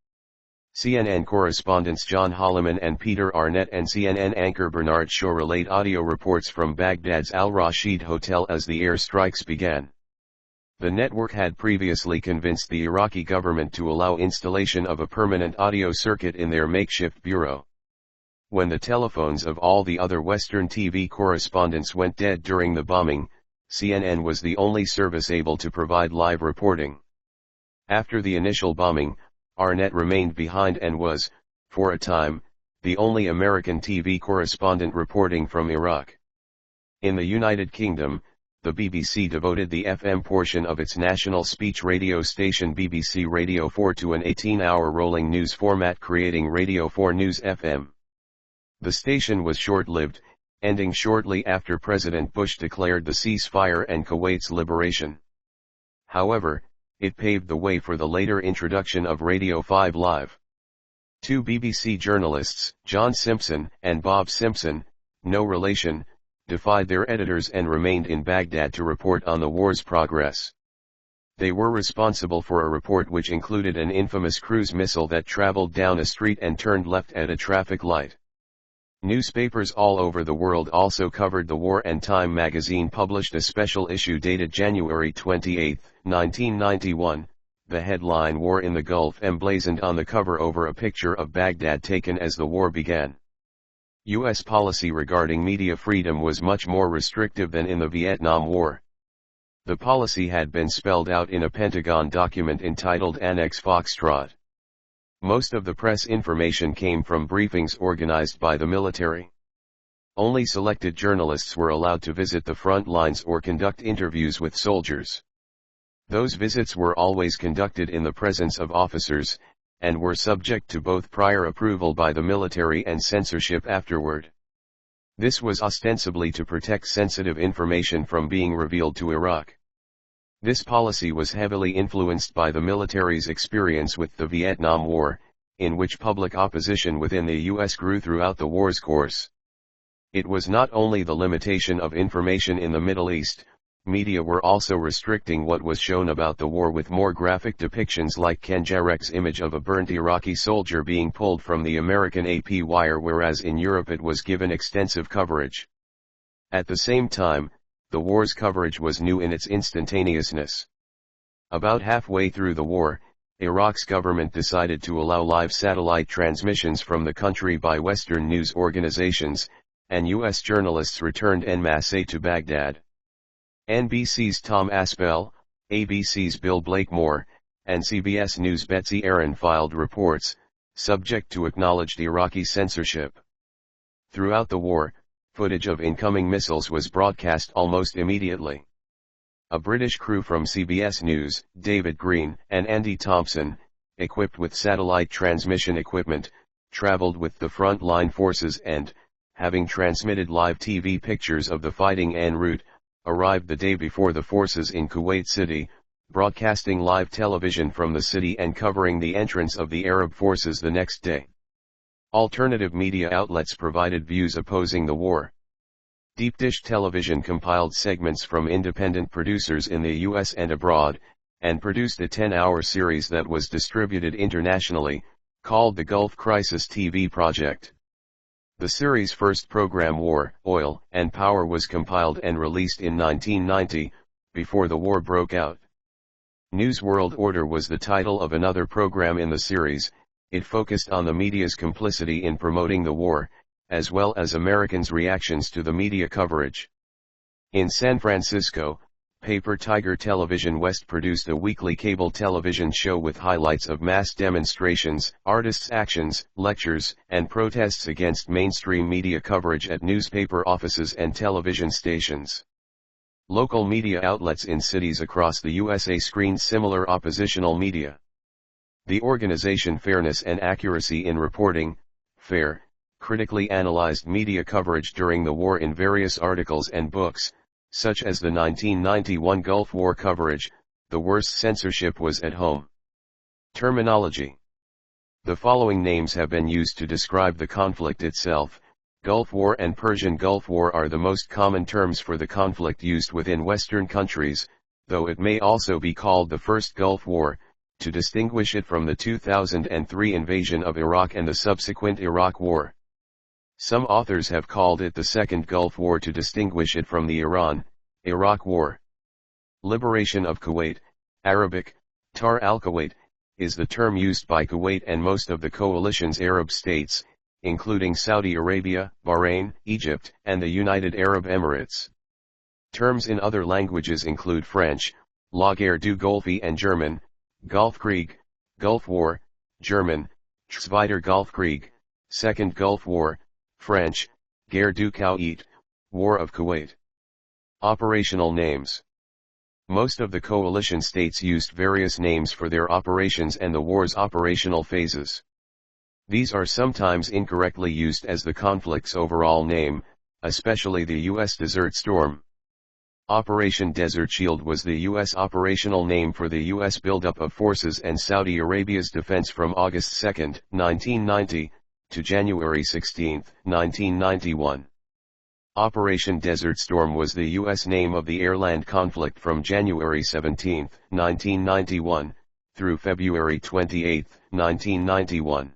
CNN correspondents John Holliman and Peter Arnett and CNN anchor Bernard Shaw relayed audio reports from Baghdad's Al Rashid Hotel as the air strikes began. The network had previously convinced the Iraqi government to allow installation of a permanent audio circuit in their makeshift bureau. When the telephones of all the other Western TV correspondents went dead during the bombing, CNN was the only service able to provide live reporting. After the initial bombing, Arnett remained behind and was, for a time, the only American TV correspondent reporting from Iraq. In the United Kingdom, the BBC devoted the FM portion of its national speech radio station BBC Radio 4 to an 18-hour rolling news format, creating Radio 4 News FM. The station was short-lived, ending shortly after President Bush declared the ceasefire and Kuwait's liberation. However, it paved the way for the later introduction of Radio 5 Live. Two BBC journalists, John Simpson and Bob Simpson, no relation, defied their editors and remained in Baghdad to report on the war's progress. They were responsible for a report which included an infamous cruise missile that traveled down a street and turned left at a traffic light. Newspapers all over the world also covered the war, and Time magazine published a special issue dated January 28, 1991, the headline "War in the Gulf" emblazoned on the cover over a picture of Baghdad taken as the war began. U.S. policy regarding media freedom was much more restrictive than in the Vietnam War. The policy had been spelled out in a Pentagon document entitled Annex Foxtrot. Most of the press information came from briefings organized by the military. Only selected journalists were allowed to visit the front lines or conduct interviews with soldiers. Those visits were always conducted in the presence of officers, and were subject to both prior approval by the military and censorship afterward. This was ostensibly to protect sensitive information from being revealed to Iraq. This policy was heavily influenced by the military's experience with the Vietnam War, in which public opposition within the U.S. grew throughout the war's course. It was not only the limitation of information in the Middle East. Media were also restricting what was shown about the war, with more graphic depictions like Ken Jarek's image of a burnt Iraqi soldier being pulled from the American AP wire, whereas in Europe it was given extensive coverage. At the same time, the war's coverage was new in its instantaneousness. About halfway through the war, Iraq's government decided to allow live satellite transmissions from the country by Western news organizations, and U.S. journalists returned en masse to Baghdad. NBC's Tom Aspell, ABC's Bill Blakemore, and CBS News' Betsy Aaron filed reports, subject to acknowledged Iraqi censorship. Throughout the war, footage of incoming missiles was broadcast almost immediately. A British crew from CBS News, David Green and Andy Thompson, equipped with satellite transmission equipment, traveled with the front-line forces and, having transmitted live TV pictures of the fighting en route, arrived the day before the forces in Kuwait City, broadcasting live television from the city and covering the entrance of the Arab forces the next day. Alternative media outlets provided views opposing the war. Deep Dish Television compiled segments from independent producers in the U.S. and abroad, and produced a 10-hour series that was distributed internationally, called the Gulf Crisis TV Project. The series' first program, War, Oil, and Power, was compiled and released in 1990, before the war broke out. News World Order was the title of another program in the series. It focused on the media's complicity in promoting the war, as well as Americans' reactions to the media coverage. In San Francisco, Paper Tiger Television West produced a weekly cable television show with highlights of mass demonstrations, artists' actions, lectures, and protests against mainstream media coverage at newspaper offices and television stations. Local media outlets in cities across the USA screened similar oppositional media. The organization Fairness and Accuracy in Reporting, FAIR, critically analyzed media coverage during the war in various articles and books, such as the 1991 Gulf War coverage. The worst censorship was at home. Terminology. The following names have been used to describe the conflict itself. Gulf War and Persian Gulf War are the most common terms for the conflict used within Western countries, though it may also be called the First Gulf War, to distinguish it from the 2003 invasion of Iraq and the subsequent Iraq War. Some authors have called it the Second Gulf War to distinguish it from the Iran-Iraq War. Liberation of Kuwait, Arabic, Tar al-Kuwait, is the term used by Kuwait and most of the coalition's Arab states, including Saudi Arabia, Bahrain, Egypt, and the United Arab Emirates. Terms in other languages include French, La Guerre du Golfe, and German, Golfkrieg, Gulf War, German, Zweiter Golfkrieg, Second Gulf War, French, Guerre du Kuwait, War of Kuwait. Operational names. Most of the coalition states used various names for their operations and the war's operational phases. These are sometimes incorrectly used as the conflict's overall name, especially the U.S. Desert Storm. Operation Desert Shield was the U.S. operational name for the U.S. buildup of forces and Saudi Arabia's defense from August 2, 1990, to January 16, 1991. Operation Desert Storm was the U.S. name of the air-land conflict from January 17, 1991, through February 28, 1991.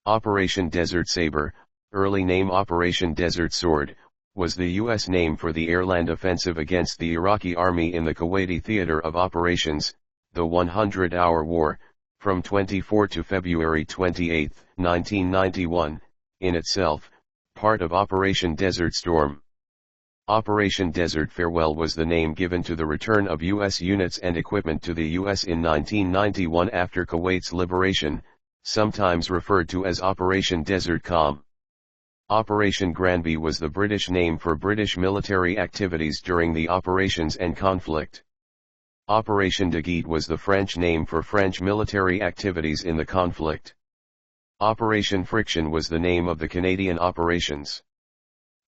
Operation Desert Sabre, early name Operation Desert Sword, was the U.S. name for the air-land offensive against the Iraqi army in the Kuwaiti theater of operations, the 100-hour war, from 24 to February 28, 1991, in itself, part of Operation Desert Storm. Operation Desert Farewell was the name given to the return of U.S. units and equipment to the U.S. in 1991 after Kuwait's liberation, sometimes referred to as Operation Desert Calm. Operation Granby was the British name for British military activities during the operations and conflict. Operation de Guet was the French name for French military activities in the conflict. Operation Friction was the name of the Canadian operations.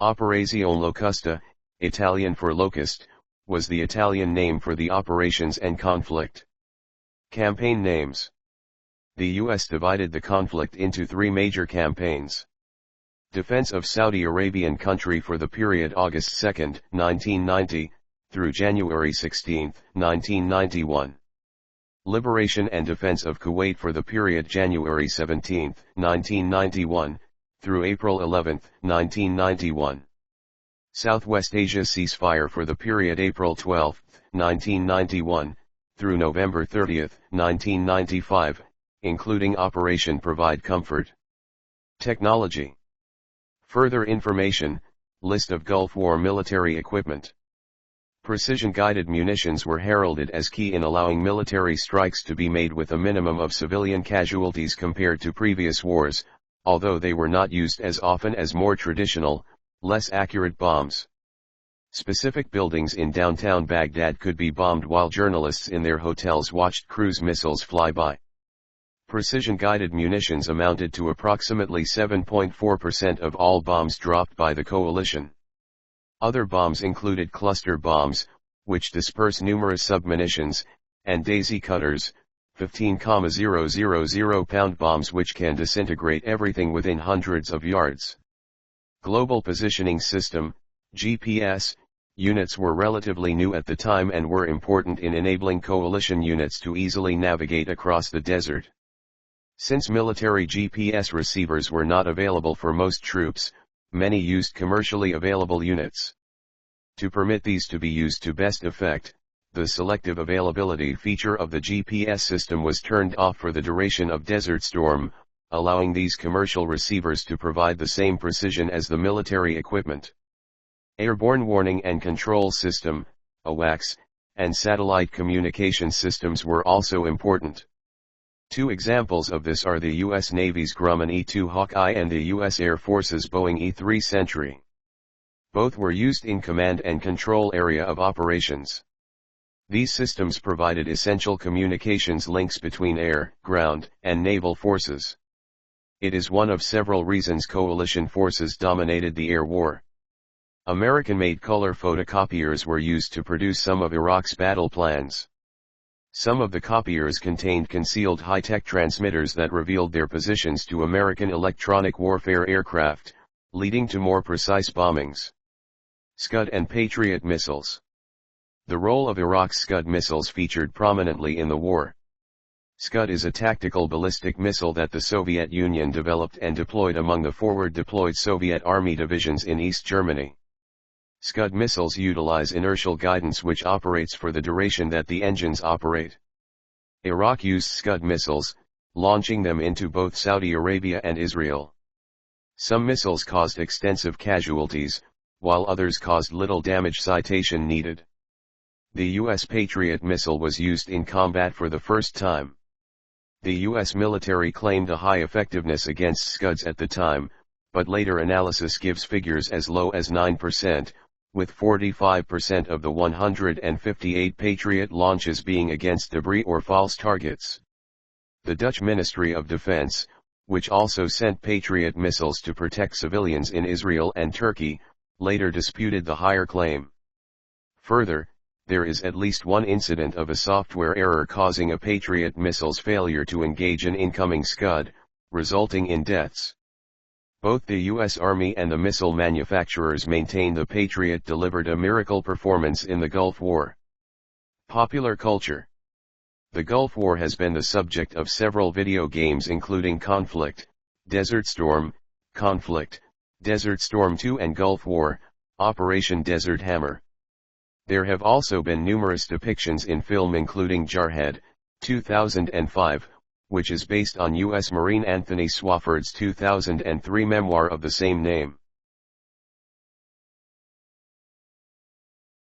Operazione Locusta, Italian for locust, was the Italian name for the operations and conflict. Campaign names. The U.S. divided the conflict into three major campaigns. Defense of Saudi Arabian country for the period August 2, 1990, through January 16, 1991. Liberation and defense of Kuwait for the period January 17, 1991, through April 11, 1991. Southwest Asia ceasefire for the period April 12, 1991, through November 30, 1995, including Operation Provide Comfort. Technology. Further information, list of Gulf War military equipment. Precision-guided munitions were heralded as key in allowing military strikes to be made with a minimum of civilian casualties compared to previous wars, although they were not used as often as more traditional, less accurate bombs. Specific buildings in downtown Baghdad could be bombed while journalists in their hotels watched cruise missiles fly by. Precision-guided munitions amounted to approximately 7.4% of all bombs dropped by the coalition. Other bombs included cluster bombs, which disperse numerous submunitions, and daisy cutters, 15,000-pound bombs which can disintegrate everything within hundreds of yards. Global Positioning System, GPS, units were relatively new at the time and were important in enabling coalition units to easily navigate across the desert. Since military GPS receivers were not available for most troops, many used commercially available units. To permit these to be used to best effect, the selective availability feature of the GPS system was turned off for the duration of Desert Storm, allowing these commercial receivers to provide the same precision as the military equipment. Airborne Warning and Control System, AWACS, and satellite communication systems were also important. Two examples of this are the U.S. Navy's Grumman E-2 Hawkeye and the U.S. Air Force's Boeing E-3 Sentry. Both were used in command and control area of operations. These systems provided essential communications links between air, ground, and naval forces. It is one of several reasons coalition forces dominated the air war. American-made color photocopiers were used to produce some of Iraq's battle plans. Some of the copiers contained concealed high-tech transmitters that revealed their positions to American electronic warfare aircraft, leading to more precise bombings. Scud and Patriot missiles. The role of Iraq's Scud missiles featured prominently in the war. Scud is a tactical ballistic missile that the Soviet Union developed and deployed among the forward-deployed Soviet Army divisions in East Germany. Scud missiles utilize inertial guidance which operates for the duration that the engines operate. Iraq used Scud missiles, launching them into both Saudi Arabia and Israel. Some missiles caused extensive casualties, while others caused little damage. Citation needed. The U.S. Patriot missile was used in combat for the first time. The U.S. military claimed a high effectiveness against Scuds at the time, but later analysis gives figures as low as 9%, with 45% of the 158 Patriot launches being against debris or false targets. The Dutch Ministry of Defense, which also sent Patriot missiles to protect civilians in Israel and Turkey, later disputed the higher claim. Further, there is at least one incident of a software error causing a Patriot missile's failure to engage an incoming Scud, resulting in deaths. Both the U.S. Army and the missile manufacturers maintain the Patriot delivered a miracle performance in the Gulf War. Popular culture. The Gulf War has been the subject of several video games including Conflict, Desert Storm, Conflict, Desert Storm 2 and Gulf War, Operation Desert Hammer. There have also been numerous depictions in film including Jarhead, 2005, which is based on U.S. Marine Anthony Swofford's 2003 memoir of the same name.